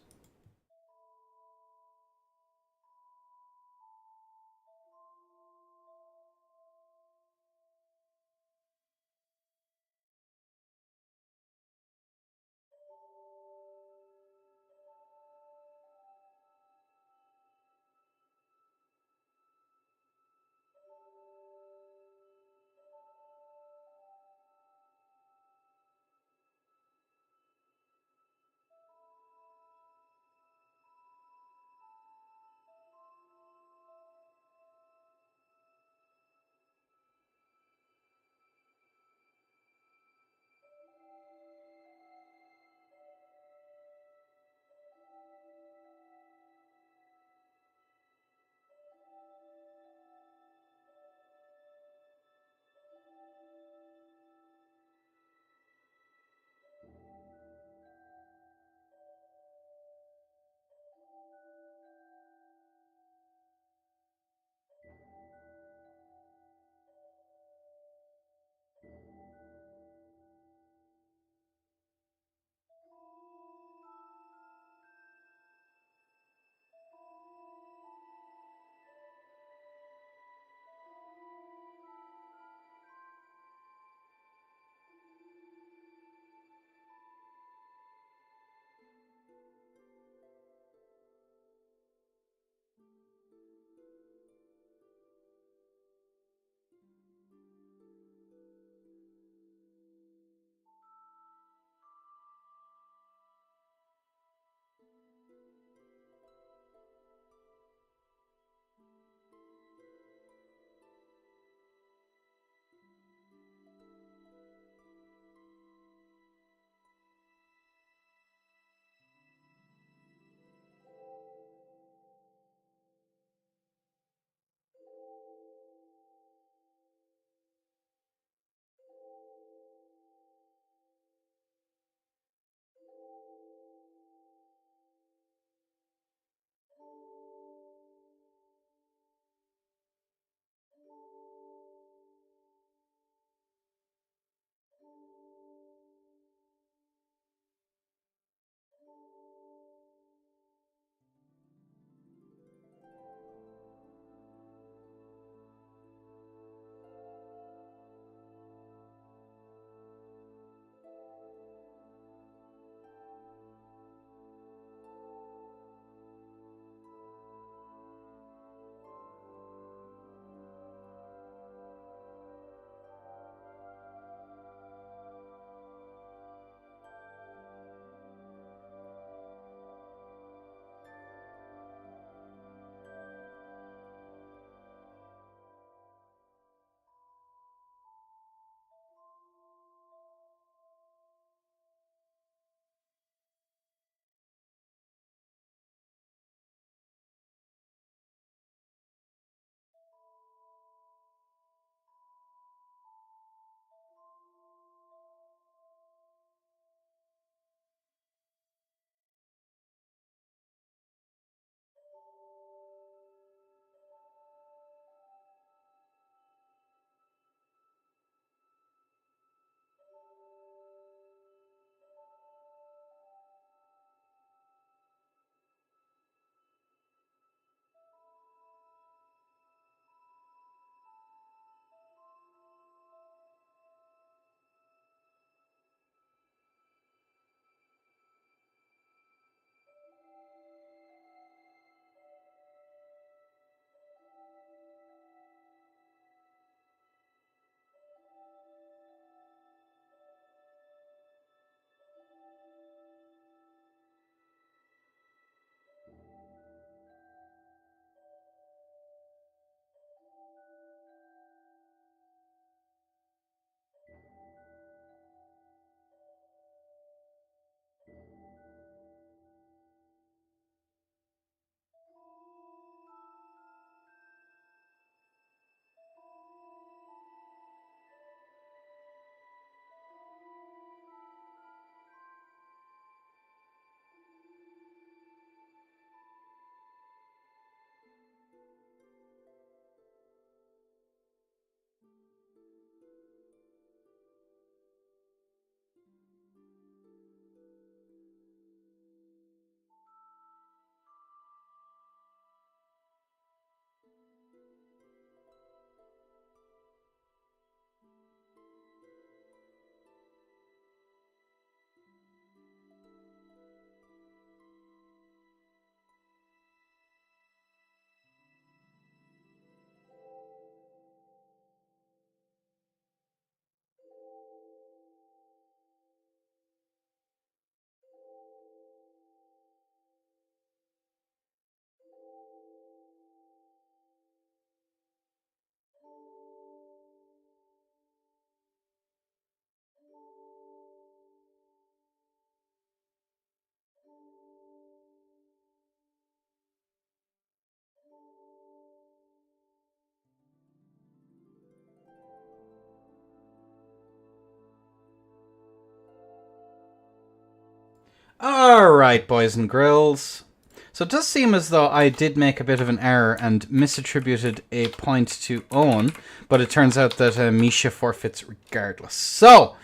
Alright, boys and grills. So it does seem as though I did make a bit of an error and misattributed a point to Owen, but it turns out that Misha forfeits regardless. So,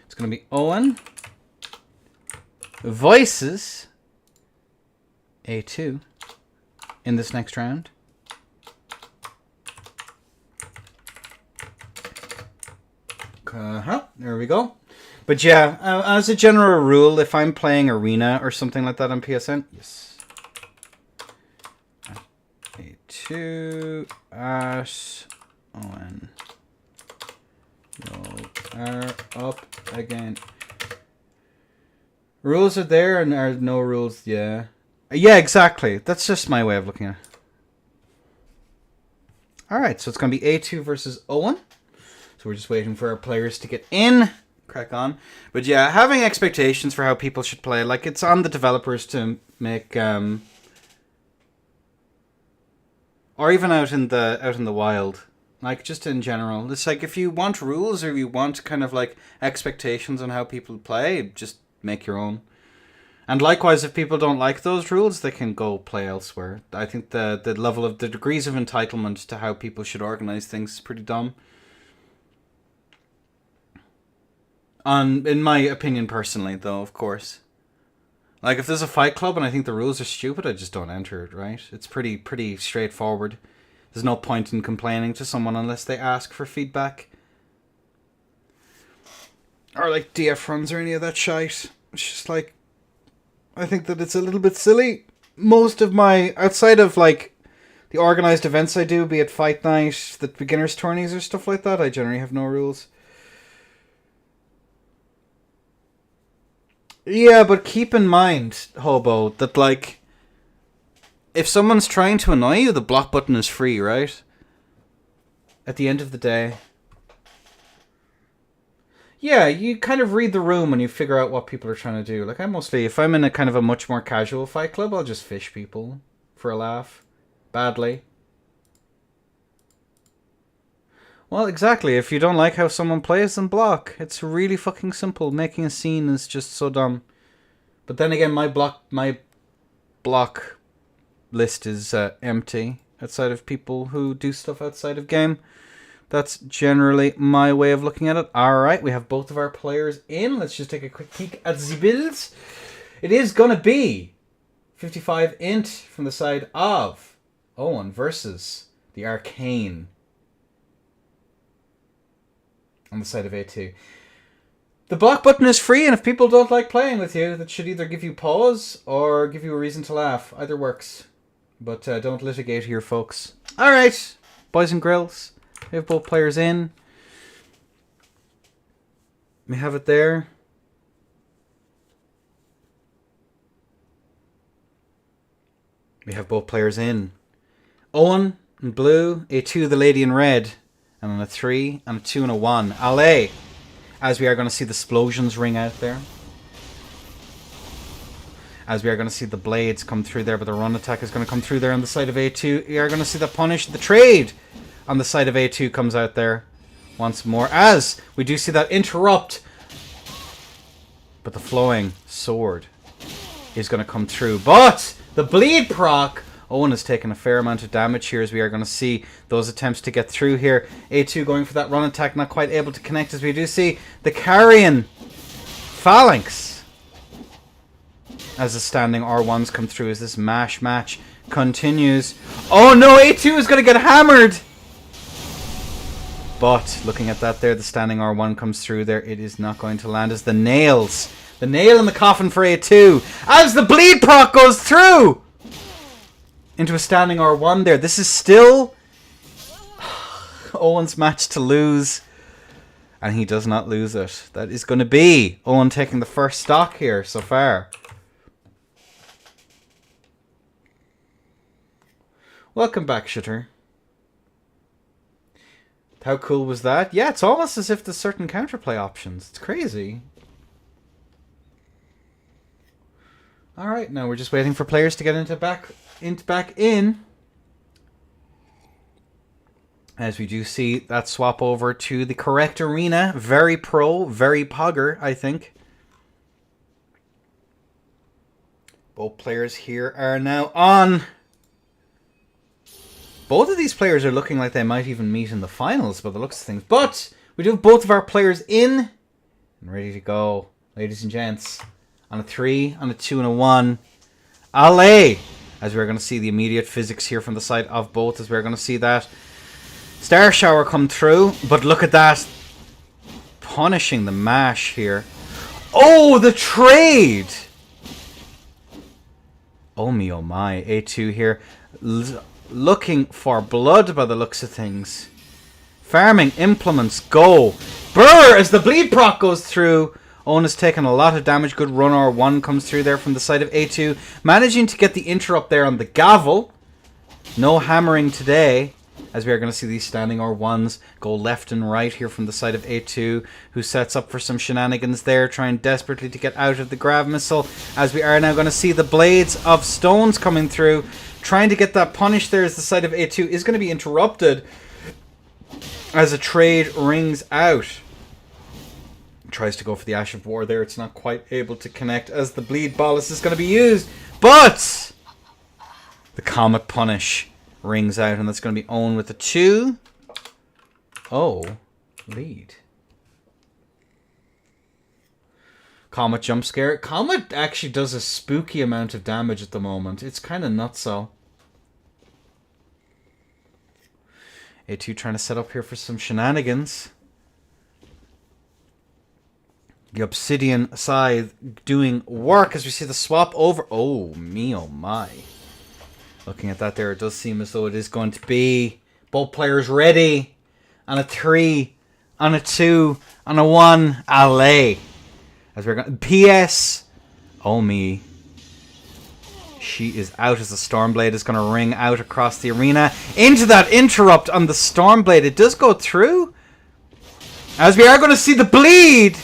it's going to be Owen voices A2 in this next round. There we go. But yeah, as a general rule, if I'm playing Arena or something like that on PSN, yes. A2 at Owen. You are up again. Rules are there and are no rules, yeah. Yeah, exactly. That's just my way of looking at it. Alright, so it's going to be A2 versus Owen. So we're just waiting for our players to get in. Crack on. But yeah, having expectations for how people should play, like it's on the developers to make or even out in the wild. Like just in general. It's like if you want rules or you want kind of like expectations on how people play, just make your own. And likewise, if people don't like those rules, they can go play elsewhere. I think the level of the degrees of entitlement to how people should organize things is pretty dumb. In my opinion, personally, though, of course. Like, if there's a fight club and I think the rules are stupid, I just don't enter it, right? It's pretty straightforward. There's no point in complaining to someone unless they ask for feedback. Or, like, DF runs or any of that shite. It's just, like, I think that it's a little bit silly. Most of my, outside of, like, the organised events I do, be it Fight Night, the beginners tourneys or stuff like that, I generally have no rules. Yeah, but keep in mind, Hobo, that, like, if someone's trying to annoy you, the block button is free, right? At the end of the day. Yeah, you kind of read the room and you figure out what people are trying to do. Like, I mostly, if I'm in a kind of a much more casual fight club, I'll just fish people for a laugh. Badly. Well, exactly. If you don't like how someone plays, then block. It's really fucking simple. Making a scene is just so dumb. But then again, my block list is empty outside of people who do stuff outside of game. That's generally my way of looking at it. Alright, we have both of our players in. Let's just take a quick peek at the builds. It is going to be 55 int from the side of Owen versus the Arcane on the side of A2. The block button is free, and if people don't like playing with you, that should either give you pause or give you a reason to laugh. Either works. But don't litigate here, folks. Alright, boys and grills. We have both players in. We have it there. We have both players in. Owen in blue, A2 the lady in red, and on a 3, and a 2 and a 1. Allez! As we are going to see the explosions ring out there. As we are going to see the blades come through there, but the run attack is going to come through there on the side of A2. We are going to see the punish, the trade on the side of A2 comes out there once more. As we do see that interrupt. But the flowing sword is going to come through. But the bleed proc. Owen has taken a fair amount of damage here as we are going to see those attempts to get through here. A2 going for that run attack, not quite able to connect as we do see the carrion phalanx as the standing R1s come through as this mash match continues. Oh no, A2 is going to get hammered! But looking at that there, the standing R1 comes through there. It is not going to land as the nails. The nail in the coffin for A2 as the bleed proc goes through! Into a standing R1 there. This is still Owen's match to lose. And he does not lose it. That is going to be Owen taking the first stock here so far. Welcome back, Shitter. How cool was that? Yeah, it's almost as if there's certain counterplay options. It's crazy. Alright, now we're just waiting for players to get back in. As we do see that swap over to the correct arena. Very pro, very pogger, I think. Both players here are now on. Both of these players are looking like they might even meet in the finals by the looks of things. But we do have both of our players in and ready to go, ladies and gents. On a 3, on a 2, and a 1. Allez! As we're going to see the immediate physics here from the side of both, as we're going to see that Star Shower come through. But look at that. Punishing the mash here. Oh, the trade! Oh me, oh my. A2 here. Looking for blood by the looks of things. Farming implements go. Brr! As the bleed proc goes through. Owen has taken a lot of damage. Good run R1 comes through there from the side of A2. Managing to get the interrupt there on the gavel. No hammering today. As we are going to see these standing R1s go left and right here from the side of A2. Who sets up for some shenanigans there. Trying desperately to get out of the grav missile. As we are now going to see the blades of stones coming through. Trying to get that punish there as the side of A2 is going to be interrupted. As a trade rings out. Tries to go for the Ash of War there. It's not quite able to connect as the bleed bolus is going to be used. But the Comet Punish rings out, and that's going to be Owen with the 2. Oh, lead. Comet jump scare. Comet actually does a spooky amount of damage at the moment. It's kind of nutso. A2 trying to set up here for some shenanigans. The Obsidian Scythe doing work as we see the swap over. Oh, me, oh my. Looking at that there, it does seem as though it is going to be both players ready. On a 3, on a 2, on a 1. Allez. As we're going. P.S. Oh me. She is out as the Stormblade is going to ring out across the arena. Into that interrupt on the Stormblade. It does go through. As we are going to see the bleed.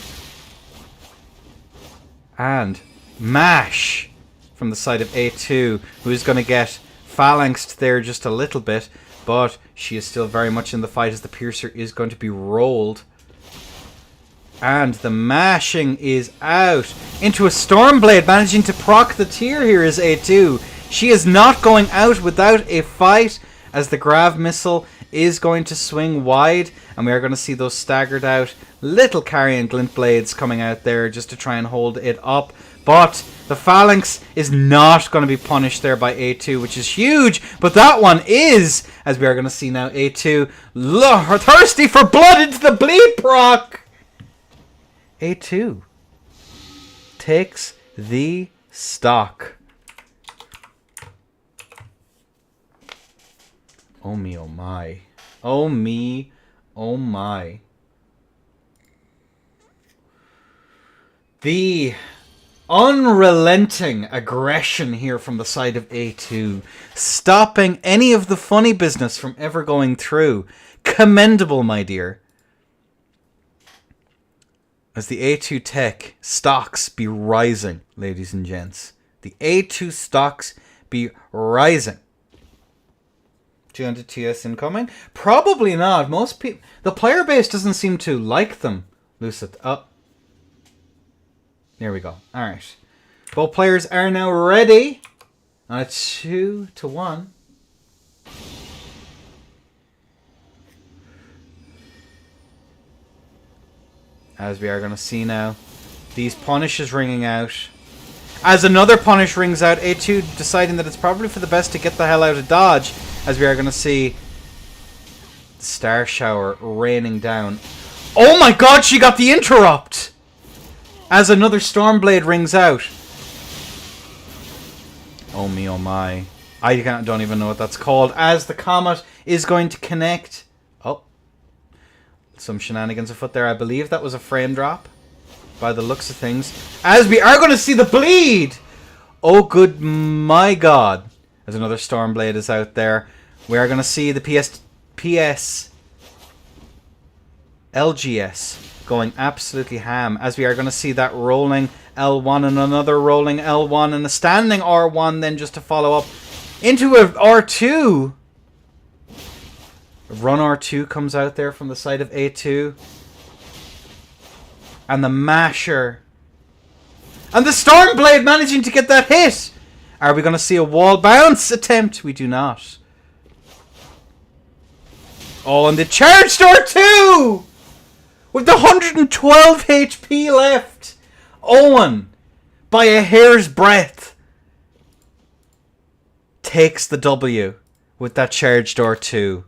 And mash from the side of A2, who is going to get phalanxed there just a little bit. But she is still very much in the fight as the Piercer is going to be rolled. And the mashing is out into a Stormblade, managing to proc the tier here is A2. She is not going out without a fight as the Grav Missile is going to swing wide. And we are going to see those staggered out little Carrion Glint Blades coming out there just to try and hold it up. But the Phalanx is not going to be punished there by A2, which is huge. But that one is, as we are going to see now, A2 thirsty for blood into the bleed proc. A2 takes the stock. Oh me, oh my. Oh me, oh my. The unrelenting aggression here from the side of A2. Stopping any of the funny business from ever going through. Commendable, my dear. As the A2 tech stocks be rising, ladies and gents. The A2 stocks be rising. 200 TS incoming? Probably not. Most people... The player base doesn't seem to like them. Lucid. Oh. There we go. Alright. Both players are now ready. On a 2-1. As we are going to see now, these punishes ringing out. As another punish rings out, A2 deciding that it's probably for the best to get the hell out of dodge. As we are going to see the Star Shower raining down. Oh my god, she got the interrupt! As another Stormblade rings out. Oh me, oh my. I don't even know what that's called. As the Comet is going to connect. Oh. Some shenanigans afoot there. I believe that was a frame drop. By the looks of things. As we are going to see the bleed! Oh good my god. As another Stormblade is out there. We are going to see the PS LGS going absolutely ham. As we are going to see that rolling L1 and another rolling L1 and a standing R1 then just to follow up into a R2. Run R2 comes out there from the side of A2. And the Masher. And the Stormblade managing to get that hit. Are we going to see a wall bounce attempt? We do not. Oh, and the charge door too! With the 112 HP left. Owen, by a hair's breadth, takes the W with that charge door too.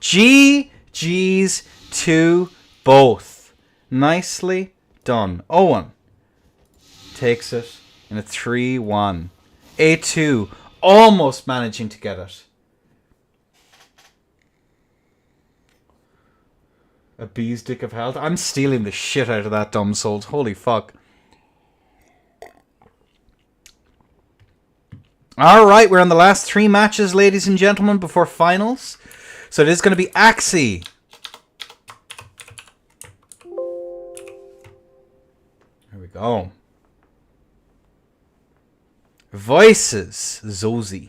GG's to both. Nicely done. Owen takes it in a 3-1. A2 almost managing to get it. A bee's dick of health. I'm stealing the shit out of that, dumb souls. Holy fuck. Alright, we're on the last 3 matches, ladies and gentlemen, before finals. So it is going to be Axie. There we go. Voices, Zozy.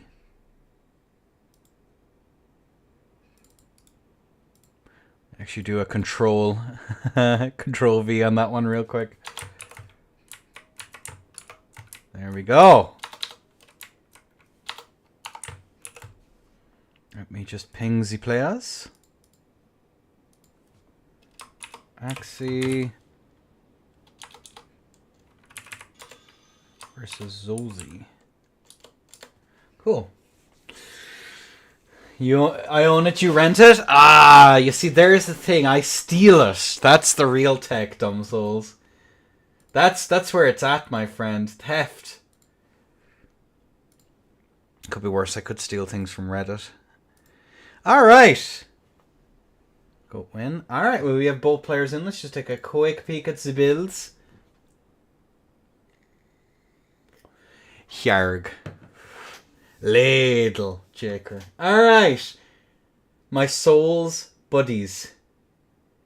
Actually do a control control V on that one real quick. There we go. Let me just ping the players. Axie versus Zozy. Cool. I own it, you rent it? Ah, you see, there's the thing. I steal it. That's the real tech, dumb souls. That's where it's at, my friend. Theft. Could be worse. I could steal things from Reddit. Alright. Go win. Alright, well, we have both players in. Let's just take a quick peek at the builds. Yarg. Ladle, Jaker. Alright. My soul's buddies.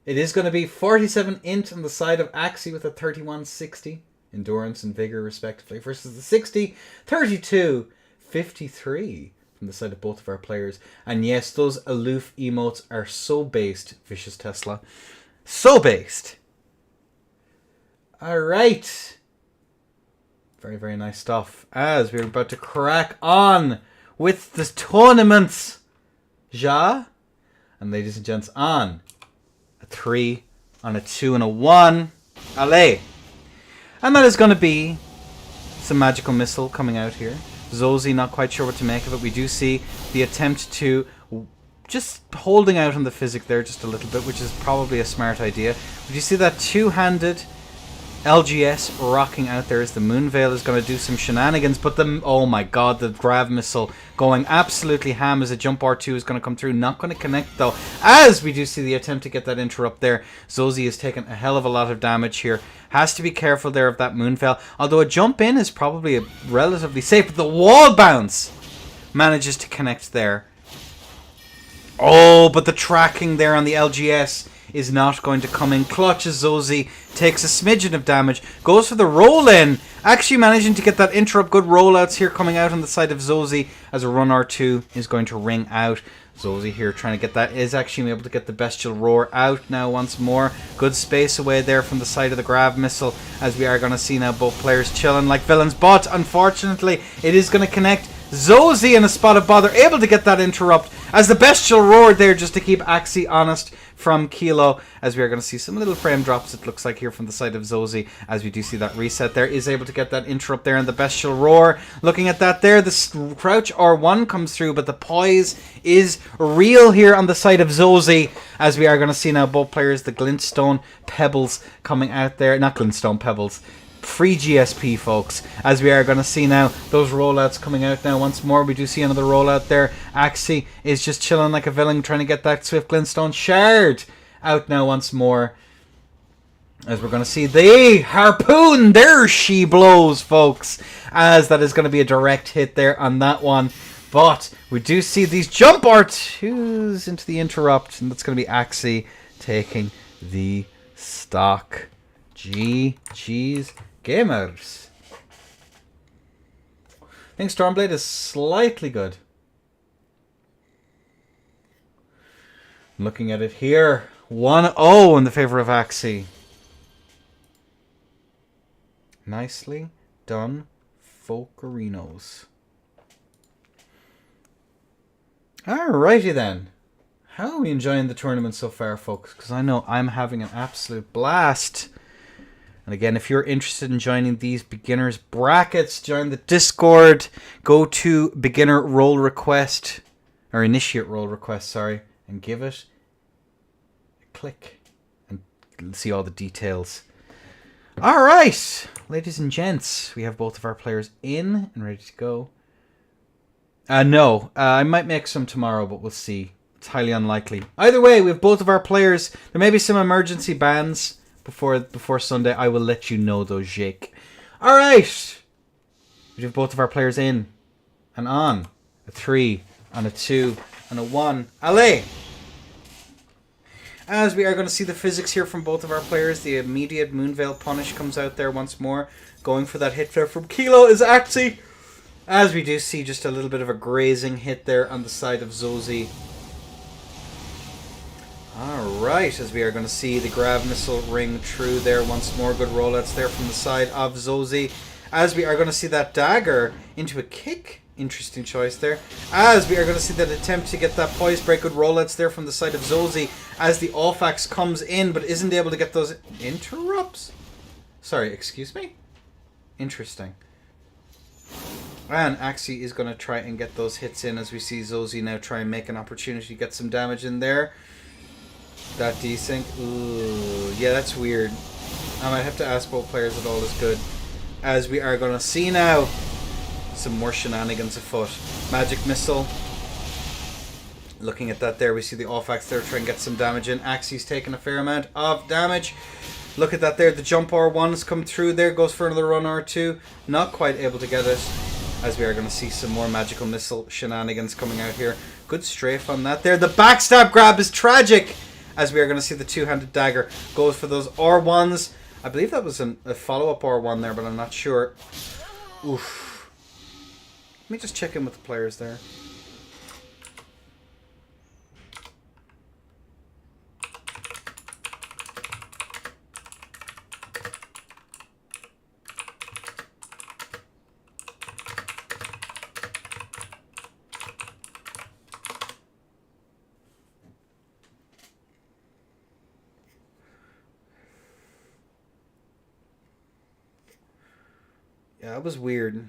It is going to be 47 int on the side of Axie with a 3160. Endurance and vigor, respectively. Versus the 60, 32, 53 from the side of both of our players. And yes, those aloof emotes are so based, Vicious Tesla. So based. Alright. Very, very nice stuff. As we're about to crack on with the tournaments. Ja. And ladies and gents, on a 3, on a 2, and a 1. Allez. And that is going to be some magical missile coming out here. Zozy, not quite sure what to make of it. We do see the attempt to just holding out on the physic there just a little bit, which is probably a smart idea. But you see that two-handed LGS rocking out there as the Moonveil is going to do some shenanigans, but oh my god, the grav missile going absolutely ham as a jump R2 is going to come through. Not going to connect though, as we do see the attempt to get that interrupt there. Zozy has taken a hell of a lot of damage here. Has to be careful there of that Moonveil, although a jump in is probably relatively safe, but the wall bounce manages to connect there. Oh, but the tracking there on the LGS is not going to come in clutch as Zozy takes a smidgen of damage, goes for the roll-in, actually managing to get that interrupt. Good rollouts here coming out on the side of Zozy as a run R2 is going to ring out. Zozy here trying to get that, is actually able to get the Bestial Roar out now once more. Good space away there from the side of the grav missile, as we are going to see now both players chilling like villains, but unfortunately it is going to connect. Zozy in a spot of bother, able to get that interrupt as the Bestial Roar there just to keep Axie honest from Kilo, as we are going to see some little frame drops, it looks like, here from the side of Zozy, as we do see that reset there, is able to get that interrupt there, and the Bestial Roar, looking at that there, the crouch R1 comes through, but the poise is real here on the side of Zozy, as we are going to see now both players, the Glintstone Pebbles coming out there, not Glintstone Pebbles, free GSP, folks, as we are going to see now those rollouts coming out now once more. We do see another rollout there. Axie is just chilling like a villain, trying to get that Swift Glintstone Shard out now once more, as we're going to see the harpoon. There she blows, folks, as that is going to be a direct hit there on that one. But we do see these jump R2s into the interrupt, and that's going to be Axie taking the stock. GG's gamers. I think Stormblade is slightly good. Looking at it here, 1-0 in the favor of Axie. Nicely done, Folkerinos. Alrighty then. How are we enjoying the tournament so far, folks? Because I know I'm having an absolute blast. And again, if you're interested in joining these beginners brackets, join the Discord. Go to beginner role request, or initiate role request, sorry, and give it a click and see all the details. All right, ladies and gents, we have both of our players in and ready to go. No, I might make some tomorrow, but we'll see. It's highly unlikely. Either way, we have both of our players. There may be some emergency bans before Sunday. I will let you know though, Jake. All right, we have both of our players in and on. A 3, and a 2, and a 1. Allez! As we are going to see the physics here from both of our players, the immediate Moonveil Punish comes out there once more. Going for that hit there from Kilo is Axie. As we do see just a little bit of a grazing hit there on the side of Zozy. Alright, as we are going to see the Grav Missile ring true there once more. Good rollouts there from the side of Zozy. As we are going to see that dagger into a kick. Interesting choice there. As we are going to see that attempt to get that poise break. Good rollouts there from the side of Zozy. As the Allfax comes in but isn't able to get those interrupts. Sorry, excuse me? Interesting. And Axie is going to try and get those hits in as we see Zozy now try and make an opportunity to get some damage in there. That desync. Ooh, yeah, that's weird. I might have to ask both players if all is good. As we are going to see now some more shenanigans afoot. Magic Missile. Looking at that there, we see the Allfax there trying to get some damage in. Axie's taking a fair amount of damage. Look at that there, the jump R1 has come through there, goes for another run R2. Not quite able to get it. As we are going to see some more magical missile shenanigans coming out here. Good strafe on that there. The backstab grab is tragic. As we are going to see the two-handed dagger goes for those R1s. I believe that was a follow-up R1 there, but I'm not sure. Oof. Let me just check in with the players there. Yeah, that was weird.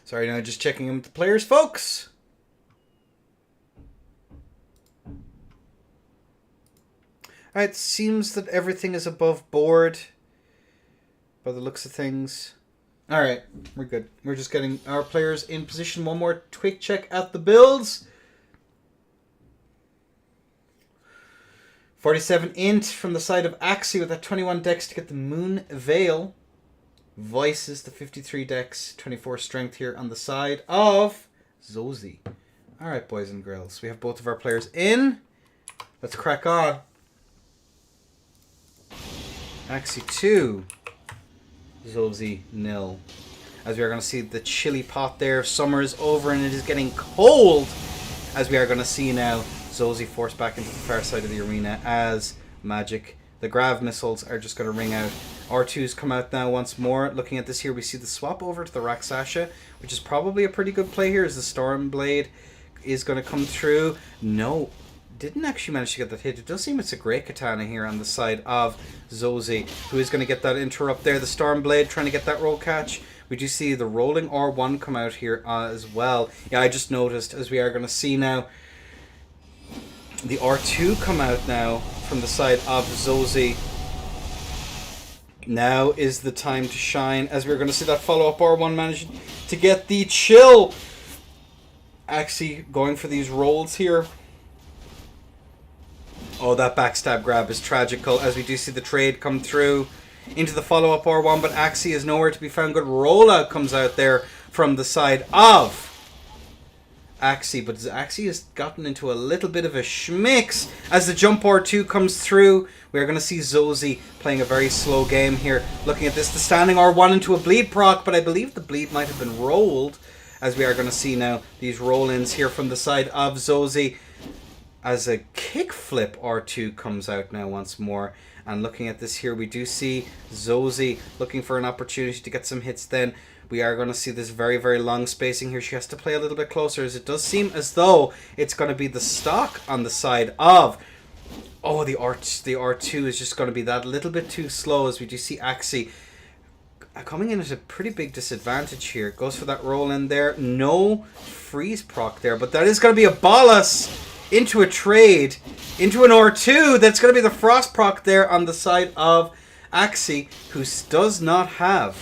Sorry, now just checking in with the players, folks. Alright, seems that everything is above board by the looks of things. Alright, we're good. We're just getting our players in position. One more quick check at the builds. 47 int from the side of Axie with that 21 dex to get the Moon Veil. Voices the 53 dex, 24 strength here on the side of Zozy. Alright, boys and girls. We have both of our players in. Let's crack on. Axie 2. Zozy 0. As we are going to see the chilly pot there. Summer is over and it is getting cold. As we are going to see now Zozy forced back into the far side of the arena as magic. The Grav missiles are just going to ring out. R2's come out now once more. Looking at this here, we see the swap over to the Raksasha, which is probably a pretty good play here as the Stormblade is going to come through. No, didn't actually manage to get that hit. It does seem it's a great katana here on the side of Zozy, who is going to get that interrupt there. The Stormblade trying to get that roll catch. We do see the rolling R1 come out here as well. Yeah, I just noticed as we are going to see now the R2 come out now from the side of Zozy. Now is the time to shine as we're going to see that follow-up R1 managing to get the chill. Axie going for these rolls here. Oh, that backstab grab is tragical as we do see the trade come through into the follow-up R1, but Axie is nowhere to be found. Good rollout comes out there from the side of Axie, but Axie has gotten into a little bit of a schmix as the jump R2 comes through. We are going to see Zozy playing a very slow game here. Looking at this, the standing R1 into a bleed proc, but I believe the bleed might have been rolled as we are going to see now these roll-ins here from the side of Zozy as a kickflip R2 comes out now once more. And looking at this here, we do see Zozy looking for an opportunity to get some hits then. We are going to see this very, very long spacing here. She has to play a little bit closer, as it does seem as though it's going to be the stock on the side of... Oh, the R2 is just going to be that little bit too slow, as we do see Axie coming in at a pretty big disadvantage here. Goes for that roll in there. No freeze proc there, but that is going to be a bolus into a trade, into an R2. That's going to be the frost proc there on the side of Axie, who does not have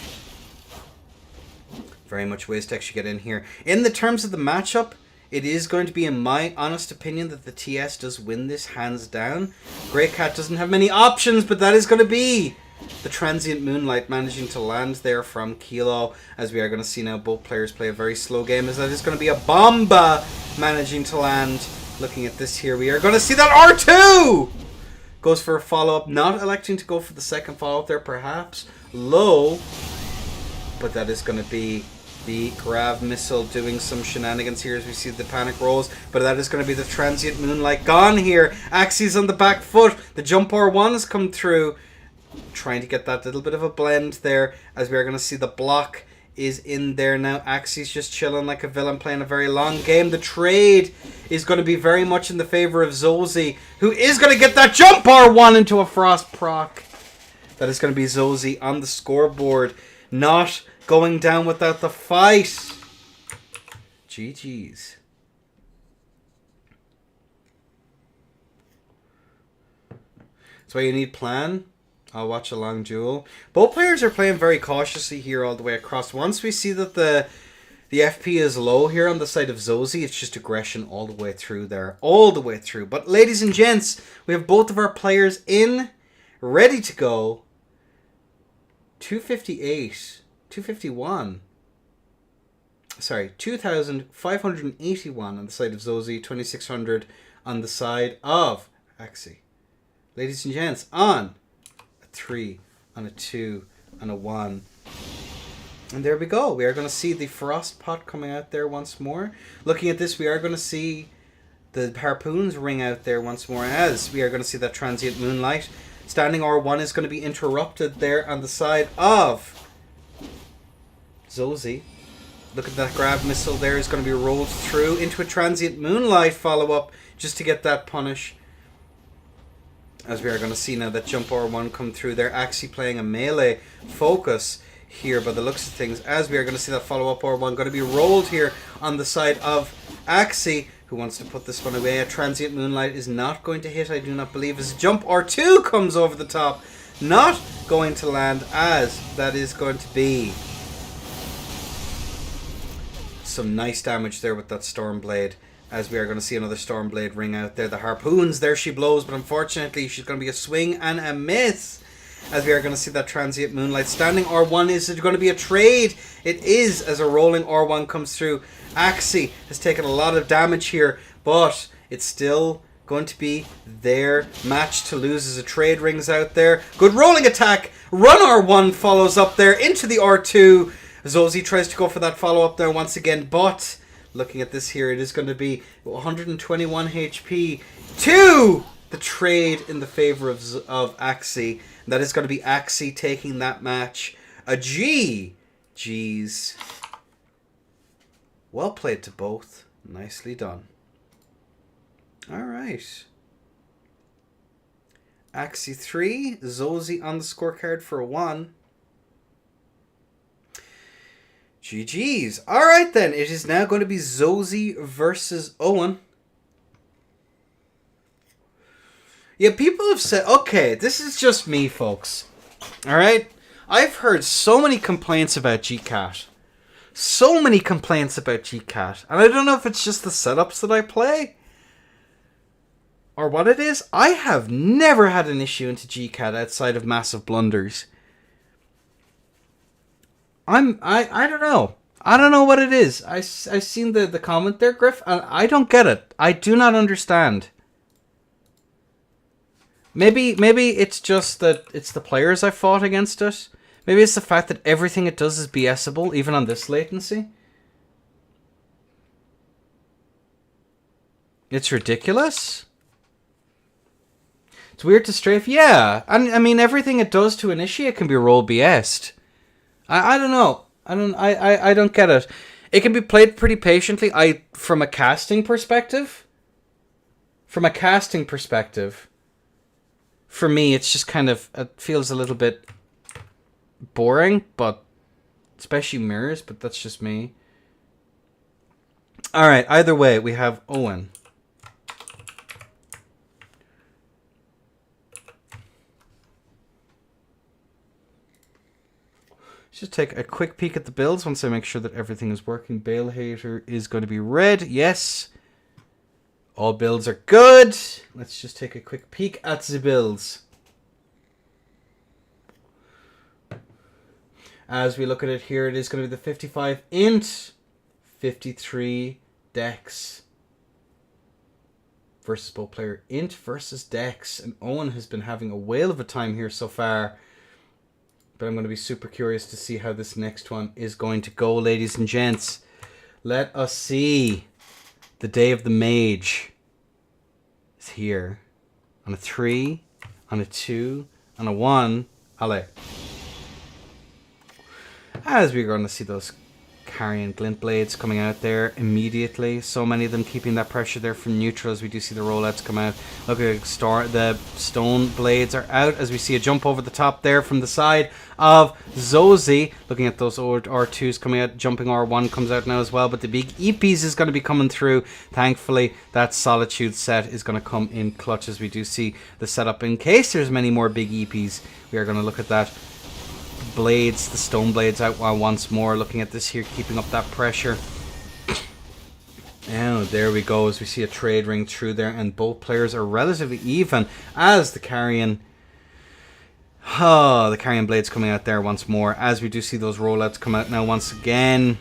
very much ways to actually get in here. In the terms of the matchup, it is going to be, in my honest opinion, that the TS does win this hands down. Grey Cat doesn't have many options, but that is going to be the Transient Moonlight managing to land there from Kilo, as we are going to see now both players play a very slow game, as that is going to be a Bomba managing to land. Looking at this here, we are going to see that R2 goes for a follow-up, not electing to go for the second follow-up there, perhaps low, but that is going to be the Grav Missile doing some shenanigans here as we see the panic rolls, but that is going to be the Transient Moonlight gone here. Axie's on the back foot. The jump R1 has come through, trying to get that little bit of a blend there, as we are going to see the block is in there now. Axie's just chilling like a villain, playing a very long game. The trade is going to be very much in the favor of Zozy, who is going to get that jump R1 into a frost proc. That is going to be Zozy on the scoreboard, not going down without the fight. GG's. That's why you need plan. I'll watch a long duel. Both players are playing very cautiously here all the way across. Once we see that the FP is low here on the side of Zozy, it's just aggression all the way through there. All the way through. But ladies and gents, we have both of our players in, ready to go. 258. 251. Sorry, 2,581 on the side of Zozy, 2,600 on the side of Axie. Ladies and gents, on a 3, on a 2, on a 1. And there we go. We are going to see the Frost Pot coming out there once more. Looking at this, we are going to see the Harpoons ring out there once more, as we are going to see that Transient Moonlight. Standing R1 is going to be interrupted there on the side of Zozy. Look at that Grab Missile there is going to be rolled through into a Transient Moonlight follow-up just to get that punish. As we are going to see now that Jump R1 come through there. Axie playing a melee focus here by the looks of things. As we are going to see that follow-up R1 going to be rolled here on the side of Axie, who wants to put this one away. A Transient Moonlight is not going to hit, I do not believe, as Jump R2 comes over the top. Not going to land, as that is going to be some nice damage there with that Stormblade, as we are going to see another Stormblade ring out there. The Harpoons, there she blows, but unfortunately she's going to be a swing and a miss, as we are going to see that Transient Moonlight. Standing R1, is it going to be a trade? It is, as a rolling R1 comes through. Axie has taken a lot of damage here, but it's still going to be their match to lose, as a trade rings out there. Good rolling attack. Run R1 follows up there into the R2. Zozy tries to go for that follow-up there once again, but looking at this here, it is going to be 121 HP to the trade in the favor of Axie. And that is going to be Axie taking that match. A G. G's. Well played to both. Nicely done. Alright. Axie 3. Zozy on the scorecard for a 1. GG's. Alright then, it is now going to be Zozy versus Owen. Yeah, people have said, okay, this is just me, folks. Alright? I've heard so many complaints about GCAT. So many complaints about GCAT. And I don't know if it's just the setups that I play, or what it is. I have never had an issue into GCAT outside of massive blunders. I don't know. I don't know what it is. I seen the comment there, Griff, and I don't get it. I do not understand. Maybe it's just that it's the players I fought against it. Maybe it's the fact that everything it does is BSable, even on this latency. It's ridiculous. It's weird to strafe. Yeah. And I mean, everything it does to initiate can be roll BS'd. I don't know. I don't get it. It can be played pretty patiently. From a casting perspective, for me, it's just kind of, it feels a little bit boring, but especially mirrors, but that's just me. All right, either way, we have Owen. Just take a quick peek at the builds once I make sure that everything is working. Bale Hater is going to be red. Yes. All builds are good. Let's just take a quick peek at the builds. As we look at it here, it is going to be the 55 int, 53 dex versus bow player. Int versus dex. And Owen has been having a whale of a time here so far. But I'm going to be super curious to see how this next one is going to go, ladies and gents. Let us see. The day of the mage is here. On a 3, on a 2, on a 1. Allez. As we're going to see those carrion glint blades coming out there immediately. So many of them keeping that pressure there from neutral as we do see the rollouts come out. Look at the stone blades are out as we see a jump over the top there from the side of Zozy. Looking at those old R2s coming out. Jumping R1 comes out now as well. But the big EPs is going to be coming through. Thankfully, that Solitude set is going to come in clutch as we do see the setup. In case there's many more big EPs, we are going to look at that. Blades, the stone blades out once more. Looking at this here, keeping up that pressure. Oh, there we go as we see a trade ring through there, and both players are relatively even as the carrion. The carrion blades coming out there once more as we do see those rollouts come out now once again.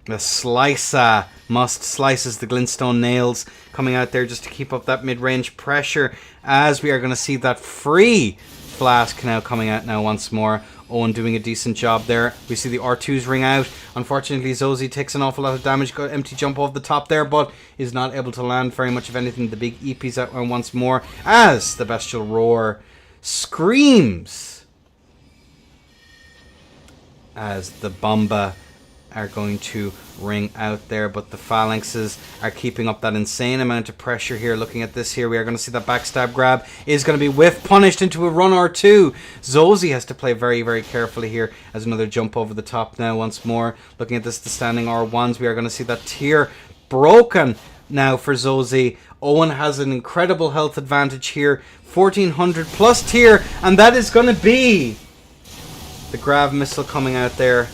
The slicer must slices the glintstone nails coming out there just to keep up that mid-range pressure as we are going to see that free flask now coming out now once more. Owen doing a decent job there. We see the R2s ring out. Unfortunately, Zozy takes an awful lot of damage. Got empty jump off the top there, but is not able to land very much of anything. The big EP's out once more as the bestial roar screams as the Bomba are going to ring out there, but the phalanxes are keeping up that insane amount of pressure here. Looking at this here, we are going to see that backstab grab is going to be whiff punished into a run R2. Zozy has to play very, very carefully here as another jump over the top now once more. Looking at this, the standing R1s, we are going to see that tier broken now for Zozy. Owen has an incredible health advantage here, 1400 plus tier, and that is going to be the grav missile coming out there.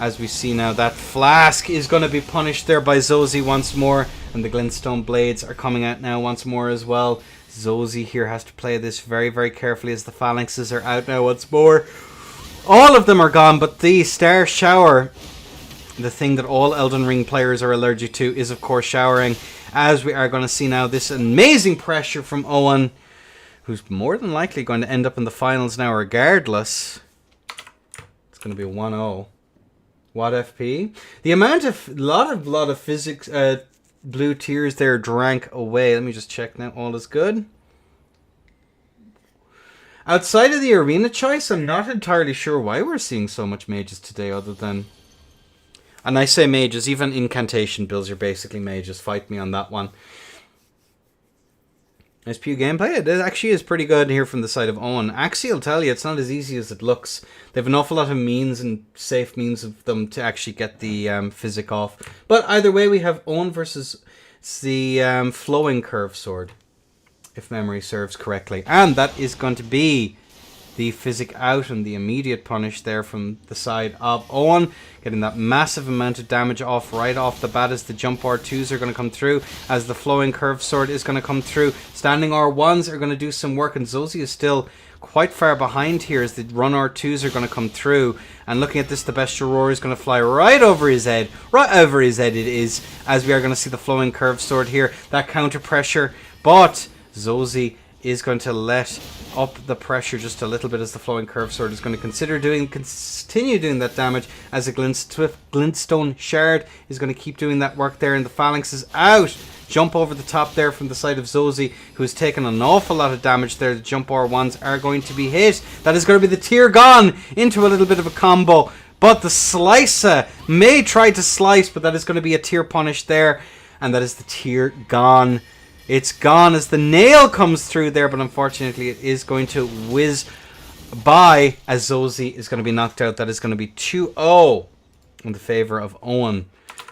As we see now, that flask is going to be punished there by Zozy once more. And the glintstone blades are coming out now once more as well. Zozy here has to play this very, very carefully as the phalanxes are out now once more. All of them are gone, but the Star Shower, the thing that all Elden Ring players are allergic to, is of course showering. As we are going to see now this amazing pressure from Owen, who's more than likely going to end up in the finals now regardless. It's going to be a 1-0. What FP? The amount of lot of physics blue tears there drank away. Let me just check now. All is good. Outside of the arena choice, I'm not entirely sure why we're seeing so much mages today, other than, and I say mages, even incantation builds are basically mages. Fight me on that one. Nice Pew gameplay. It actually is pretty good here from the side of Owen. Axie will tell you it's not as easy as it looks. They have an awful lot of means and safe means of them to actually get the physic off. But either way, we have Owen versus the flowing curve sword, if memory serves correctly. And that is going to be the physic out and the immediate punish there from the side of Owen. Getting that massive amount of damage off right off the bat as the jump R2s are going to come through. As the flowing curve sword is going to come through. Standing R1s are going to do some work. And Zozy is still quite far behind here as the run R2s are going to come through. And looking at this, the bestial roar is going to fly right over his head. Right over his head it is. As we are going to see the flowing curve sword here. That counter pressure. But Zozy is going to let up the pressure just a little bit as the flowing curve sword is going to continue doing that damage as a glintstone shard is going to keep doing that work there, and the phalanx is out. jump over the top there from the side of Zozy, who has taken an awful lot of damage there. The jump R1s are going to be hit. That is going to be the tier gone into a little bit of a combo. But the Slicer may try to slice, but that is going to be a tier punish there. And that is the tier gone. It's gone as the nail comes through there, but unfortunately it is going to whiz by as Zozy is going to be knocked out. That is going to be 2-0 in the favor of Owen.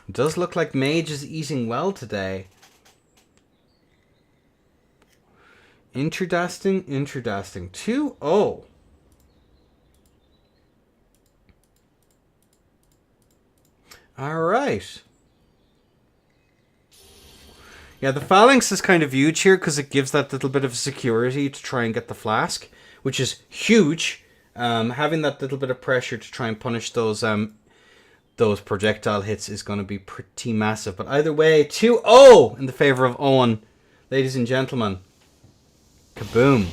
It does look like Mage is eating well today. Interdasting. 2-0. Alright. Yeah, the Phalanx is kind of huge here because it gives that little bit of security to try and get the flask, which is huge. Having that little bit of pressure to try and punish those projectile hits is going to be pretty massive. But either way, 2-0 in the favor of Owen. Ladies and gentlemen. Kaboom.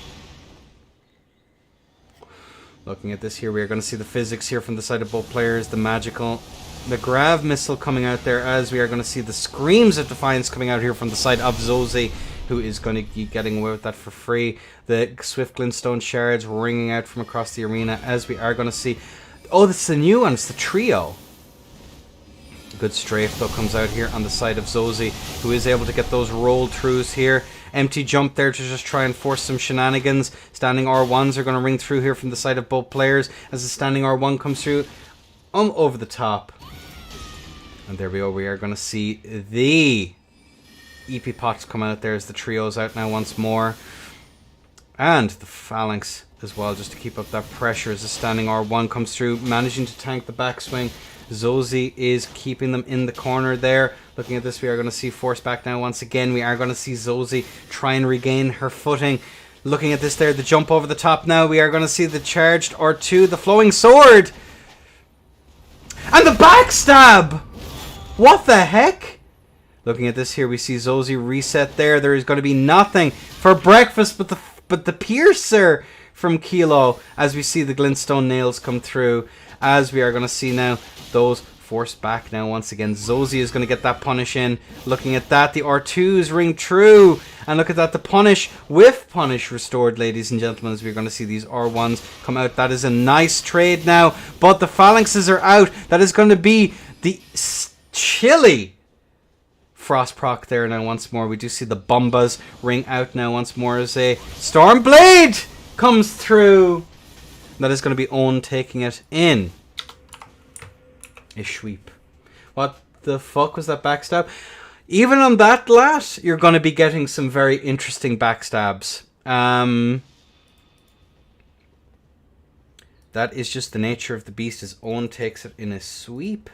Looking at this here, we are going to see the physics here from the side of both players. The Grav missile coming out there, as we are going to see the screams of defiance coming out here from the side of Zozy, who is going to be getting away with that for free. The Swift Glintstone shards ringing out from across the arena, as we are going to see... Oh, this is the new one. It's the trio. Good strafe, though, comes out here on the side of Zozy, who is able to get those roll throughs here. Empty jump there to just try and force some shenanigans. Standing R1s are going to ring through here from the side of both players, as the standing R1 comes through over the top. And there we go. We are going to see the EP pots come out there as the trio's out now once more. And the Phalanx as well, just to keep up that pressure as the standing R1 comes through, managing to tank the backswing. Zozy is keeping them in the corner there. Looking at this, we are going to see force back now once again. We are going to see Zozy try and regain her footing. Looking at this there, the jump over the top now. We are going to see the charged R2, the flowing sword. And the backstab! What the heck? Looking at this here, we see Zozy reset there. There is going to be nothing for breakfast but the piercer from Kilo, as we see the glintstone nails come through. As we are going to see now those forced back now once again. Zozy is going to get that punish in. Looking at that, the R2s ring true. And look at that, the punish with punish restored, ladies and gentlemen, as we're going to see these R1s come out. That is a nice trade now. But the phalanxes are out. That is going to be the chilly frost proc there now once more. We do see the bombas ring out now once more as a storm blade comes through. That is going to be Owen taking it in a sweep. What the fuck was that backstab? Even on that lat, you're going to be getting some very interesting backstabs. That is just the nature of the beast as Owen takes it in a sweep.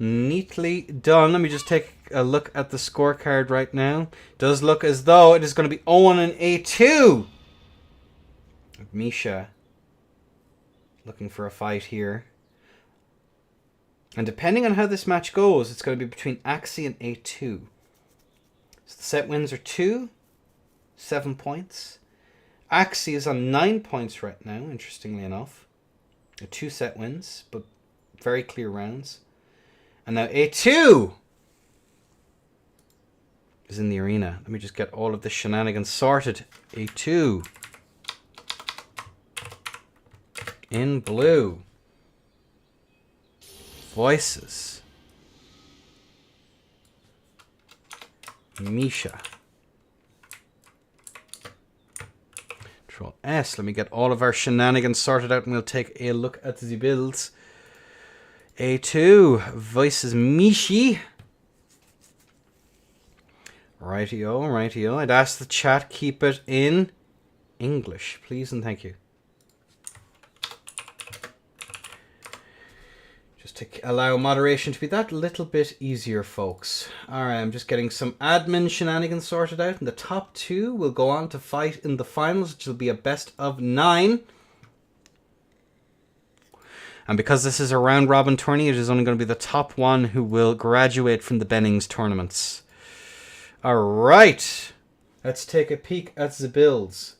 Neatly done. Let me just take a look at the scorecard right now. Does look as though it is going to be Owen and A2. Misha looking for a fight here. And depending on how this match goes, it's going to be between Axie and A2. So the set wins are 2, 7 points. Axie is on 9 points right now, interestingly enough. 2 set wins, but very clear rounds. And now A2 is in the arena. Let me just get all of the shenanigans sorted. A2 in blue. Voices. Misha. Control S. Let me get all of our shenanigans sorted out and we'll take a look at the builds. A2 versus Mishi. Rightio, rightio. I'd ask the chat keep it in English, please and thank you. Just to allow moderation to be that little bit easier, folks. Alright, I'm just getting some admin shenanigans sorted out, and the top 2 will go on to fight in the finals, which will be a best of 9. And because this is a round robin tourney, it is only going to be the top 1 who will graduate from the Bennings tournaments. Alright, let's take a peek at the builds.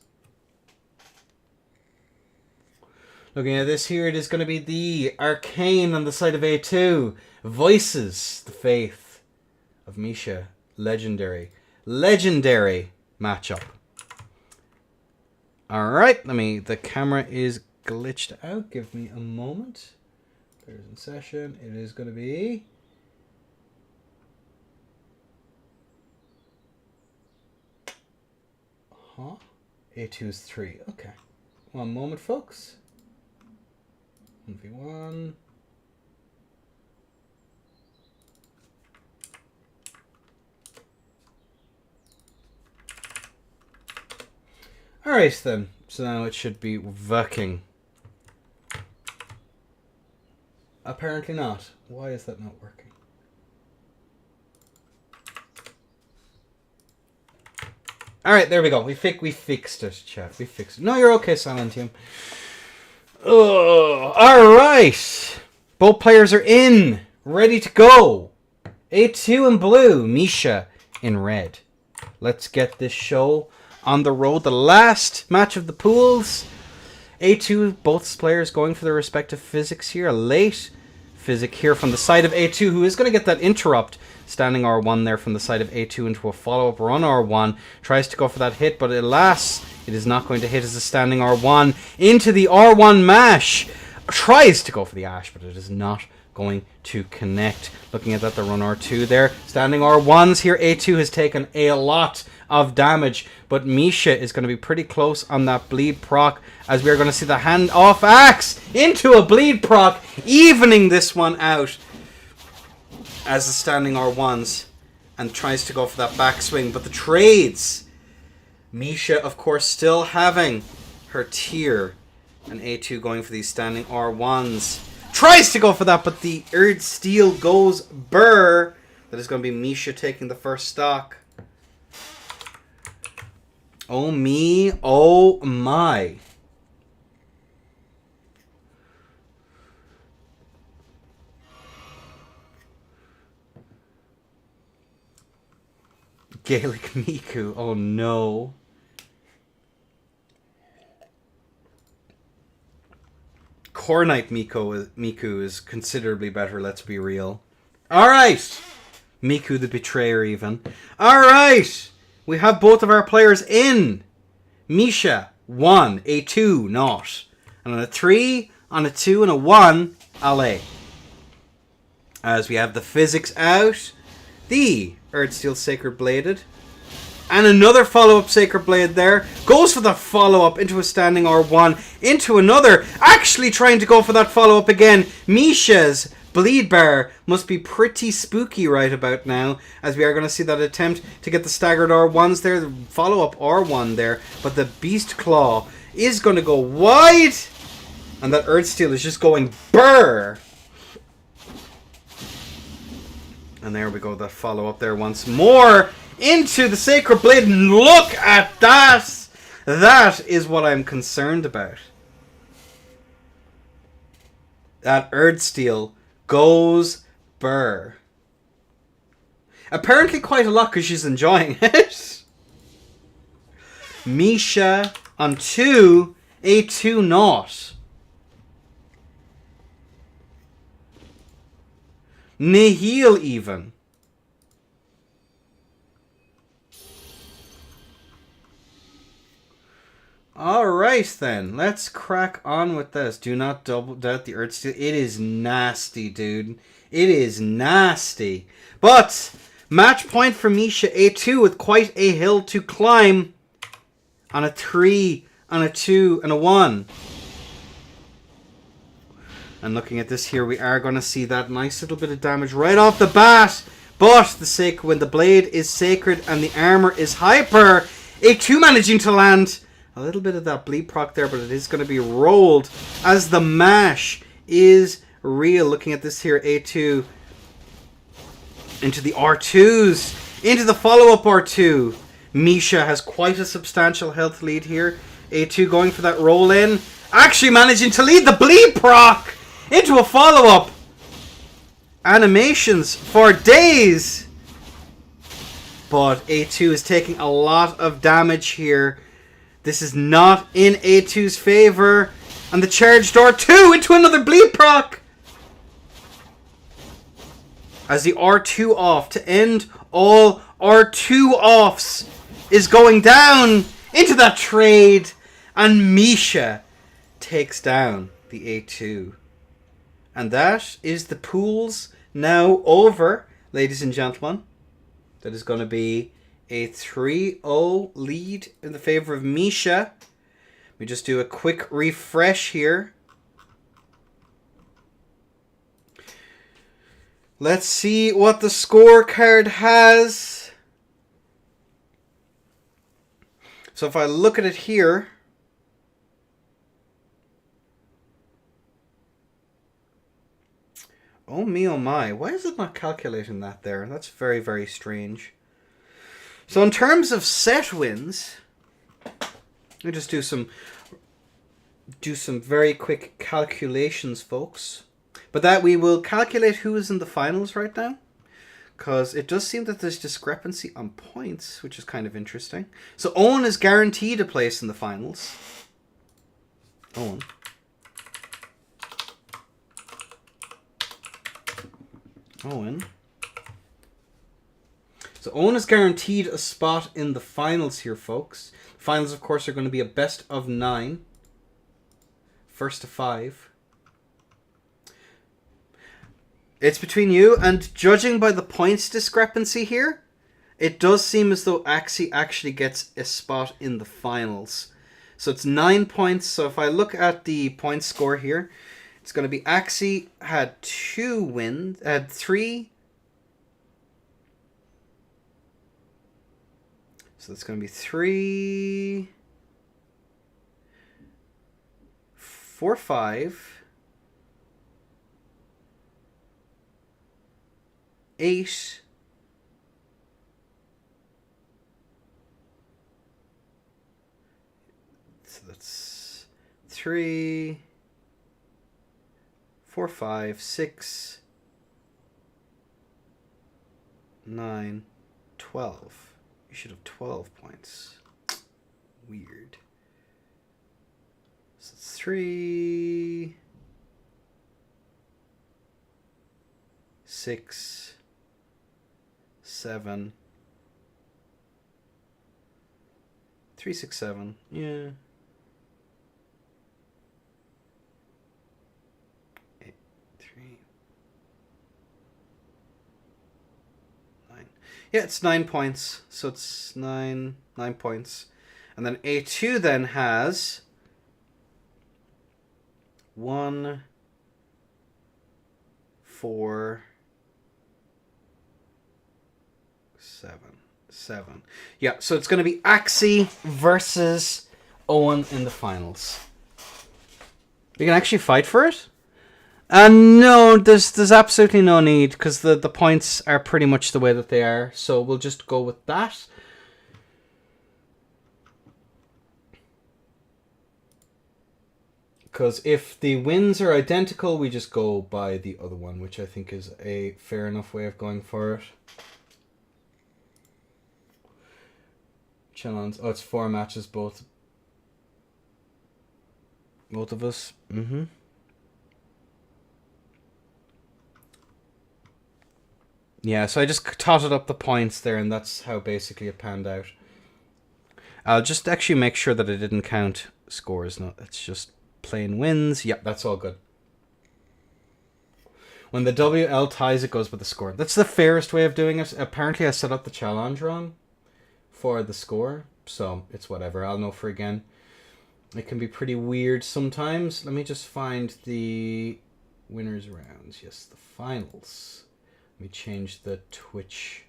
Looking at this here, it is going to be the Arcane on the side of A2. Voices the faith of Misha. Legendary. Legendary matchup. Alright, the camera is glitched out. Give me a moment. Players in session. It is going to be... A2 is 3. Okay. One moment, folks. 1v1. Alright then. So now it should be working. Apparently not. Why is that not working? Alright, there we go. We fixed it, chat. We fixed it. No, you're okay, Silentium. Alright. Both players are in. Ready to go. A2 in blue. Misha in red. Let's get this show on the road. The last match of the pools. A2, both players going for their respective physics here. A late physic here from the side of A2, who is going to get that interrupt. Standing R1 there from the side of A2 into a follow-up run R1. Tries to go for that hit, but alas, it is not going to hit as a standing R1 into the R1 mash. Tries to go for the Ash, but it is not going to connect. Looking at that, the run R2 there. Standing R1s here. A2 has taken a lot of damage, but Misha is going to be pretty close on that bleed proc, as we are going to see the hand off axe into a bleed proc, evening this one out as the standing R1s, and tries to go for that backswing, but the trades. Misha, of course, still having her tier, and A2 going for these standing R1s. Tries to go for that, but the Erd Steel goes burr. That is going to be Misha taking the first stock. Oh me, oh my. Gaelic Miku, oh no. Cornite Miku is considerably better, let's be real. Alright! Miku the Betrayer even. Alright! We have both of our players in. Misha, 1, a 2, not. And on a 3, on a 2, and a 1, allez. As we have the physics out. The Earthsteel Sacred Bladed. And another follow-up Sacred Blade there. Goes for the follow-up into a standing R1. Into another. Actually trying to go for that follow-up again. Misha's Bleed Bar must be pretty spooky right about now, as we are going to see that attempt to get the staggered R1s there. The follow-up R1 there. But the Beast Claw is going to go wide. And that Earthsteel is just going burr. And there we go, that follow-up there once more into the Sacred Blade. And look at that! That is what I'm concerned about. That Earthsteel goes burr. Apparently quite a lot because she's enjoying it. Misha on 2, A2 not. Nihil even. Alright then, let's crack on with this. Do not doubt the Earthsteel. It is nasty, dude. It is nasty. But, match point for Misha, A2 with quite a hill to climb. On a 3, on a 2, and a 1. And looking at this here, we are going to see that nice little bit of damage right off the bat. But when the blade is sacred and the armor is hyper, A2 managing to land a little bit of that bleed proc there, but it is going to be rolled as the mash is real. Looking at this here, A2 into the R2s, into the follow-up R2. Misha has quite a substantial health lead here. A2 going for that roll in, actually managing to lead the bleed proc into a follow-up. Animations for days. But A2 is taking a lot of damage here. This is not in A2's favor. And the charged R2 into another bleed proc! As the R2 off to end all R2 offs is going down into that trade. And Misha takes down the A2. And that is the pools now over, ladies and gentlemen. That is going to be a 3-0 lead in the favor of Misha. We just do a quick refresh here. Let's see what the scorecard has. So if I look at it here, oh me oh my, why is it not calculating that there? That's very, very strange. So in terms of set wins, let me just do some very quick calculations, folks. But that we will calculate who is in the finals right now, because it does seem that there's discrepancy on points, which is kind of interesting. So Owen is guaranteed a place in the finals. Owen. So Owen is guaranteed a spot in the finals here, folks. Finals, of course, are going to be a best of 9. First to 5. It's between you, and judging by the points discrepancy here, it does seem as though Axie actually gets a spot in the finals. So it's 9 points. So if I look at the point score here, it's going to be Axie had 3. So that's going to be 3, 4, 5, 8, so that's 3, 4, 5, 6, 9, 12. You should have 12 points. Weird. So it's 3, 6, 7, 3, 6, 7. Yeah. 8, 3, 9. Yeah, it's 9 points. So it's 9 points. And then A2 then has 1, 4, 7. Yeah, so it's going to be Axie versus Owen in the finals. You can actually fight for it? No, there's absolutely no need, because the points are pretty much the way that they are. So we'll just go with that. Because if the wins are identical, we just go by the other one, which I think is a fair enough way of going for it. Challenge. Oh, it's 4 matches, both of us. Mm-hmm. Yeah, so I just totted up the points there, and that's how basically it panned out. I'll just actually make sure that I didn't count scores. No, it's just plain wins. Yep, that's all good. When the WL ties, it goes with the score. That's the fairest way of doing it. Apparently, I set up the challenge wrong for the score, so it's whatever. I'll know for again. It can be pretty weird sometimes. Let me just find the winners rounds. Yes, the finals. Let me change the Twitch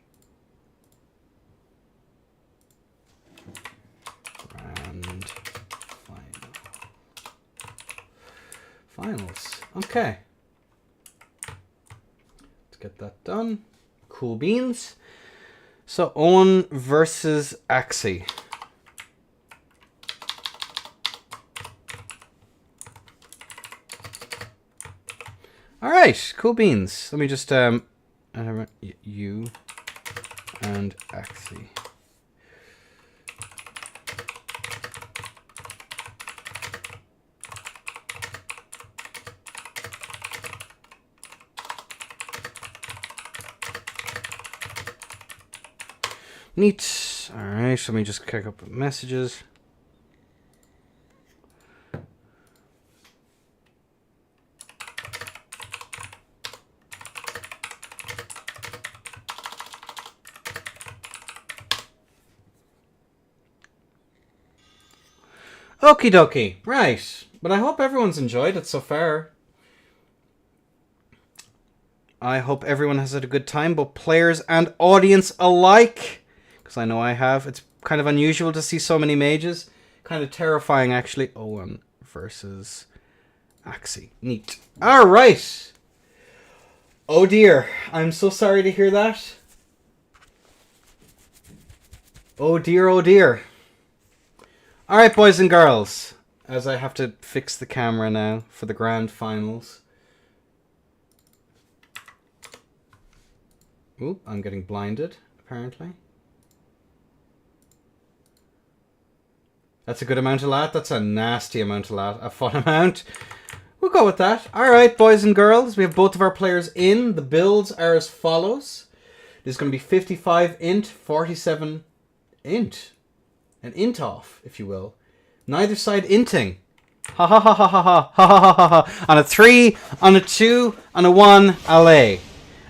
grand finals. Okay, let's get that done. Cool beans. So Owen versus Axie. All right, cool beans. Let me just you and Axie. Neat. Alright, let me just click up messages. Okie dokie. Right. But I hope everyone's enjoyed it so far. I hope everyone has had a good time, both players and audience alike. Because I know I have. It's kind of unusual to see so many mages. Kind of terrifying, actually. Owen versus Axie. Neat. Alright. Oh dear. I'm so sorry to hear that. Oh dear, oh dear. Alright, boys and girls. As I have to fix the camera now for the grand finals. Ooh, I'm getting blinded, apparently. That's a good amount of lat. That's a nasty amount of lat. A fun amount. We'll go with that. Alright, boys and girls. We have both of our players in. The builds are as follows. There's going to be 55 int, 47 int. An int off, if you will. Neither side inting. Ha ha ha ha ha ha ha ha ha ha. On a 3, on a 2, on a 1, alley.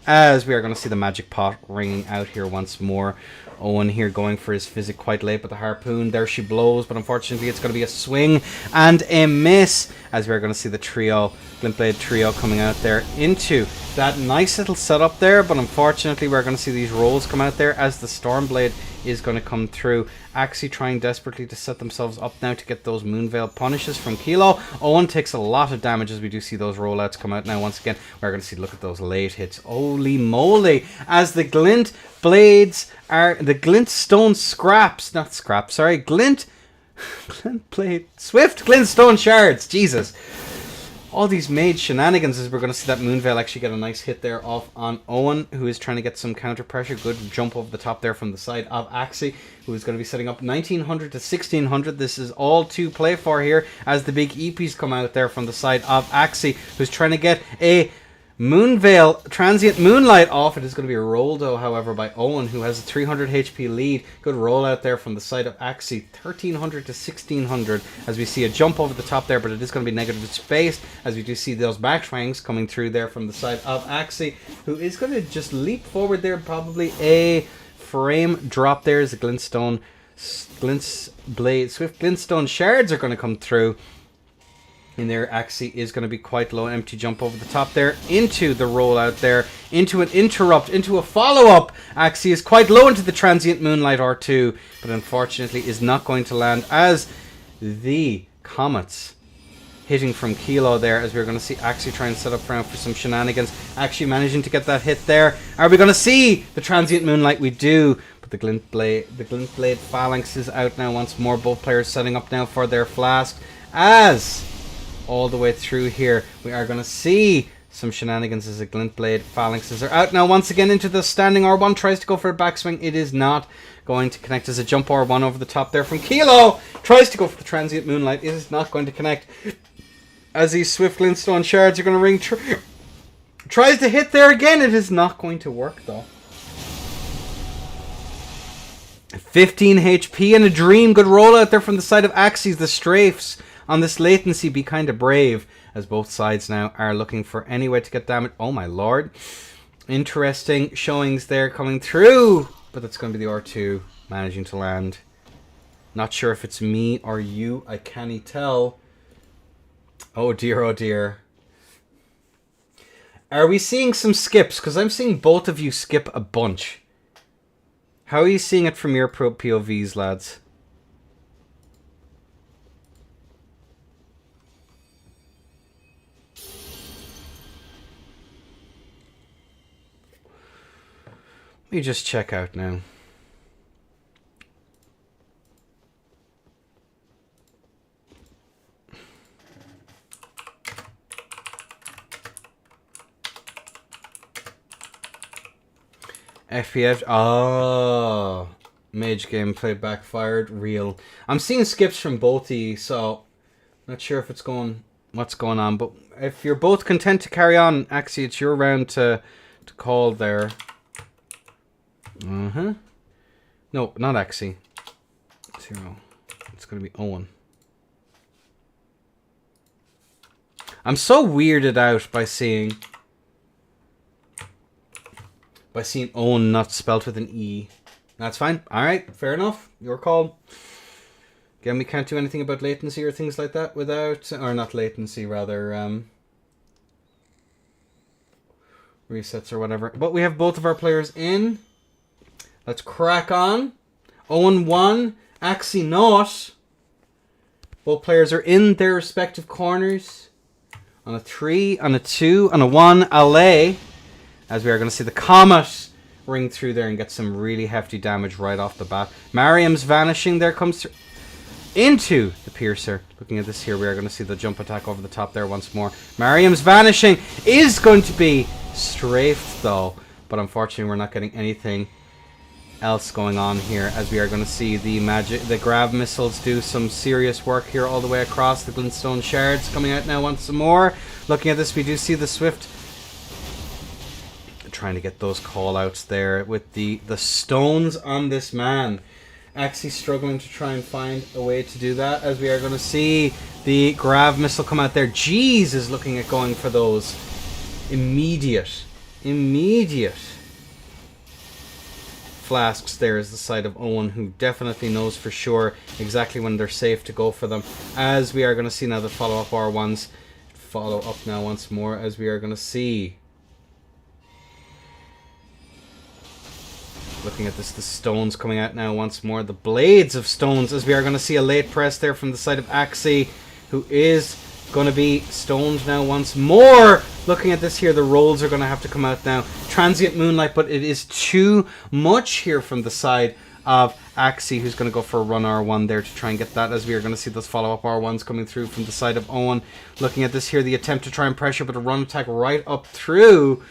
As we are going to see the magic pot ringing out here once more. Owen here going for his physic quite late, but the harpoon, there she blows, but unfortunately it's going to be a swing and a miss, as we're going to see the trio, Glintblade trio coming out there into that nice little setup there, but unfortunately we're going to see these rolls come out there as the Stormblade is going to come through. Axie trying desperately to set themselves up now to get those Moonveil punishes from Kilo. Owen takes a lot of damage as we do see those rollouts come out now. Once again, we're going to see, look at those late hits. Holy moly! As the Glint Blades are, the Glintstone scraps, not scraps, sorry, Glint Blade, Swift Glintstone shards, Jesus. All these mage shenanigans as we're going to see that Moonveil actually get a nice hit there off on Owen, who is trying to get some counter pressure. Good jump over the top there from the side of Axie, who is going to be setting up 1900 to 1600. This is all to play for here as the big EPs come out there from the side of Axie, who's trying to get a Moonveil Transient Moonlight off. It is going to be a roll though, however, by Owen, who has a 300 HP lead. Good roll out there from the side of Axie, 1300 to 1600, as we see a jump over the top there, but it is going to be negative spaced, as we do see those backfangs coming through there from the side of Axie, who is going to just leap forward there. Probably a frame drop there as the Glintstone Blade, Swift Glintstone shards are going to come through. In there, Axie is going to be quite low. Empty jump over the top there, into the rollout there, into an interrupt, into a follow-up. Axie is quite low into the Transient Moonlight R2, but unfortunately is not going to land as the Comets hitting from Kilo there, as we're going to see Axie try and set up around for some shenanigans. Actually managing to get that hit there. Are we going to see the Transient Moonlight? We do. But the Glintblade Phalanx is out now once more. Both players setting up now for their flask. As all the way through here, we are going to see some shenanigans as the Glintblade Phalanxes are out now once again into the standing R1. Tries to go for a backswing. It is not going to connect as a jump R1 over the top there from Kilo. Tries to go for the Transient Moonlight. It is not going to connect as these Swift Glintstone shards are going to ring true. Tries to hit there again. It is not going to work though. 15 HP and a dream. Good roll out there from the side of Axie. The strafes on this latency be kind of brave, as both sides now are looking for any way to get damage. Oh my lord. Interesting showings there coming through, but that's going to be the R2 managing to land. Not sure if it's me or you. I can't tell. Oh dear, oh dear. Are we seeing some skips? Because I'm seeing both of you skip a bunch. How are you seeing it from your POVs, lads? Let me just check out now. FPF. Oh, mage gameplay backfired. Real. I'm seeing skips from both of you, so not sure if it's what's going on. But if you're both content to carry on, Axie, it's your round to call there. No, not Axie. 0. It's going to be Owen. I'm so weirded out by seeing Owen not spelt with an E. That's fine. Alright, fair enough. Your call. Again, we can't do anything about latency or things like that without... Or not latency, rather. Resets or whatever. But we have both of our players in. Let's crack on. Owen 1. Axie not. Both players are in their respective corners. On a 3, on a 2, on a 1, alley. As we are going to see the Comet ring through there and get some really hefty damage right off the bat. Mariam's vanishing there, comes through into the Piercer. Looking at this here, we are going to see the jump attack over the top there once more. Mariam's vanishing is going to be strafed though, but unfortunately we're not getting anything else going on here, as we are going to see the grav missiles do some serious work here all the way across. The glintstone shards coming out now once more. Looking at this, we do see the Swift trying to get those call outs there with the stones on this man. Axie struggling to try and find a way to do that, as we are going to see the grav missile come out there. Jeez is looking at going for those immediate flasks there is the side of Owen, who definitely knows for sure exactly when they're safe to go for them. As we are going to see now the follow-up R1s follow up now once more, as we are going to see, looking at this, the stones coming out now once more, the blades of stones, as we are going to see a late press there from the side of Axie, who is going to be stoned now once more. Looking at this here, the rolls are going to have to come out now. Transient Moonlight, but it is too much here from the side of Axie, who's going to go for a run R1 there to try and get that, as we are going to see those follow-up R1s coming through from the side of Owen. Looking at this here, the attempt to try and pressure, but a run attack right up through,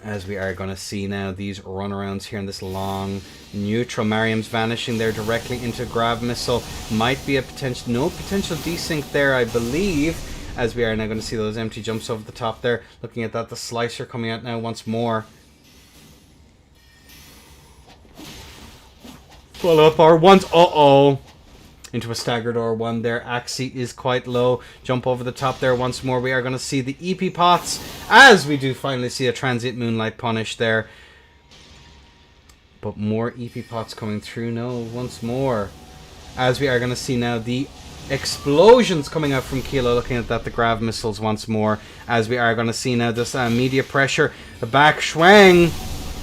as we are going to see now these runarounds here in this long neutral. Mariam's vanishing there directly into grav missile. Might be a potential, no potential desync there, I believe, as we are now going to see those empty jumps over the top there. Looking at that, the slicer coming out now once more. Follow up R1s. Uh-oh. Into a staggered R1 there. Axie is quite low. Jump over the top there once more. We are going to see the EP pots, as we do finally see a Transient Moonlight punish there. But more EP pots coming through now once more, as we are going to see now the explosions coming out from Kilo. Looking at that, the grav missiles once more, as we are going to see now this media pressure. The back schwang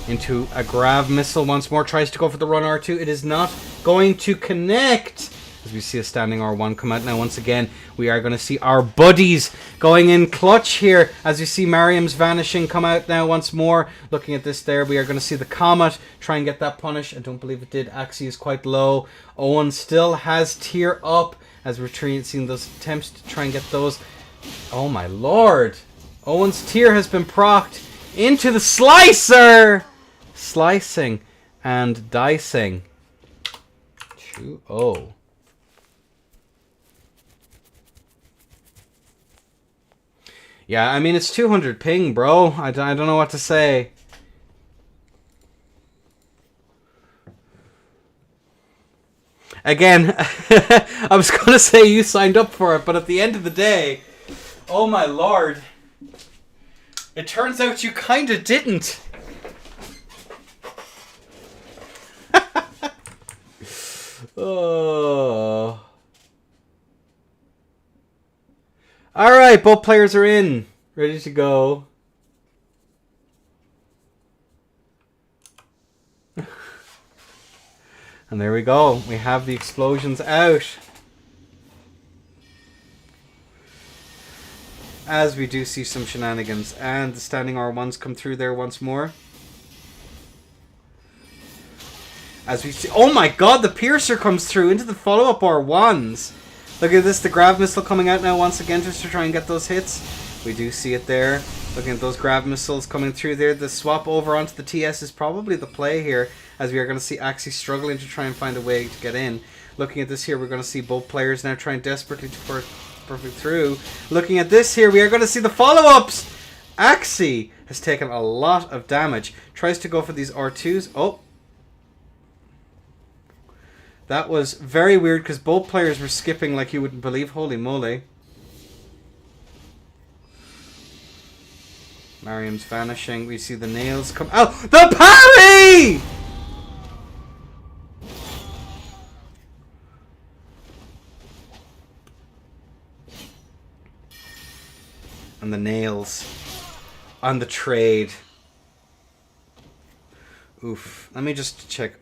into a grav missile once more. Tries to go for the run R2. It is not going to connect, as we see a standing R1 come out now once again. We are going to see our buddies going in clutch here, as you see Mariam's vanishing come out now once more. Looking at this there, we are going to see the Comet try and get that punish. I don't believe it did. Axie is quite low. Owen still has tier up, as we're seeing those attempts to try and get those. Oh my lord. Owen's tier has been procced into the slicer. Slicing and dicing. 2-0. Yeah, I mean, it's 200 ping, bro. I don't know what to say. Again, I was going to say you signed up for it, but at the end of the day, oh my lord, it turns out you kind of didn't. Oh. Alright, both players are in. Ready to go. And there we go. We have the explosions out. As we do see some shenanigans. And the standing R1s come through there once more. As we see... Oh my god, the Piercer comes through into the follow-up R1s. Look at this, the grav missile coming out now once again just to try and get those hits. We do see it there. Looking at those grav missiles coming through there. The swap over onto the TS is probably the play here, as we are going to see Axie struggling to try and find a way to get in. Looking at this here, we're going to see both players now trying desperately to perfect through. Looking at this here, we are going to see the follow-ups. Axie has taken a lot of damage. Tries to go for these R2s. Oh. That was very weird because both players were skipping like you wouldn't believe. Holy moly. Mariam's vanishing. We see the nails come. Oh, the parry! And the nails on the trade. Oof. Let me just check.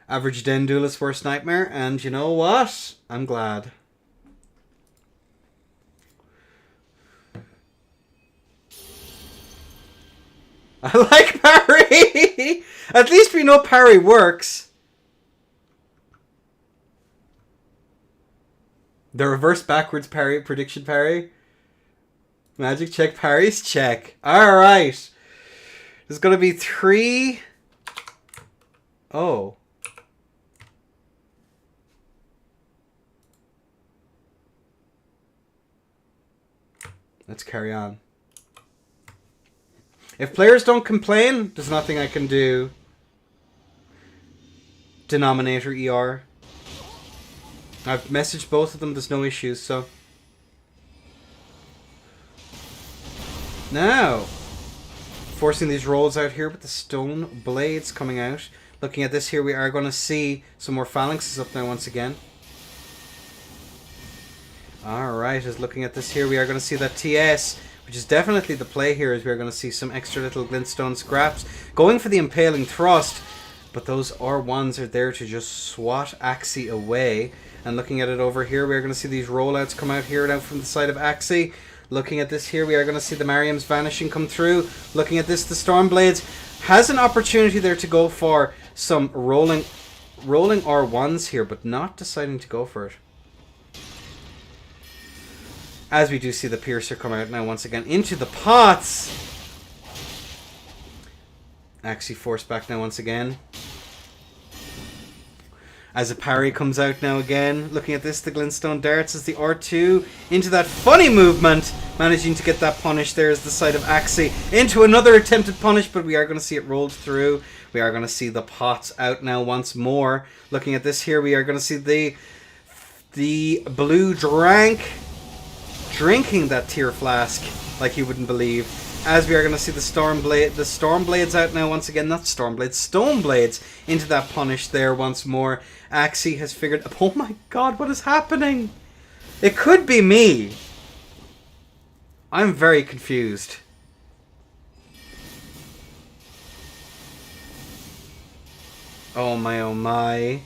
Average Den Duelist worst nightmare, and you know what? I'm glad. I like parry! At least we know parry works. The reverse backwards parry, prediction parry. Magic check parries, check. Alright. There's gonna be 3. Oh. Let's carry on. If players don't complain, there's nothing I can do. Denominator ER. I've messaged both of them, there's no issues, so. Now, forcing these rolls out here with the stone blades coming out. Looking at this here, we are going to see some more phalanxes up now once again. Alright, as looking at this here, we are going to see that TS, which is definitely the play here, as we are going to see some extra little glintstone scraps. Going for the impaling thrust, but those R1s are there to just swat Axie away. And looking at it over here, we are going to see these rollouts come out here now from the side of Axie. Looking at this here, we are going to see the Mariam's vanishing come through. Looking at this, the Stormblades has an opportunity there to go for some rolling R1s here, but not deciding to go for it. As we do see the Piercer come out now once again into the pots. Axie forced back now once again. As a parry comes out now again. Looking at this, the glintstone darts as the R2 into that funny movement. Managing to get that punish there as the side of Axie into another attempted punish, but we are going to see it rolled through. We are going to see the pots out now once more. Looking at this here, we are going to see the blue drinking that tear flask like you wouldn't believe. As we are going to see the Stormblades out now once again. Not Stormblades, Stoneblades into that punish there once more. Axie has figured... Oh my god, what is happening? It could be me. I'm very confused. Oh my, oh my.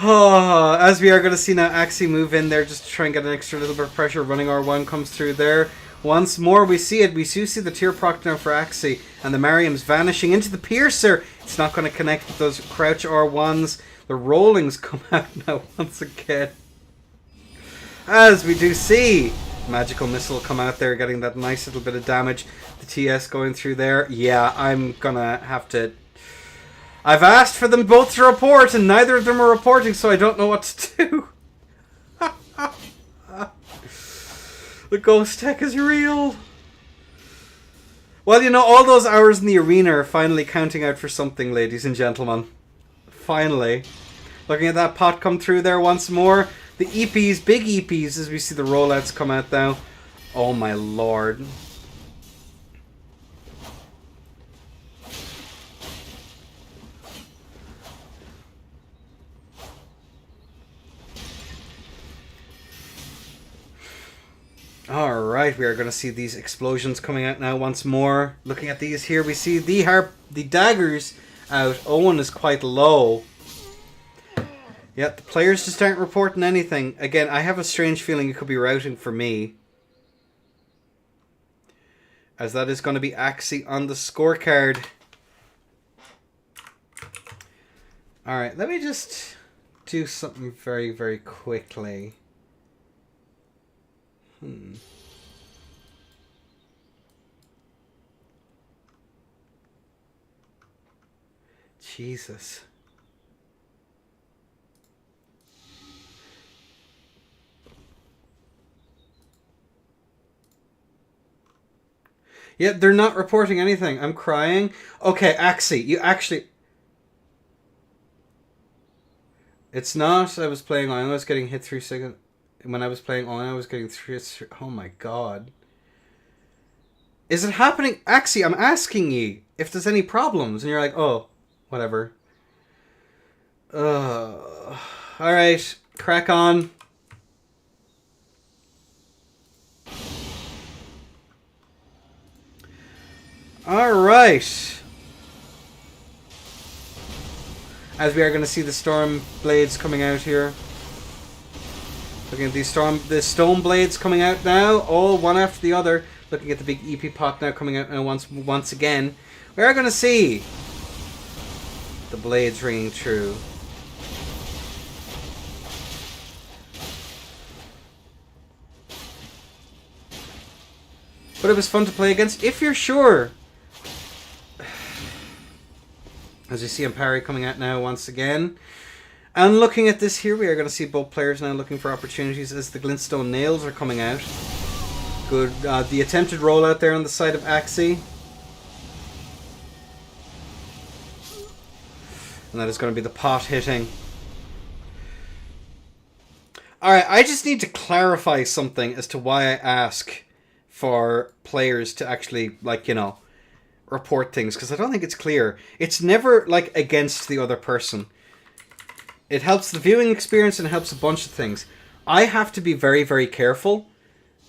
As we are going to see now Axie move in there just to try and get an extra little bit of pressure. Running R1 comes through there. Once more we see it. We do see the tier proc now for Axie. And the Mariam's vanishing into the Piercer. It's not going to connect with those crouch R1s. The rollings come out now once again. As we do see Magical Missile come out there, getting that nice little bit of damage. The TS going through there. Yeah, I'm going to have to... I've asked for them both to report, and neither of them are reporting, so I don't know what to do. The ghost tech is real. Well, you know, all those hours in the arena are finally counting out for something, ladies and gentlemen. Finally. Looking at that pot come through there once more. The EPs, big EPs, as we see the rollouts come out now. Oh my lord. Alright, we are going to see these explosions coming out now once more. Looking at these here, we see the daggers out. Owen is quite low. Yeah, the players just aren't reporting anything. Again, I have a strange feeling it could be routing for me. As that is going to be Axie on the scorecard. Alright, let me just do something very, very quickly. Jesus. Yeah, they're not reporting anything. I'm crying. Okay, Axie, you actually... It's not. I was playing on. I was getting hit 3 seconds. When I was playing on, I was getting 3... Oh my god. Is it happening? Axie, I'm asking you if there's any problems. And you're like, oh, whatever. Alright, crack on. Alright. As we are going to see the storm blades coming out here. Looking at the stone blades coming out now, all one after the other. Looking at the big EP pot now coming out now once again. We are going to see the blades ringing true. But it was fun to play against, if you're sure. As you see Ampari coming out now once again. And looking at this here, we are going to see both players now looking for opportunities as the glintstone nails are coming out. Good. The attempted rollout there on the side of Axie. And that is going to be the pot hitting. Alright, I just need to clarify something as to why I ask for players to actually, like, you know, report things, because I don't think it's clear. It's never, like, against the other person. It helps the viewing experience and it helps a bunch of things. I have to be very, very careful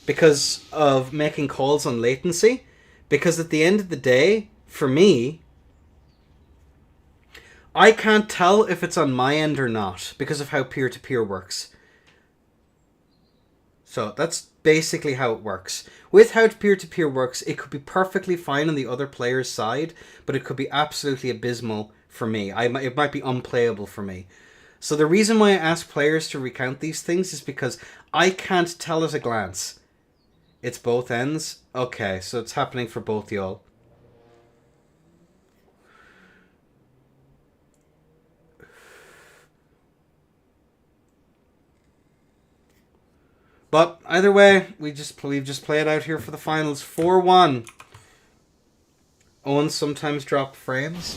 because of making calls on latency, because at the end of the day, for me, I can't tell if it's on my end or not because of how peer-to-peer works. So that's basically how it works. With how peer-to-peer works, it could be perfectly fine on the other player's side, but it could be absolutely abysmal for me. It might be unplayable for me. So the reason why I ask players to recount these things is because I can't tell at a glance. It's both ends? Okay, so it's happening for both y'all. But either way, we've just played out here for the finals. 4-1. Owen sometimes drop frames.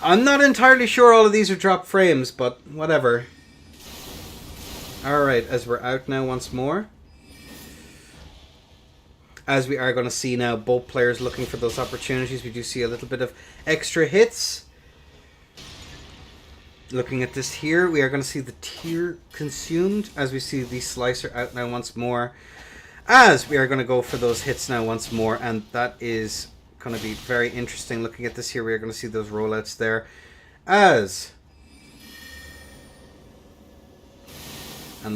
I'm not entirely sure all of these are drop frames, but whatever. Alright, as we're out now once more. As we are going to see now both players looking for those opportunities. We do see a little bit of extra hits. Looking at this here, we are going to see the tier consumed as we see the slicer out now once more. As we are going to go for those hits now once more, and that is going to be very interesting. Looking at this here, we are going to see those rollouts there. And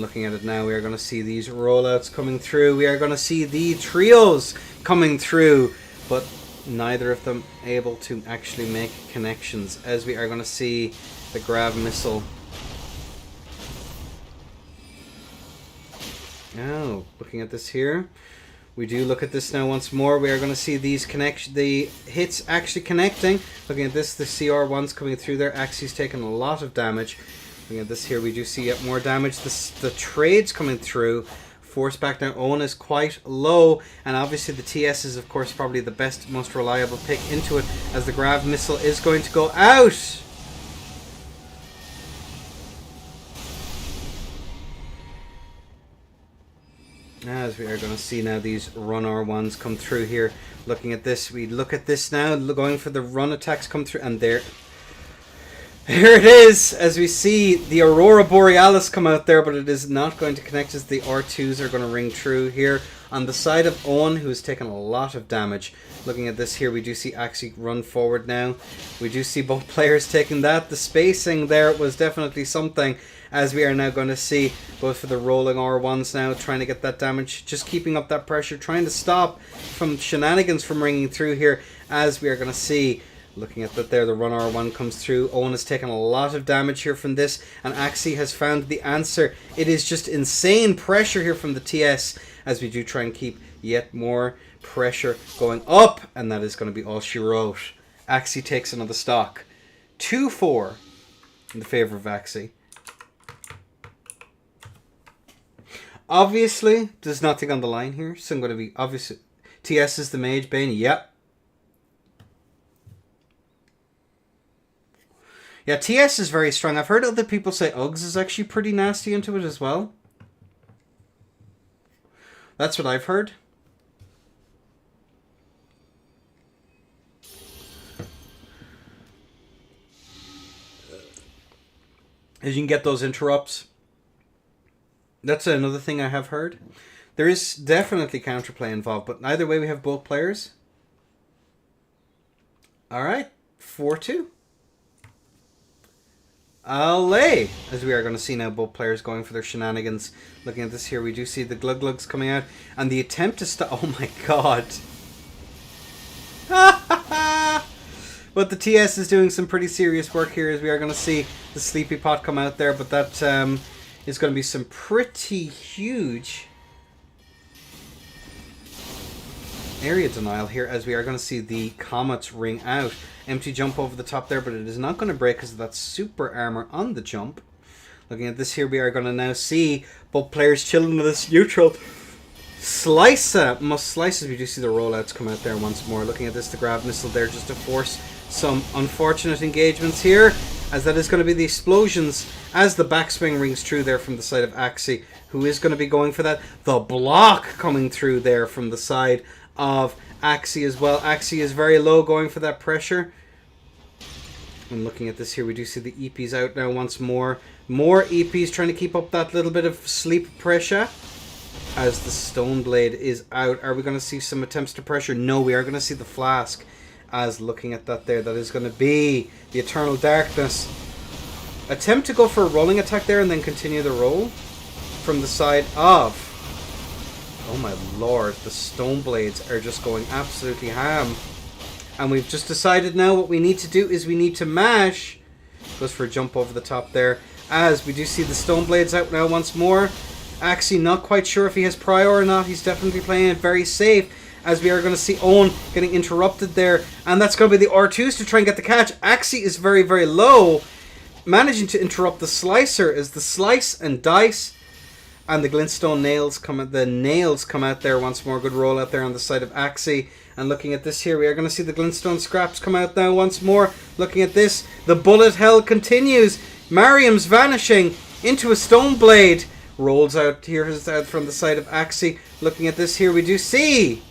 looking at it now, we are going to see these rollouts coming through. We are going to see the trios coming through, but neither of them able to actually make connections, as we are going to see the grav missile. Now, looking at this here, we do look at this now once more. We are going to see these the hits actually connecting. Looking at this, the CR1's coming through there. Axie's taking a lot of damage. Looking at this here, we do see yet more damage. The trades coming through. Force back down. Owen is quite low, and obviously the TS is of course probably the best, most reliable pick into it, as the grav missile is going to go out. As we are going to see now these run R1s come through here. Looking at this, we look at this now, going for the run attacks come through, and here it is, as we see the Aurora Borealis come out there, but it is not going to connect as the R2s are going to ring true here on the side of Owen, who has taken a lot of damage. Looking at this here, we do see Axie run forward now. We do see both players taking that. The spacing there was definitely something, as we are now going to see both for the rolling R1s now, trying to get that damage, just keeping up that pressure, trying to stop from shenanigans from ringing through here, as we are going to see Looking at that there, the run R1 comes through. Owen has taken a lot of damage here from this, and Axie has found the answer. It is just insane pressure here from the TS as we do try and keep yet more pressure going up, and that is going to be all she wrote. Axie takes another stock. 2-4 in the favor of Axie. Obviously, there's nothing on the line here, so I'm going to be obviously TS is the Mage Bane. Yep. Yeah, TS is very strong. I've heard other people say Uggs is actually pretty nasty into it as well. That's what I've heard. As you can get those interrupts. That's another thing I have heard. There is definitely counterplay involved, but either way we have both players. Alright, 4-2. Allez! As we are going to see now both players going for their shenanigans. Looking at this here, we do see the Glug-Glugs coming out. And the attempt to stop... Oh my god! But the TS is doing some pretty serious work here, as we are going to see the Sleepy Pot come out there. But that is going to be some pretty huge area denial here, as we are going to see the Comets ring out. Empty jump over the top there, but it is not going to break because of that super armor on the jump. Looking at this here, we are going to now see both players chilling with this neutral. Slice must slice as we do see the rollouts come out there once more. Looking at this, the grab missile there just to force some unfortunate engagements here, as that is going to be the explosions as the backswing rings true there from the side of Axie, who is going to be going for that. The block coming through there from the side of Axie as well. Axie is very low, going for that pressure. And looking at this here, we do see the EPs out now once more. More EPs trying to keep up that little bit of sleep pressure as the Stone Blade is out. Are we going to see some attempts to pressure? No, we are going to see the Flask. As looking at that there, that is going to be the Eternal Darkness. Attempt to go for a rolling attack there and then continue the roll from the side of... Oh my lord, the Stone Blades are just going absolutely ham. And we've just decided now what we need to do is we need to mash. Goes for a jump over the top there. As we do see the Stone Blades out now once more. Axie not quite sure if he has prior or not. He's definitely playing it very safe. As we are going to see Owen getting interrupted there. And that's going to be the R2s to try and get the catch. Axie is very, very low. Managing to interrupt the Slicer as the Slice and Dice and the Glintstone nails come out there once more. Good roll out there on the side of Axie. And looking at this here, we are going to see the Glintstone scraps come out now once more. Looking at this, the bullet hell continues. Mariam's vanishing into a Stone Blade. Rolls out here from the side of Axie. Looking at this here, we do see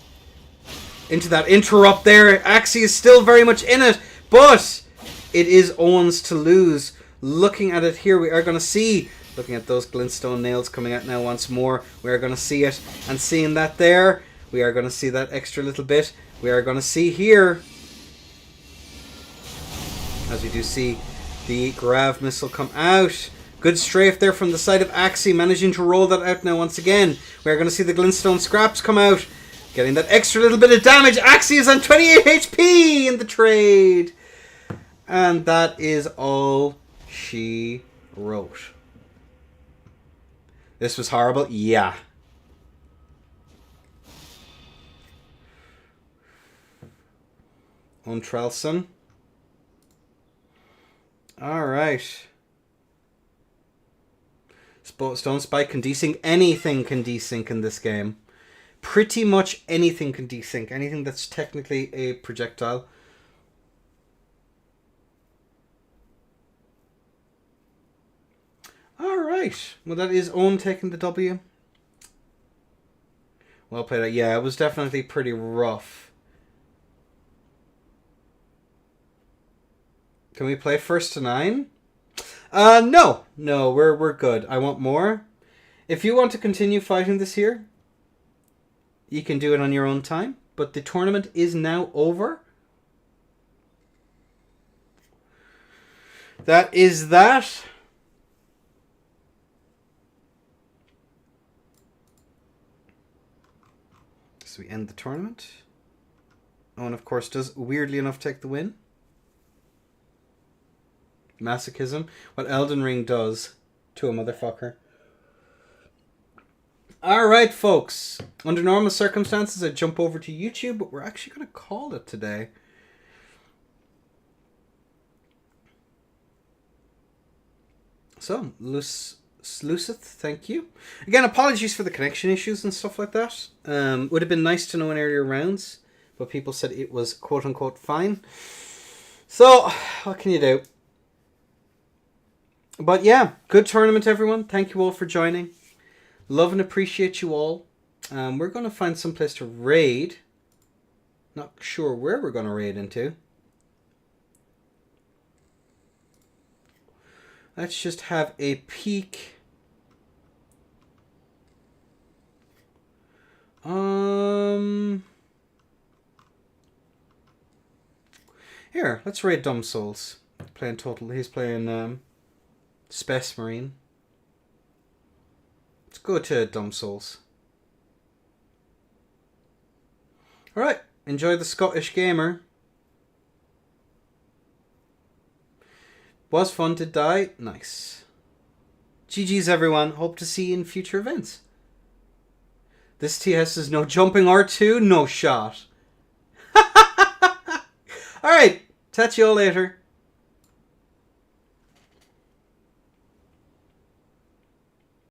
into that interrupt there. Axie is still very much in it, but it is Owen's to lose. Looking at it here, we are going to see... Looking at those Glintstone nails coming out now once more. We are going to see it. And seeing that there, we are going to see that extra little bit. We are going to see here, as we do see the Grav missile come out. Good strafe there from the side of Axie, managing to roll that out now once again. We are going to see the Glintstone scraps come out. Getting that extra little bit of damage. Axie is on 28 HP in the trade. And that is all she wrote. This was horrible? Yeah. Untrelson. Alright. Stone Spike can desync. Anything can desync in this game. Pretty much anything can desync. Anything that's technically a projectile. Alright. Well, that is Owen taking the W. Well played. Yeah, it was definitely pretty rough. Can we play first to 9? No. No, we're good. I want more. If you want to continue fighting this here, you can do it on your own time. But the tournament is now over. That is that. So we end the tournament. Owen, of course, does weirdly enough take the win. Masochism. What Elden Ring does to a motherfucker. Alright, folks. Under normal circumstances, I'd jump over to YouTube, but we're actually going to call it today. So, Lucith, thank you. Again, apologies for the connection issues and stuff like that. Would have been nice to know in earlier rounds, but people said it was quote-unquote fine. So, what can you do? But yeah, good tournament, everyone. Thank you all for joining. Love and appreciate you all. We're going to find some place to raid. Not sure where we're going to raid into. Let's just have a peek. Here, let's raid Dumb Souls. Playing total. He's playing Space Marine. Let's go to Dumb Souls. Alright, enjoy the Scottish Gamer. Was fun to die. Nice. GG's everyone. Hope to see you in future events. This TS is no jumping R2, no shot. Alright, catch you all later.